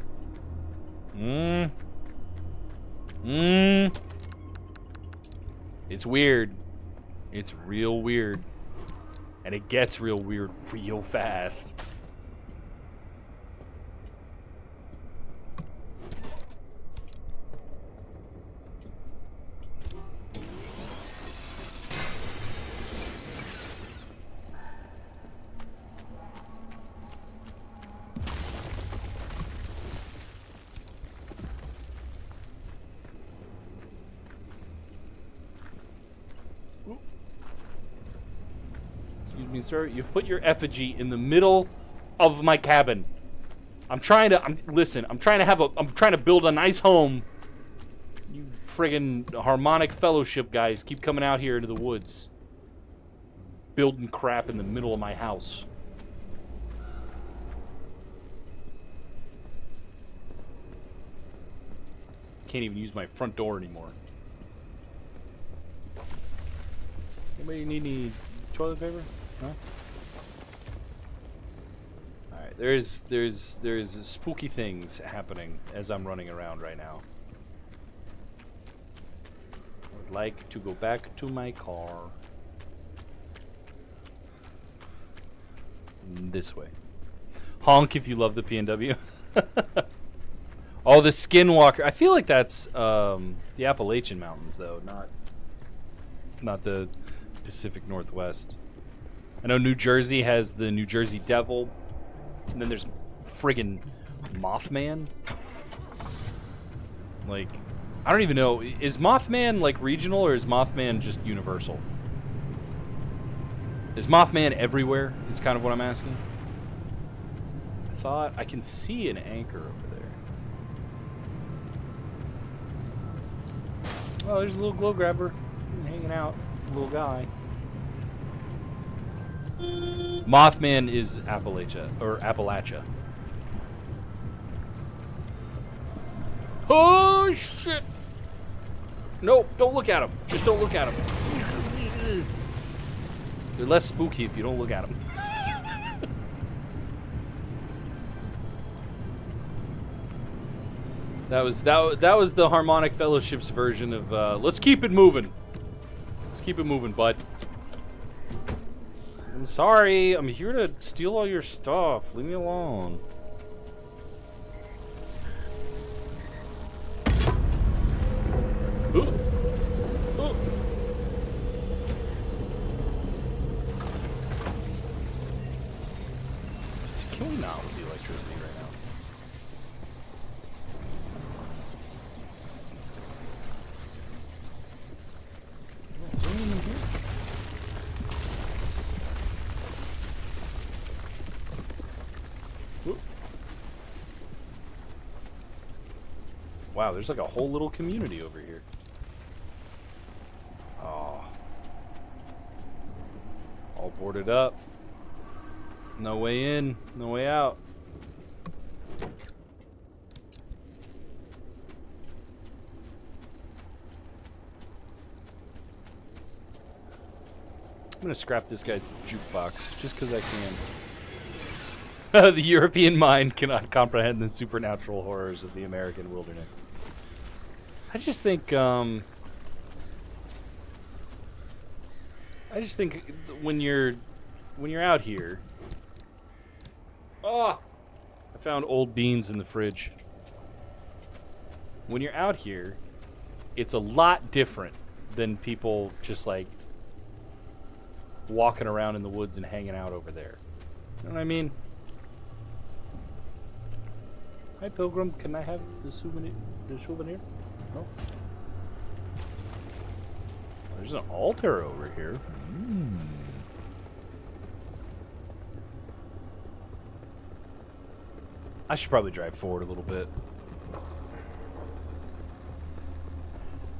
It's weird. It's real weird. And it gets real weird real fast. Me, sir, you put your effigy in the middle of my cabin. I'm trying to build a nice home. You friggin' harmonic fellowship guys keep coming out here into the woods. Building crap in the middle of my house. Can't even use my front door anymore. Anybody need any toilet paper? No? Alright, there's spooky things happening as I'm running around right now. I would like to go back to my car. This way. Honk if you love the PNW. Oh, the Skinwalker. I feel like that's the Appalachian Mountains though, not the Pacific Northwest. I know New Jersey has the New Jersey Devil, and then there's friggin' Mothman. Like, I don't even know. Is Mothman, like, regional, or is Mothman just universal? Is Mothman everywhere, is kind of what I'm asking. I thought I can see an anchor over there. Oh, there's a little glow grabber hanging out. Little guy. Mothman is Appalachia. Oh shit! Nope, don't look at him. Just don't look at him. They're less spooky if you don't look at them. That was the Harmonic Fellowship's version of let's keep it moving. Let's keep it moving, bud. I'm sorry. I'm here to steal all your stuff. Leave me alone. Ooh. Ooh. Can we not with the electricity right now? Is there anything in here? Wow, there's like a whole little community over here. Oh. All boarded up. No way in, no way out. I'm gonna scrap this guy's jukebox just because I can. The European mind cannot comprehend the supernatural horrors of the American wilderness. I just think when you're out here, Found old beans in the fridge. When you're out here, it's a lot different than people just like walking around in the woods and hanging out over there. You know what I mean? Hi, Pilgrim. Can I have the souvenir? No. There's an altar over here. I should probably drive forward a little bit.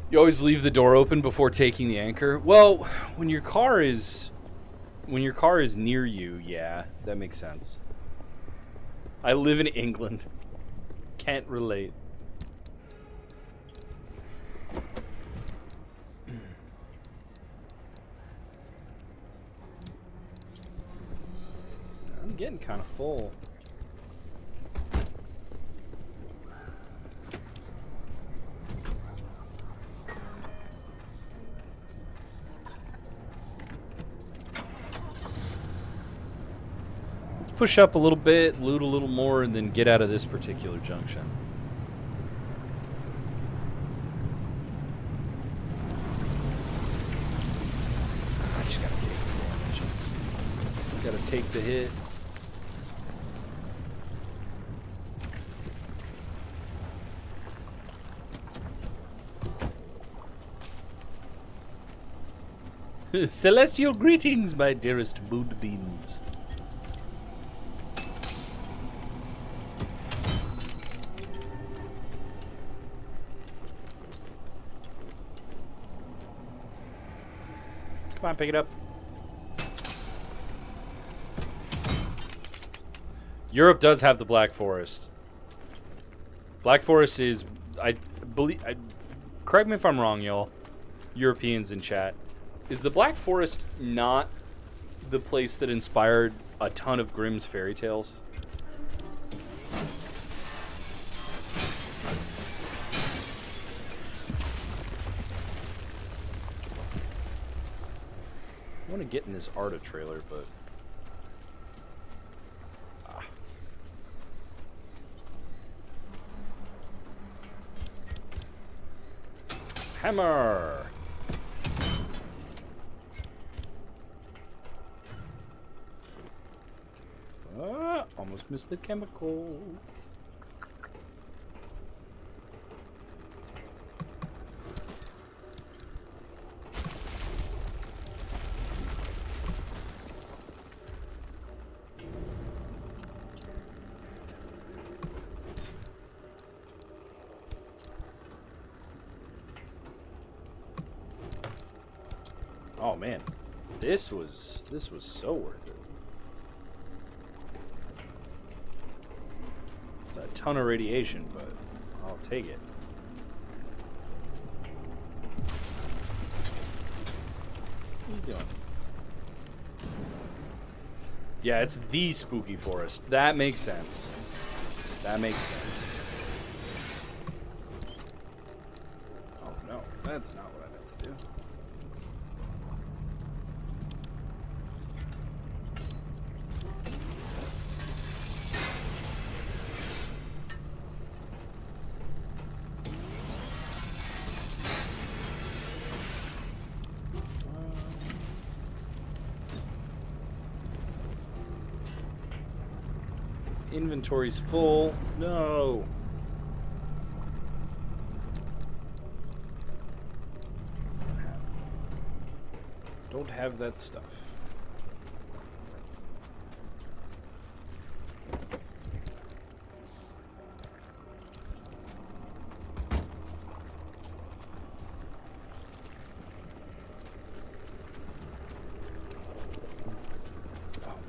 You always leave the door open before taking the anchor. Well, when your car is near you, yeah, that makes sense. I live in England. Can't relate. I'm getting kind of full. Push up a little bit, loot a little more, and then get out of this particular junction. I just gotta take the damage. Gotta take the hit. Celestial greetings, my dearest moonbeams. Come on, pick it up. Europe does have the Black Forest. Black Forest is, I believe, correct me if I'm wrong, y'all, Europeans in chat. Is the Black Forest not the place that inspired a ton of Grimm's fairy tales? I want to get in this Arta trailer, but hammer. Almost missed the chemicals. Oh man, this was so worth it. It's a ton of radiation, but I'll take it. What are you doing? Yeah, it's the spooky forest. That makes sense. That makes sense. Oh no, that's not what I meant to do. Inventory's full. No. Don't have that stuff.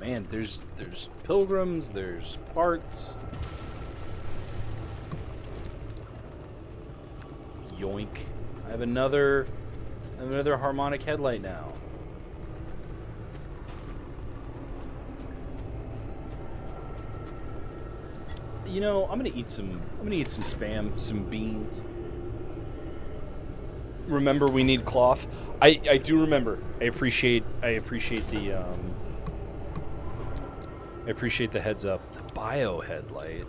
Man, there's pilgrims, there's parts. Yoink. I have another harmonic headlight now. You know, I'm gonna eat some spam, some beans. Remember, we need cloth. I do remember. I appreciate the heads up. bio headlight.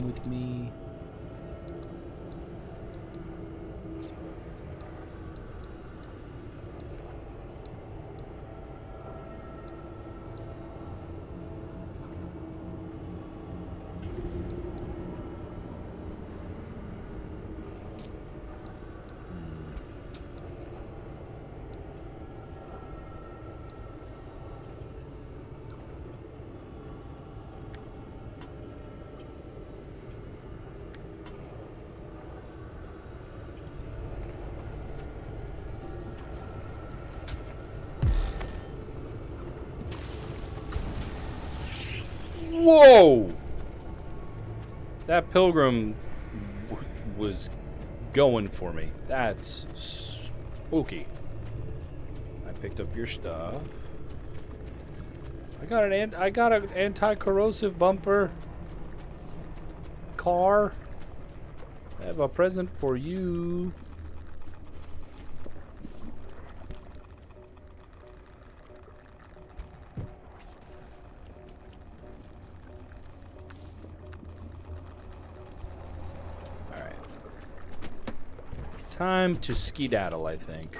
With me. Whoa! That pilgrim was going for me. That's spooky. I picked up your stuff. I got an anti-corrosive bumper. Car. I have a present for you. Time to skedaddle, I think.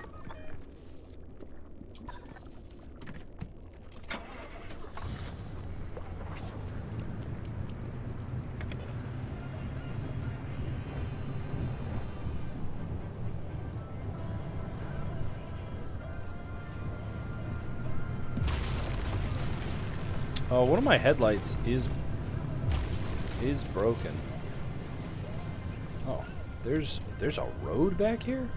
Oh, one of my headlights is broken. Oh. There's a road back here?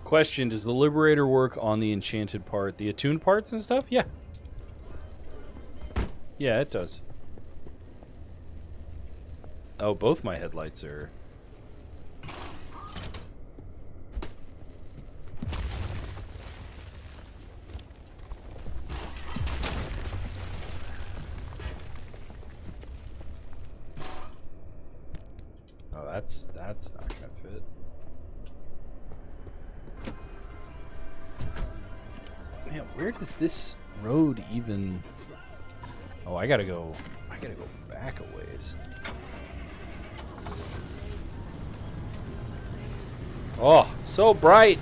Question, does the Liberator work on the enchanted part? The attuned parts and stuff? Yeah. Yeah, it does. Oh, both my headlights are... Oh, that's not gonna fit. Man, where does this road even... Oh, I gotta go back a ways. Oh, so bright!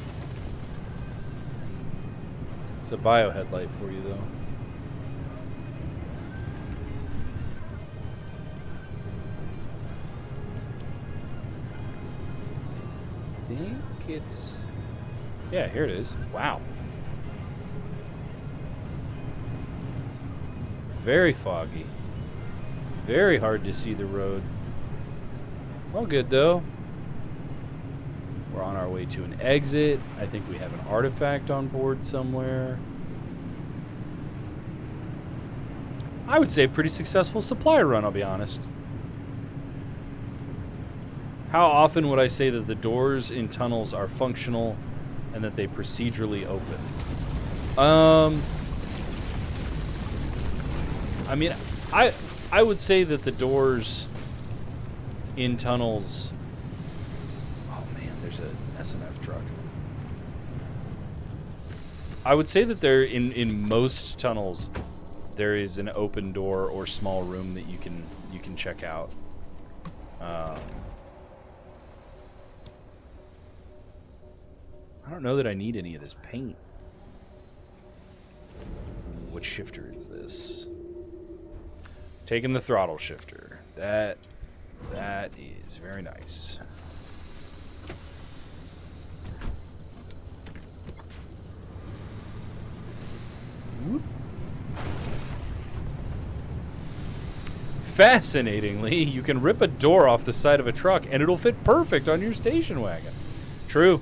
It's a bio headlight for you, though. I think it's... Yeah, here it is. Wow. Very foggy. Very hard to see the road. All good, though. We're on our way to an exit. I think we have an artifact on board somewhere. I would say pretty successful supply run, I'll be honest. How often would I say that the doors in tunnels are functional and that they procedurally open? I mean, I would say that the doors in tunnels... Oh man, there's a SNF truck. I would say that there, in most tunnels, there is an open door or small room that you can check out. I don't know that I need any of this paint. What shifter is this? Taking the throttle shifter. That is very nice. Whoop. Fascinatingly, you can rip a door off the side of a truck and it'll fit perfect on your station wagon. True.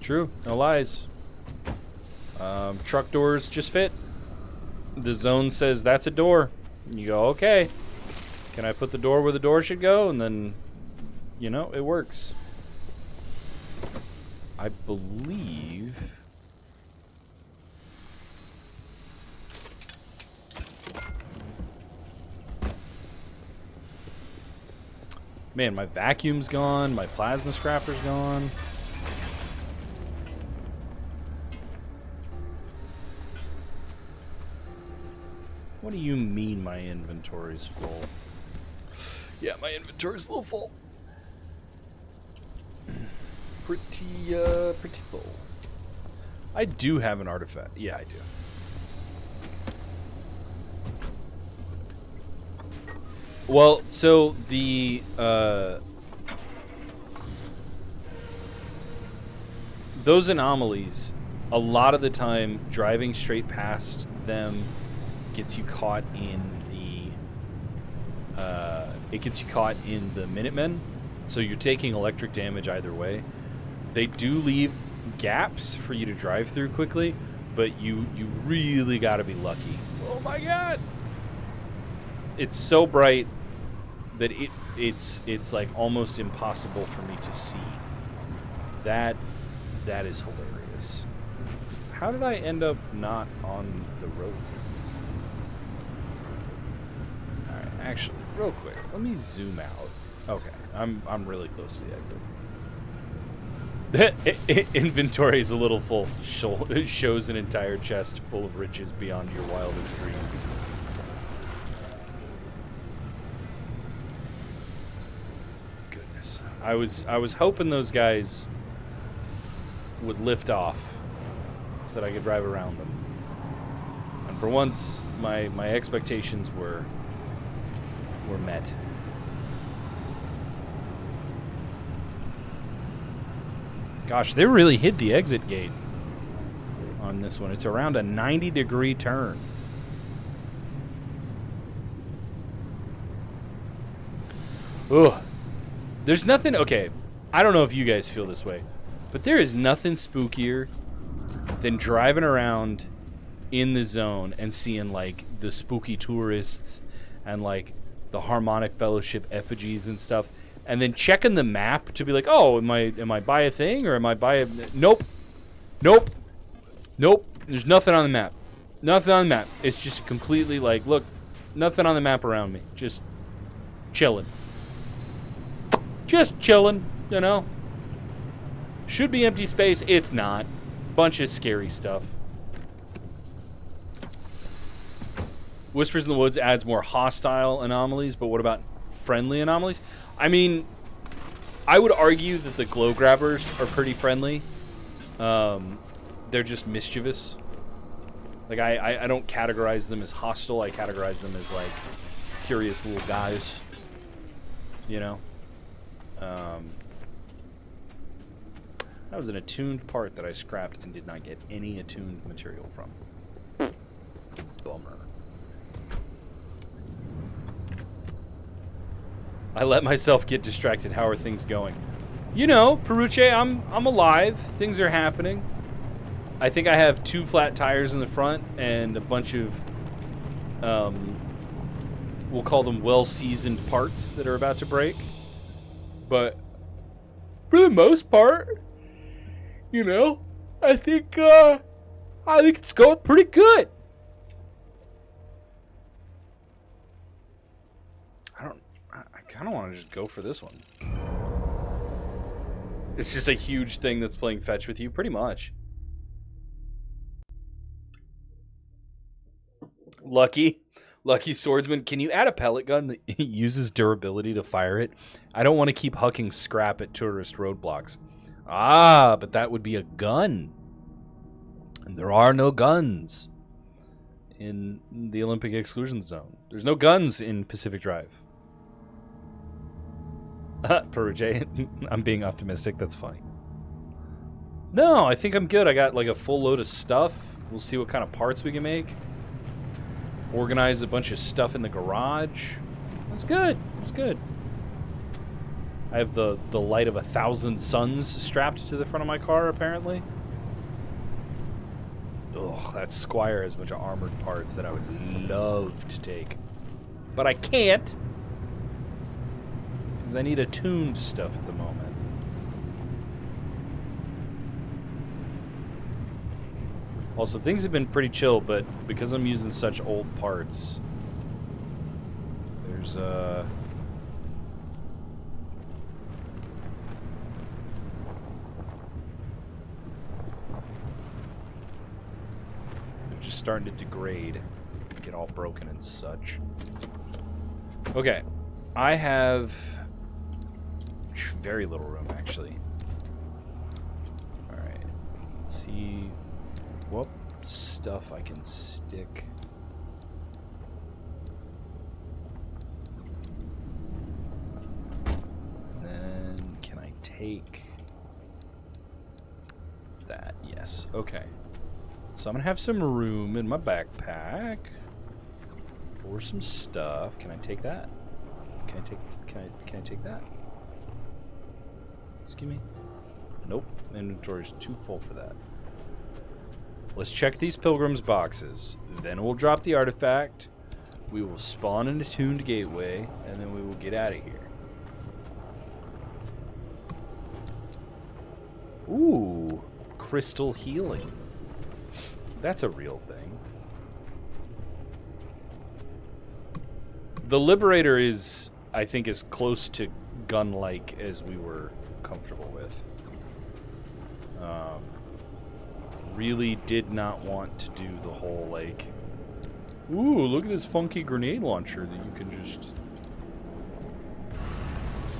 True. No lies. Truck doors just fit. The zone says that's a door. And you go, okay. Can I put the door where the door should go? And then, you know, it works. I believe... Man, my vacuum's gone. My plasma scrapper's gone. What do you mean my inventory's full? Yeah, my inventory's a little full. Pretty full. I do have an artifact. Yeah, I do. Well, so the those anomalies, a lot of the time, driving straight past them gets you caught in the Minutemen. So you're taking electric damage either way. They do leave gaps for you to drive through quickly, but you really got to be lucky. Oh my god! It's so bright that it's like almost impossible for me to see. That is hilarious. How did I end up not on the road? All right, actually, real quick, let me zoom out. Okay, I'm really close to the exit. Inventory is a little full. It shows an entire chest full of riches beyond your wildest dreams. Goodness, I was hoping those guys would lift off so that I could drive around them. And for once, my expectations were met. Gosh, they really hit the exit gate on this one. It's around a 90-degree turn. Ugh. There's nothing... Okay, I don't know if you guys feel this way, but there is nothing spookier than driving around in the zone and seeing, like, the spooky tourists and, like, the Harmonic Fellowship effigies and stuff, and then checking the map to be like, oh, am I by a thing, or am I by a... Nope. Nope. Nope. There's nothing on the map. Nothing on the map. It's just completely like, look, nothing on the map around me. Just chilling. Just chilling, you know? Should be empty space. It's not. Bunch of scary stuff. Whispers in the Woods adds more hostile anomalies, but what about friendly anomalies? I mean, I would argue that the glow grabbers are pretty friendly. They're just mischievous. Like, I don't categorize them as hostile. I categorize them as, like, curious little guys. You know? That was an attuned part that I scrapped and did not get any attuned material from. Bummer. I let myself get distracted. How are things going? You know, Peruche, I'm alive. Things are happening. I think I have 2 flat tires in the front and a bunch of, we'll call them well-seasoned parts that are about to break. But for the most part, you know, I think it's going pretty good. I kind of want to just go for this one. It's just a huge thing that's playing fetch with you, pretty much. Lucky swordsman. Can you add a pellet gun that uses durability to fire it? I don't want to keep hucking scrap at tourist roadblocks. Ah, but that would be a gun. And there are no guns in the Olympic exclusion zone. There's no guns in Pacific Drive. Peruche, I'm being optimistic. That's funny. No, I think I'm good. I got like a full load of stuff. We'll see what kind of parts we can make. Organize a bunch of stuff in the garage. That's good. That's good. I have the light of 1,000 suns strapped to the front of my car, apparently. Ugh, that Squire has a bunch of armored parts that I would love to take. But I can't. Because I need attuned stuff at the moment. Also, things have been pretty chill, but because I'm using such old parts, there's just starting to degrade, get all broken and such. Okay, I have very little room actually. All right, let's see what stuff I can stick. And then can I take that? Yes. Okay. So I'm gonna have some room in my backpack for some stuff. Can I take that? Can I take that? Excuse me. Nope. Inventory's too full for that. Let's check these pilgrims boxes. Then we'll drop the artifact. We will spawn an attuned gateway, and then we will get out of here. Ooh, crystal healing. That's a real thing. The Liberator is, I think, as close to gun-like as we were comfortable with. Really did not want to do the whole, like, ooh, look at this funky grenade launcher that you can just...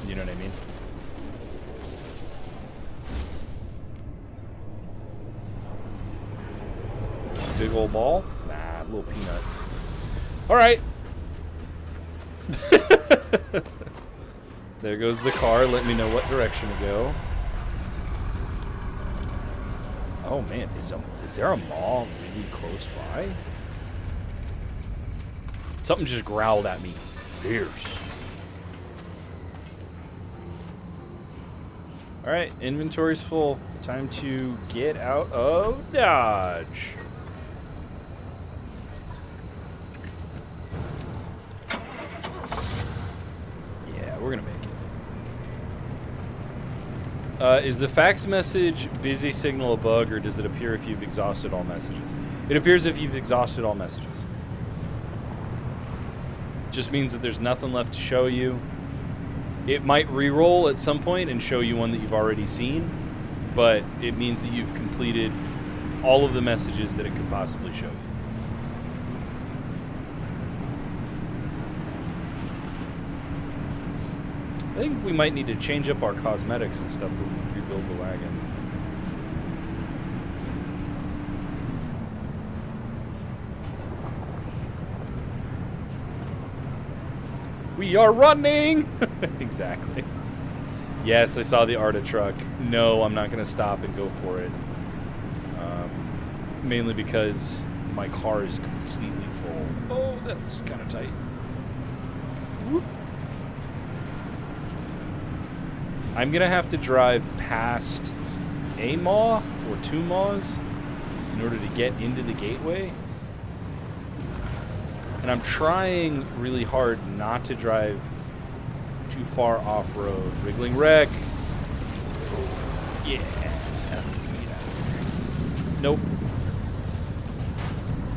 You know what I mean? Big old ball? Nah, little peanut. Alright. There goes the car. Let me know what direction to go. Oh man, is there a mall really close by? Something just growled at me. Fierce. Alright, inventory's full. Time to get out of Dodge. Yeah, we're gonna make it. Is the fax message busy signal a bug, or does it appear if you've exhausted all messages? It appears if you've exhausted all messages. Just means that there's nothing left to show you. It might re-roll at some point and show you one that you've already seen, but it means that you've completed all of the messages that it could possibly show you. I think we might need to change up our cosmetics and stuff when we rebuild the wagon. We are running! Exactly. Yes, I saw the Arta truck. No, I'm not going to stop and go for it. Mainly because my car is completely full. Oh, that's kind of tight. Whoop. I'm going to have to drive past a maw or two maws in order to get into the gateway. And I'm trying really hard not to drive too far off-road. Wriggling wreck. Yeah. Nope.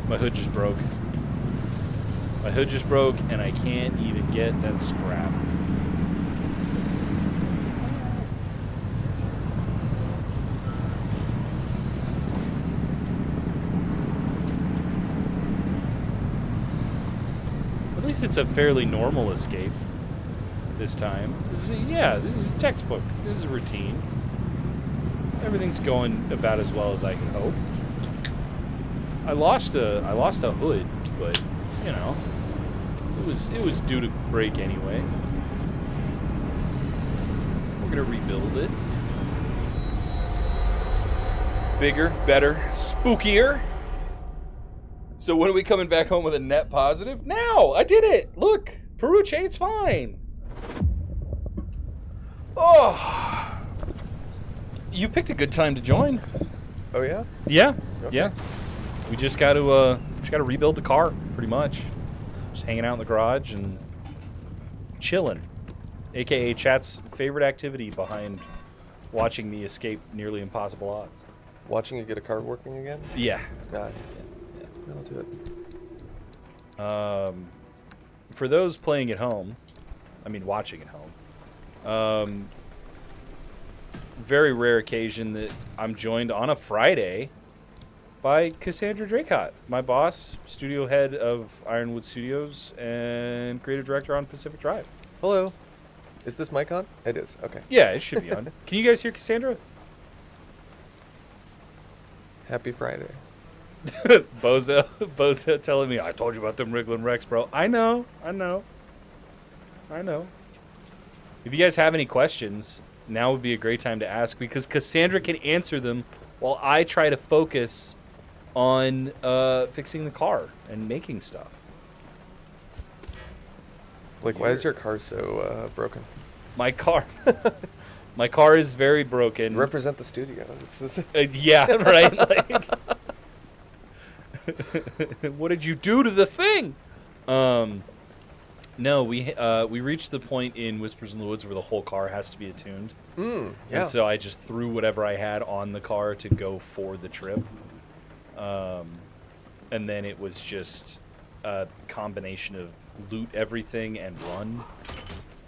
My hood just broke. My hood just broke, and I can't even get that scrap. At least it's a fairly normal escape this time. This is a textbook. This is a routine. Everything's going about as well as I can hope. I lost a hood, but you know, it was due to break anyway. We're gonna rebuild it. Bigger, better, spookier. So when are we coming back home with a net positive? Now! I did it! Look! Peruche, it's fine! Oh, you picked a good time to join. Oh yeah. Yeah, Okay. yeah. We just got to rebuild the car, pretty much. Just hanging out in the garage and chilling, aka chat's favorite activity behind watching me escape nearly impossible odds. Watching you get a car working again. Yeah. God. Yeah. I'll do it. For those playing at home, watching at home, very rare occasion that I'm joined on a Friday by Cassandra Draycott, my boss, studio head of Ironwood Studios, and creative director on Pacific Drive. Hello. Is this mic on? It is. Okay. Yeah, it should be on. Can you guys hear Cassandra? Happy Friday. Boza telling me, I told you about them wriggling wrecks, bro. I know. If you guys have any questions, now would be a great time to ask, because Cassandra can answer them while I try to focus on fixing the car and making stuff. Like, why is your car so broken? My car is very broken. Represent the studio. Yeah, right. Like, what did you do to the thing? No, we reached the point in Whispers in the Woods where the whole car has to be attuned. Yeah. And so I just threw whatever I had on the car to go for the trip. And then it was just a combination of loot everything and run.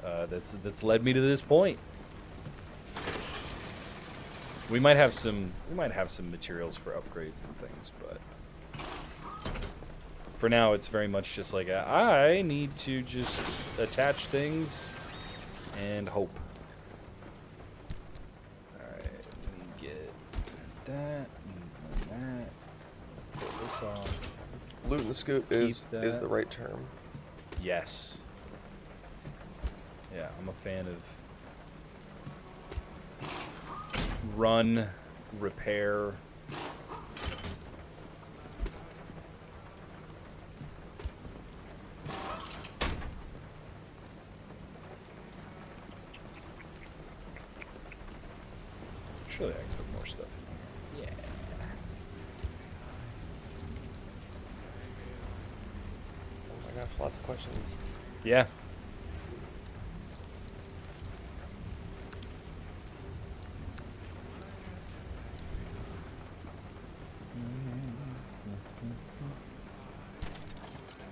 That's led me to this point. We might have some materials for upgrades and things, but for now it's very much just like I need to just attach things and hope. Alright, let me get that and that. Put this on. Loot and scoot is the right term. Yes. Yeah, I'm a fan of run, repair. Surely I can put more stuff in here. Yeah. Oh my gosh, lots of questions. Yeah.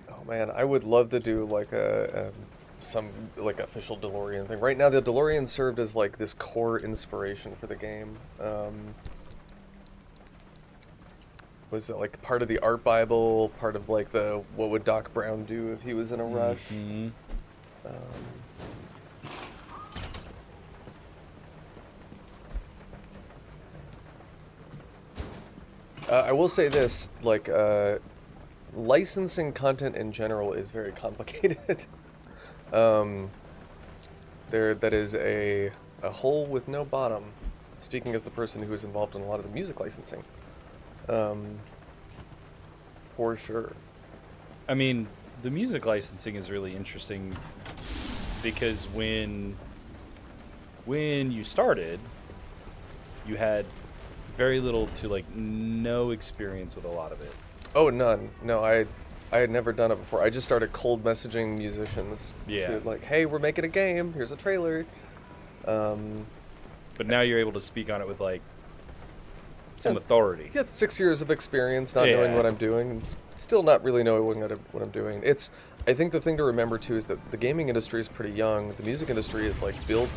Oh man, I would love to do like some like official DeLorean thing. Right now, the DeLorean served as like this core inspiration for the game. Was it like part of the art Bible, part of like the what would Doc Brown do if he was in a rush? Mm-hmm. I will say this, like, licensing content in general is very complicated. That is a hole with no bottom, speaking as the person who is involved in a lot of the music licensing. For sure. I mean, the music licensing is really interesting because when you started, you had very little to like no experience with a lot of it. Oh, none. No, I had never done it before. I just started cold messaging musicians. Yeah. To, like, hey, we're making a game. Here's a trailer. But now you're able to speak on it with like some authority. Yeah, 6 years of experience, not knowing what I'm doing, and still not really knowing what I'm doing. I think the thing to remember too is that the gaming industry is pretty young. The music industry is like built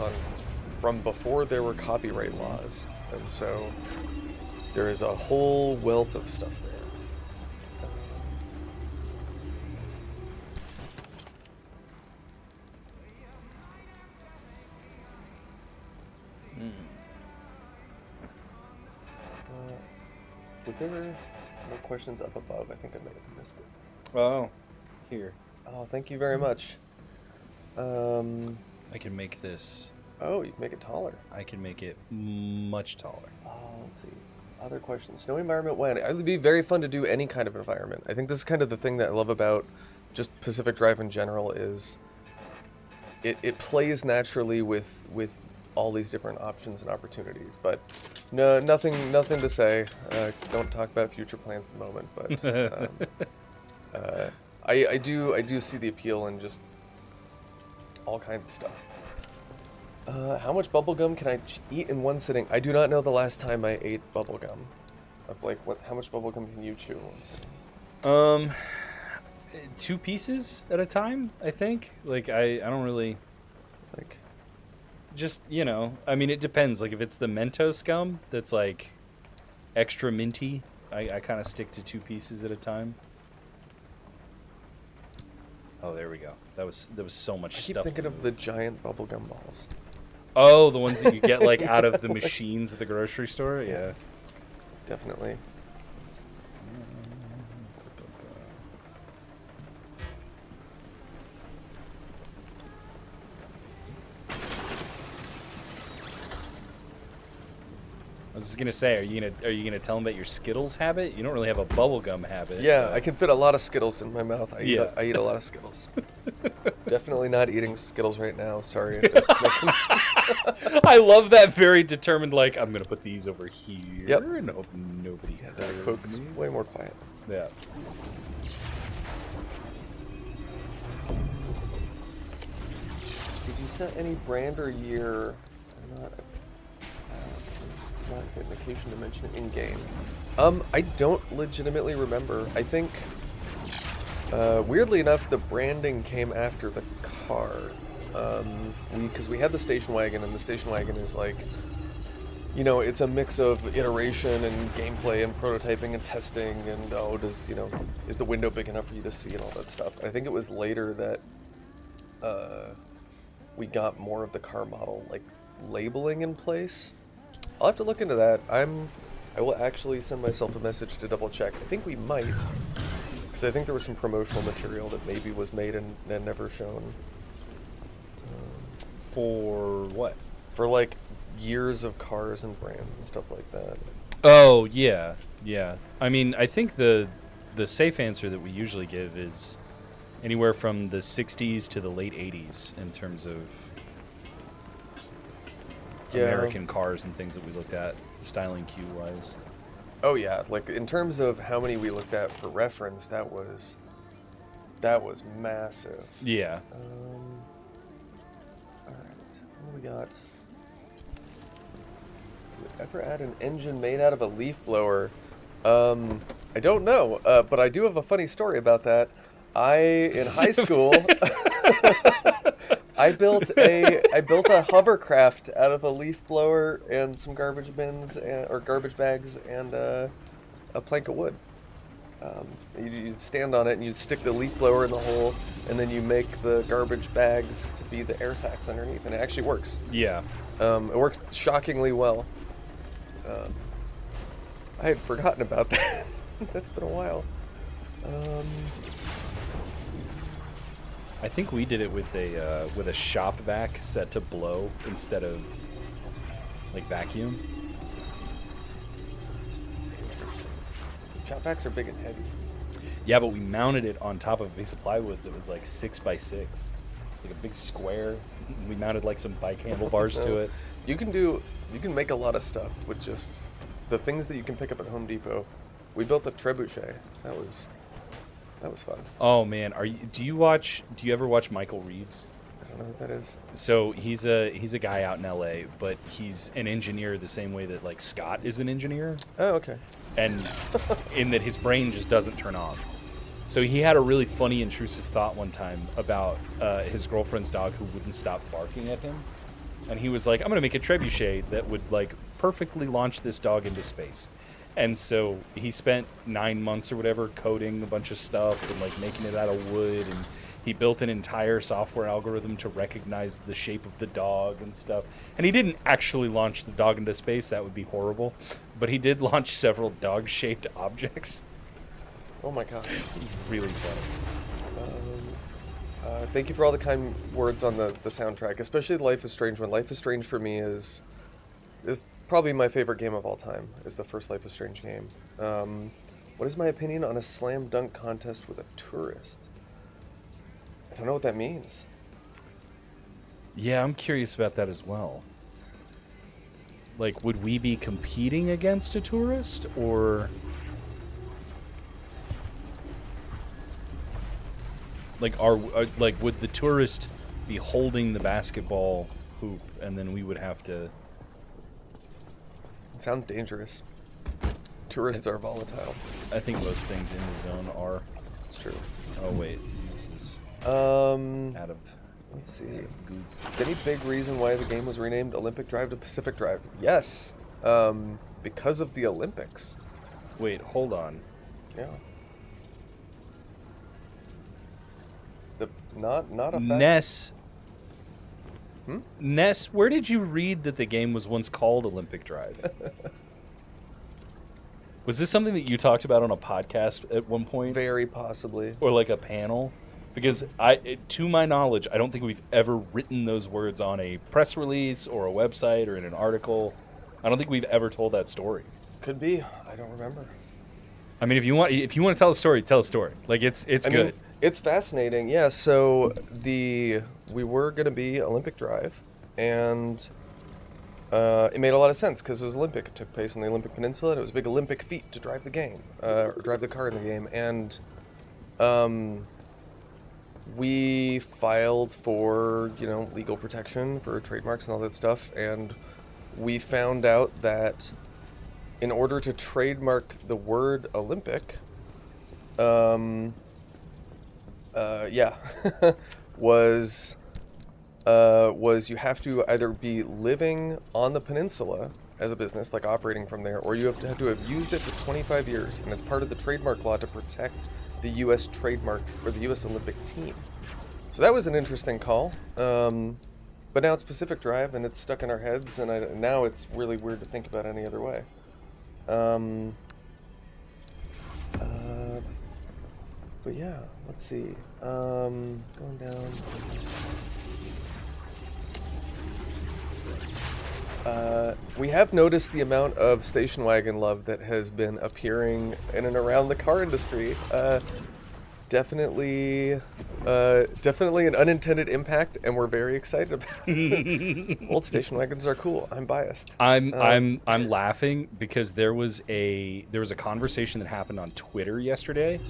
from before there were copyright laws, and so there is a whole wealth of stuff there. Was there no questions up above? I think I may have missed it. Oh, here. Oh, thank you very much. I can make this. Oh, you can make it taller. I can make it much taller. Oh, let's see. Other questions. Snowy environment when? It would be very fun to do any kind of environment. I think this is kind of the thing that I love about just Pacific Drive in general is it plays naturally with all these different options and opportunities. But no, nothing to say. Don't talk about future plans at the moment. But I do see the appeal in just all kinds of stuff. How much bubblegum can I eat in one sitting? I do not know the last time I ate bubblegum. Like, how much bubblegum can you chew in one sitting? 2 pieces at a time, I think. Like, I don't really... Like... Just, you know, I mean, it depends. Like, if it's the Mentos gum that's, like, extra minty, I kind of stick to 2 pieces at a time. Oh, there we go. There was so much stuff. I keep thinking of the giant bubblegum balls. Oh, the ones that you get, like, out of the machines at the grocery store? Yeah. Definitely. I was just gonna say, are you gonna tell them about your Skittles habit? You don't really have a bubblegum habit. Yeah, I can fit a lot of Skittles in my mouth. I eat a lot of Skittles. Definitely not eating Skittles right now. Sorry. If it's making... I love that very determined. Like, I'm gonna put these over here. Yep. And hope nobody. Yeah, Diet Coke's way more quiet. Yeah. Did you set any brand or year? I'm not getting occasion to mention it in game. I don't legitimately remember. I think, weirdly enough, the branding came after the car. Because we had the station wagon, and the station wagon is like, you know, it's a mix of iteration and gameplay and prototyping and testing and is the window big enough for you to see and all that stuff. I think it was later that we got more of the car model like labeling in place. I'll have to look into that. I will actually send myself a message to double check. I think we might, because I think there was some promotional material that maybe was made and never shown. For what? For like years of cars and brands and stuff like that. Oh yeah. I mean, I think the safe answer that we usually give is anywhere from the 60s to the late 80s in terms of American cars and things that we looked at, styling cue wise. Oh yeah, like in terms of how many we looked at for reference, that was massive. Yeah. All right, what do we got? Would ever add an engine made out of a leaf blower? I don't know, but I do have a funny story about that. In high school, I built a hovercraft out of a leaf blower and some garbage bins or garbage bags and a plank of wood. You'd stand on it and you'd stick the leaf blower in the hole, and then you make the garbage bags to be the air sacs underneath, and it actually works. Yeah. It works shockingly well. I had forgotten about that. That's been a while. I think we did it with a shop vac set to blow instead of like vacuum. Interesting. Shop vacs are big and heavy. Yeah, but we mounted it on top of a piece of plywood that was like 6x6. It's like a big square. We mounted like some bike handlebars to it. You can make a lot of stuff with just the things that you can pick up at Home Depot. We built a trebuchet. That was fun. Oh man, do you ever watch Michael Reeves? I don't know what that is. So he's a guy out in LA, but he's an engineer the same way that like Scott is an engineer. Oh, okay. And in that his brain just doesn't turn off. So he had a really funny intrusive thought one time about his girlfriend's dog who wouldn't stop barking at him. And he was like, I'm going to make a trebuchet that would like perfectly launch this dog into space. And so he spent 9 months or whatever coding a bunch of stuff and like making it out of wood, and he built an entire software algorithm to recognize the shape of the dog and stuff. And he didn't actually launch the dog into space, that would be horrible, but he did launch several dog-shaped objects. Oh my god. Really funny. Thank you for all the kind words on the soundtrack, especially Life is Strange one. Life is Strange for me is probably my favorite game of all time, is the first Life is Strange game. What is my opinion on a slam dunk contest with a tourist? I don't know what that means. Yeah, I'm curious about that as well. Like, would we be competing against a tourist, or like like would the tourist be holding the basketball hoop, and then we would have to? It sounds dangerous. Tourists are volatile. I think most things in the zone are. It's true. Oh wait, this is Out of. Let's see. Is any big reason why the game was renamed Olympic Drive to Pacific Drive? Yes. Because of the Olympics. Wait, hold on. Yeah. Not a fact. Ness. Hmm? Ness, where did you read that the game was once called Olympic Drive? Was this something that you talked about on a podcast at one point? Very possibly. Or like a panel? Because to my knowledge, I don't think we've ever written those words on a press release or a website or in an article. I don't think we've ever told that story. Could be. I don't remember. I mean, if you want to tell a story, tell a story. Like it's good. Mean, it's fascinating. Yeah. So we were gonna be Olympic Drive, and it made a lot of sense because it was Olympic. It took place on the Olympic Peninsula, and it was a big Olympic feat to drive the game, or drive the car in the game, and we filed for, legal protection for trademarks and all that stuff, and we found out that in order to trademark the word Olympic, was you have to either be living on the peninsula as a business, like operating from there, or you have to have used it for 25 years, and it's part of the trademark law to protect the U.S. trademark or the U.S. Olympic team. So that was an interesting call. But now it's Pacific Drive, and it's stuck in our heads, and now it's really weird to think about any other way. But yeah, let's see. Going down. We have noticed the amount of station wagon love that has been appearing in and around the car industry. Definitely an unintended impact, and we're very excited about it. Old station wagons are cool. I'm biased. I'm laughing because there was a conversation that happened on Twitter yesterday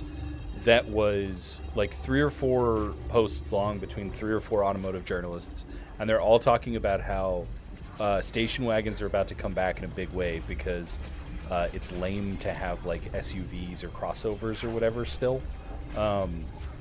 that was like 3 or 4 posts long between 3 or 4 automotive journalists, and they're all talking about how station wagons are about to come back in a big way because it's lame to have like SUVs or crossovers or whatever still.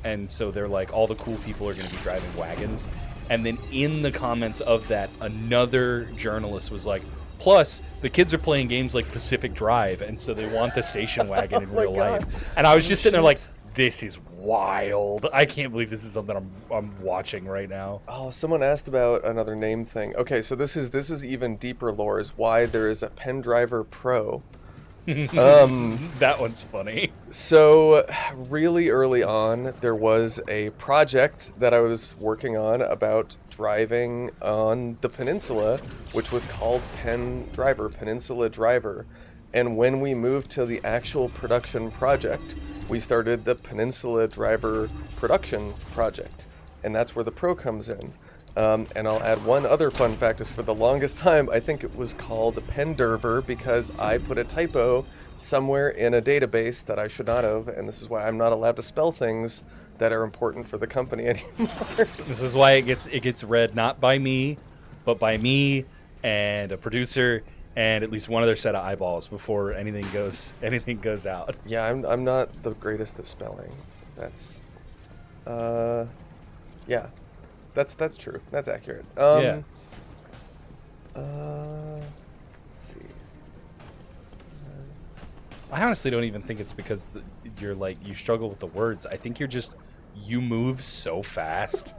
And so they're like, all the cool people are going to be driving wagons. And then in the comments of that, another journalist was like, plus, the kids are playing games like Pacific Drive, and so they want the station wagon in real life. And I was just sitting there like, this is wild. I can't believe this is something I'm watching right now. Oh, someone asked about another name thing. Okay, so this is even deeper lore, is why there is a Pen Driver Pro. That one's funny. So really early on, there was a project that I was working on about driving on the peninsula, which was called Pen Driver, Peninsula Driver. And when we moved to the actual production project, we started the Peninsula Driver Production Project. And that's where the Pro comes in. And I'll add one other fun fact is for the longest time, I think it was called Penderver because I put a typo somewhere in a database that I should not have, and this is why I'm not allowed to spell things that are important for the company anymore. This is why it gets read not by me, but by me and a producer and at least one other set of eyeballs before anything goes out. Yeah, I'm not the greatest at spelling. That's yeah. That's true. That's accurate. Yeah. Let's see. I honestly don't even think it's because you struggle with the words. I think you move so fast,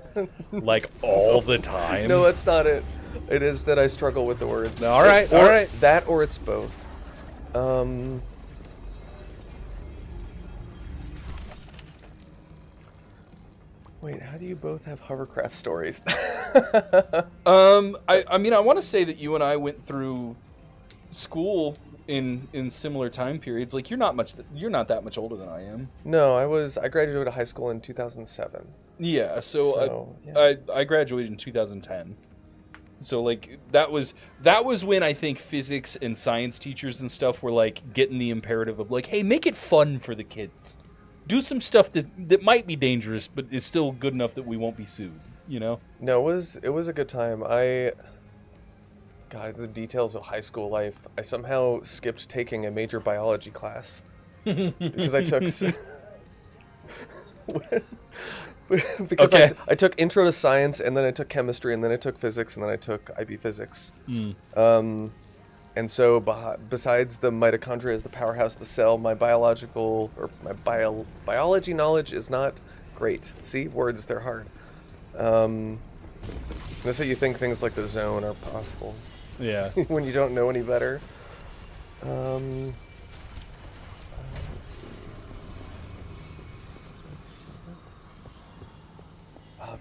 like all the time. No, that's not it. It is that I struggle with the words. No, all right. That or it's both. Wait, how do you both have hovercraft stories? I mean, I want to say that you and I went through school in similar time periods. Like you're not that much older than I am. No, I graduated high school in 2007. Yeah, so yeah. I graduated in 2010. So like that was when I think physics and science teachers and stuff were like getting the imperative of like, hey, make it fun for the kids. Do some stuff that might be dangerous, but is still good enough that we won't be sued. You know? No, it was a good time. God, the details of high school life. I somehow skipped taking a major biology class because I took. Because Okay. I took intro to science, and then I took chemistry, and then I took physics, and then I took IB physics. And so besides the mitochondria as the powerhouse of the cell, my biology knowledge is not great. See, words, they're hard. That's how you think things like the zone are possible. Yeah. When you don't know any better. Let's see.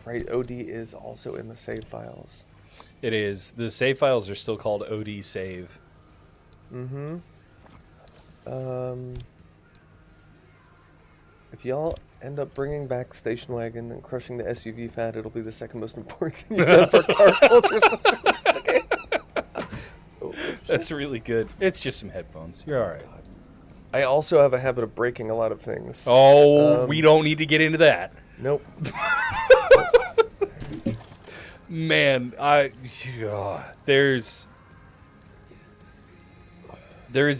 Right, OD is also in the save files. It is. The save files are still called OD save. Mm-hmm. If y'all end up bringing back Station Wagon and crushing the SUV fad, it'll be the second most important thing you've done for car culture since the game. Oh, That's really good. It's just some headphones. You're all right. I also have a habit of breaking a lot of things. Oh, we don't need to get into that. Nope. Man, there is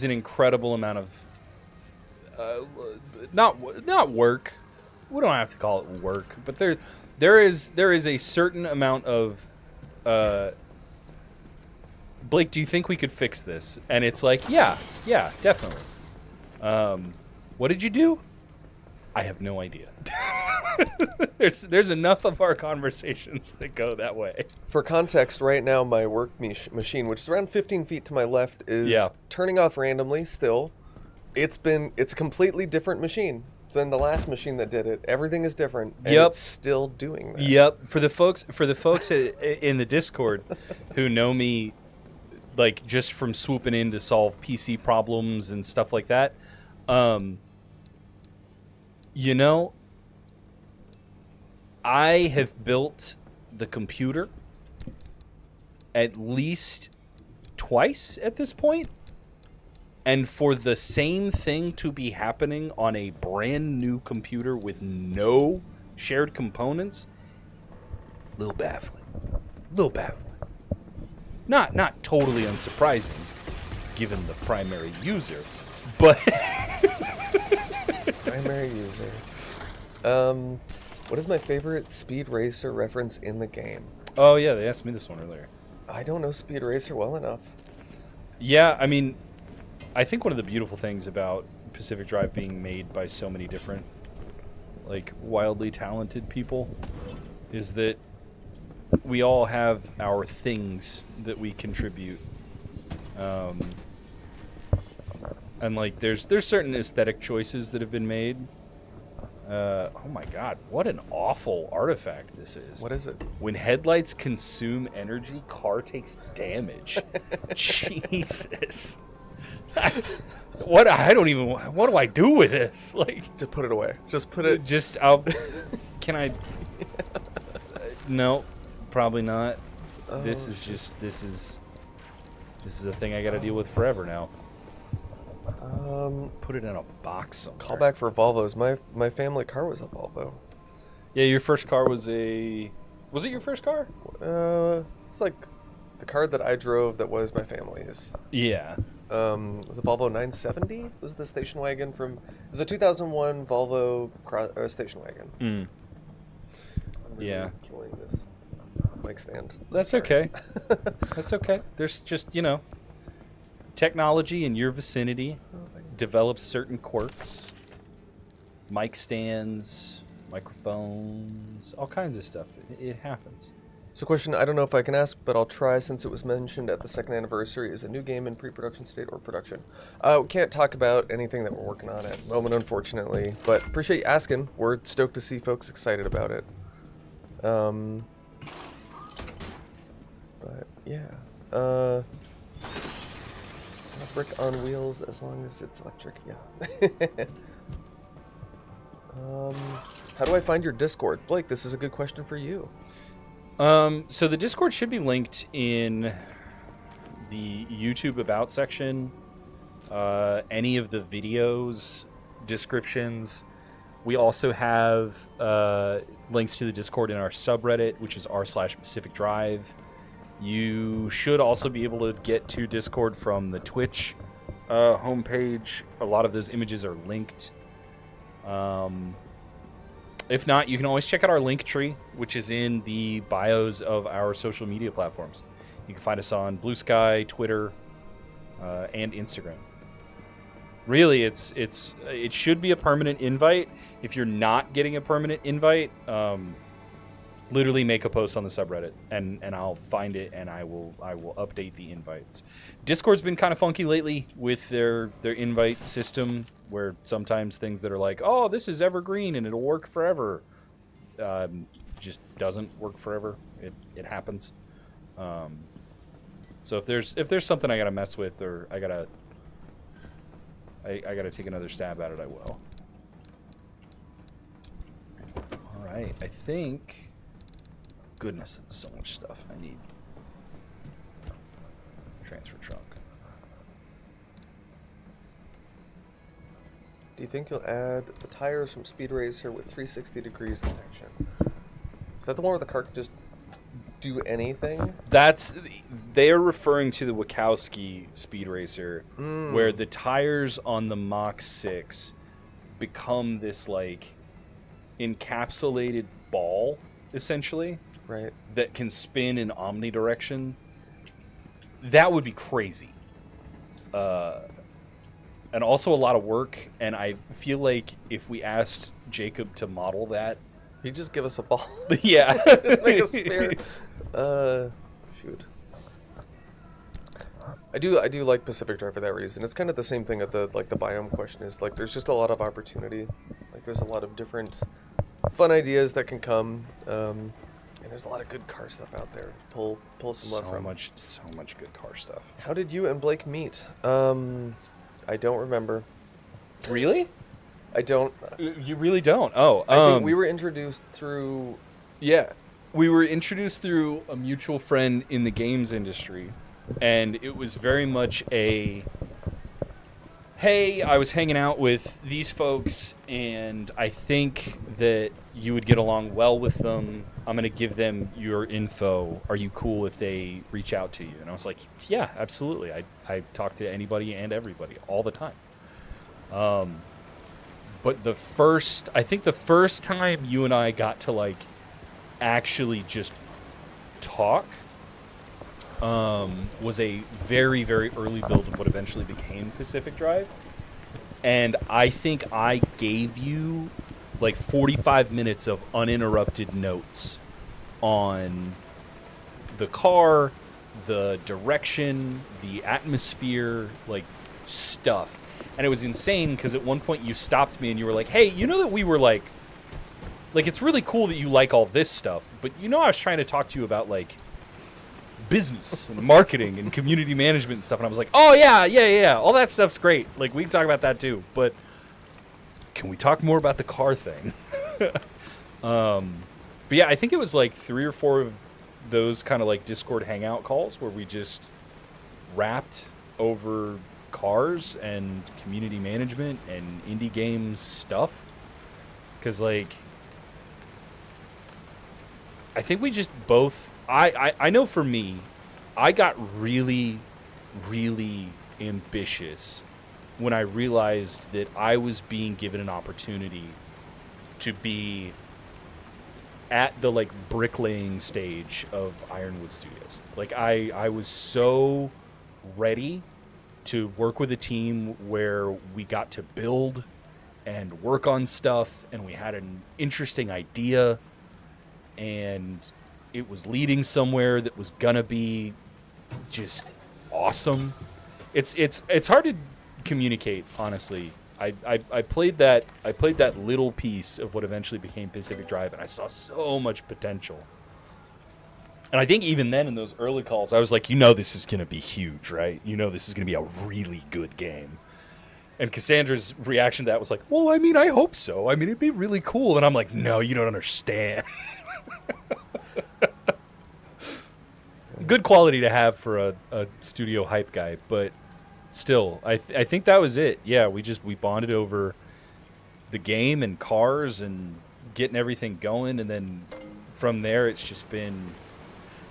an incredible amount of not work. We don't have to call it work, but there is a certain amount of Blake, do you think we could fix this? And it's like, yeah, definitely. What did you do? I have no idea. There's enough of our conversations that go that way. For context, right now my work machine, which is around 15 feet to my left, is turning off randomly still. It's a completely different machine than the last machine that did it. Everything is different, and it's still doing that. Yep. For the folks in the Discord who know me, like just from swooping in to solve PC problems and stuff like that, you know, I have built the computer at least twice at this point, and for the same thing to be happening on a brand new computer with no shared components, little baffling. Not totally unsurprising, given the primary user, but Primary user. What is my favorite Speed Racer reference in the game? oh yeah, they asked me this one earlier. I don't know Speed Racer well enough. Yeah, I mean, I think one of the beautiful things about Pacific Drive being made by so many different, like, wildly talented people is that we all have our things that we contribute. And, like, there's certain aesthetic choices that have been made. Oh my god, what an awful artifact this is. What is it? When headlights consume energy, car takes damage. Jesus. That's what what do I do with this? Like, Just put it away. Just put it. Can I? No, probably not. Oh, This is a thing I got to deal with forever now. Put it in a box somewhere. Call back for Volvos. My family car was a Volvo. Yeah, your first car was it your first car? It's like the car that I drove that was my family's. Yeah. It was a Volvo 970. Was the station wagon from? It was a 2001 Volvo station wagon. Mm. I'm really Yeah. killing this mic stand. That's Sorry. okay. That's okay. There's just, technology in your vicinity develops certain quirks. Mic stands, microphones, all kinds of stuff. It happens. So, question I don't know if I can ask, but I'll try since it was mentioned at the second anniversary. Is a new game in pre-production state or production? We can't talk about anything that we're working on at the moment, unfortunately. But appreciate you asking. We're stoked to see folks excited about it. But yeah. A brick on wheels as long as it's electric. Yeah. How do I find your Discord? Blake, this is a good question for you. So the Discord should be linked in the YouTube About section. Any of the videos, descriptions. We also have links to the Discord in our subreddit, which is r/Pacific Drive. You should also be able to get to Discord from the Twitch homepage. A lot of those images are linked. If not, you can always check out our link tree, which is in the bios of our social media platforms. You can find us on Blue Sky, Twitter, and Instagram. Really, it should be a permanent invite. If you're not getting a permanent invite, literally make a post on the subreddit, and I'll find it, and I will update the invites. Discord's been kind of funky lately with their invite system, where sometimes things that are like, oh, this is evergreen and it'll work forever, just doesn't work forever. It happens. So if there's something I gotta mess with, or I gotta take another stab at it, I will. All right, I think. Goodness, that's so much stuff I need. Transfer trunk. Do you think you'll add the tires from Speed Racer with 360 degrees connection? Is that the one where the car can just do anything? They're referring to the Wachowski Speed Racer, where the tires on the Mach 6 become this like encapsulated ball, essentially, right? That can spin in omnidirection. That would be crazy. And also a lot of work, and I feel like if we asked Jacob to model that, he'd just give us a ball. Yeah. Just make a spare. Shoot. I do like Pacific Drive for that reason. It's kind of the same thing at the biome question is like there's just a lot of opportunity. Like there's a lot of different fun ideas that can come. And there's a lot of good car stuff out there. Pull some love from. So much good car stuff. How did you and Blake meet? I don't remember. Really? I don't. You really don't? Oh. I think we were introduced through... Yeah. We were introduced through a mutual friend in the games industry. And it was very much a... Hey, I was hanging out with these folks, and I think that you would get along well with them. I'm going to give them your info. Are you cool if they reach out to you? And I was like, yeah, absolutely. I talk to anybody and everybody all the time. But the first time you and I got to like actually just talk was a very, very early build of what eventually became Pacific Drive. And I think I gave you like 45 minutes of uninterrupted notes on the car, the direction, the atmosphere, like stuff. And it was insane because at one point you stopped me and you were like, hey, you know that we were like it's really cool that you like all this stuff, but you know I was trying to talk to you about like business and marketing and community management and stuff. And I was like, oh yeah, all that stuff's great. Like we can talk about that too, but can we talk more about the car thing? But yeah, I think it was like 3 or 4 of those kind of like Discord hangout calls where we just rapped over cars and community management and indie games stuff. Because like, I think we just both, I know for me, I got really, really ambitious when I realized that I was being given an opportunity to be at the like bricklaying stage of Ironwood Studios. Like I was so ready to work with a team where we got to build and work on stuff, and we had an interesting idea, and it was leading somewhere that was gonna be just awesome. It's hard to communicate, honestly. I played that little piece of what eventually became Pacific Drive, and I saw so much potential. And I think even then in those early calls, I was like, this is going to be huge, right? This is going to be a really good game. And Cassandra's reaction to that was like, well, I mean, I hope so. I mean, it'd be really cool. And I'm like, no, you don't understand. good quality to have for a studio hype guy, but still, I think that was it. Yeah, we bonded over the game and cars and getting everything going, and then from there it's just been,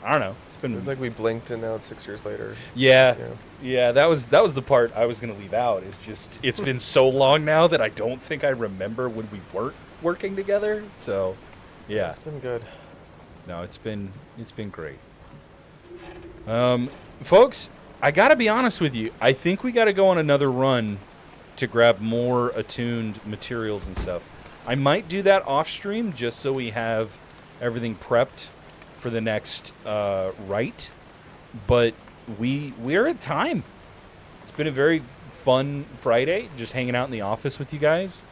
I don't know, it's been like we blinked and now it's 6 years later. Yeah. That was the part I was gonna leave out. It's just it's been so long now that I don't think I remember when we weren't working together. So, yeah, It's been good. no, it's been great. Folks, I gotta be honest with you. I think we gotta go on another run to grab more attuned materials and stuff. I might do that off stream just so we have everything prepped for the next write. But we're at time. It's been a very fun Friday, just hanging out in the office with you guys.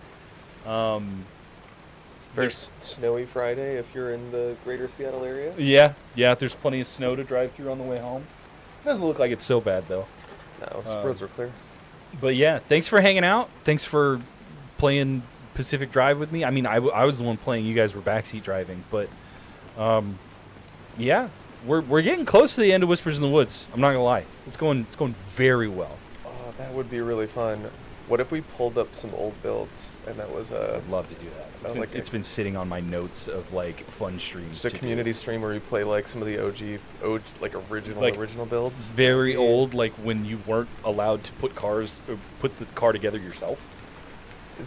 There's snowy Friday if you're in the greater Seattle area. Yeah, there's plenty of snow to drive through on the way home. Doesn't look like it's so bad though. No, roads are clear. But yeah, thanks for hanging out. Thanks for playing Pacific Drive with me. I mean, I was the one playing. You guys were backseat driving, but yeah, we're getting close to the end of Whispers in the Woods. I'm not gonna lie, it's going very well. Oh, that would be really fun. What if we pulled up some old builds and that was I'd love to do that. It's been sitting on my notes of like fun streams. Just a community stream where you play like some of the OG like original builds. Very old, like when you weren't allowed to put the car together yourself.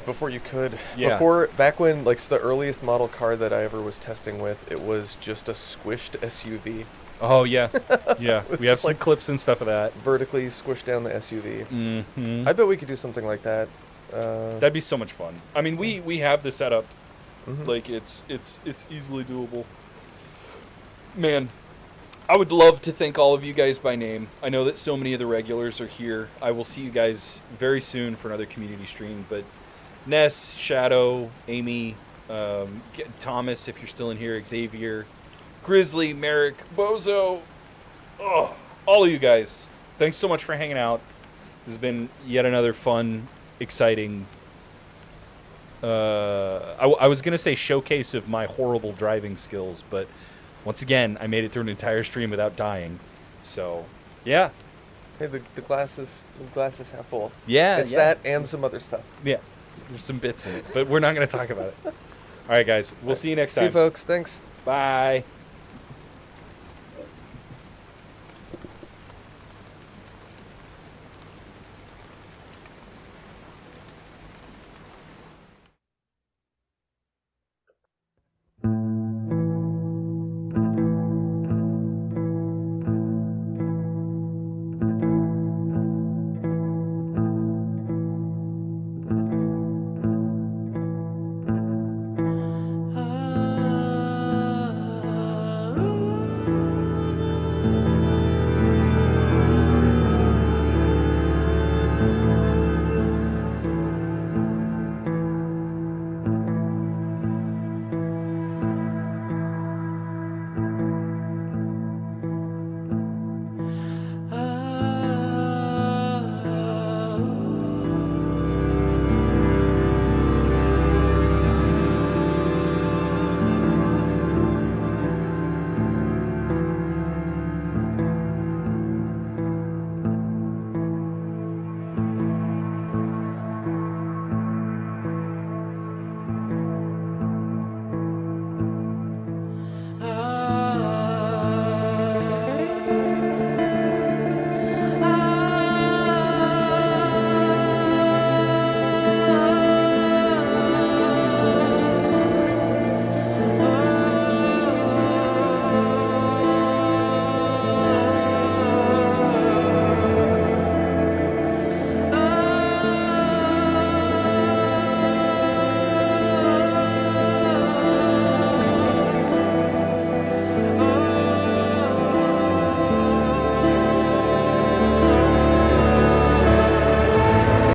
Before you could. Yeah. Back when, like, the earliest model car that I ever was testing with, it was just a squished SUV. Oh, yeah. Yeah. We have some like clips and stuff of that. Vertically squished down the SUV. Mm-hmm. I bet we could do something like that. That'd be so much fun. I mean, we have the setup. Mm-hmm. Like, it's easily doable. Man, I would love to thank all of you guys by name. I know that so many of the regulars are here. I will see you guys very soon for another community stream, but Ness, Shadow, Amy, Thomas, if you're still in here, Xavier, Grizzly, Merrick, Bozo, all of you guys, thanks so much for hanging out. This has been yet another fun, exciting, I was going to say showcase of my horrible driving skills, but once again, I made it through an entire stream without dying. So, yeah. Hey, the glass is half full. Yeah, it's that and some other stuff. Yeah. There's some bits in it, but we're not going to talk about it. All right, guys. We'll see you next time. See you, folks. Thanks. Bye.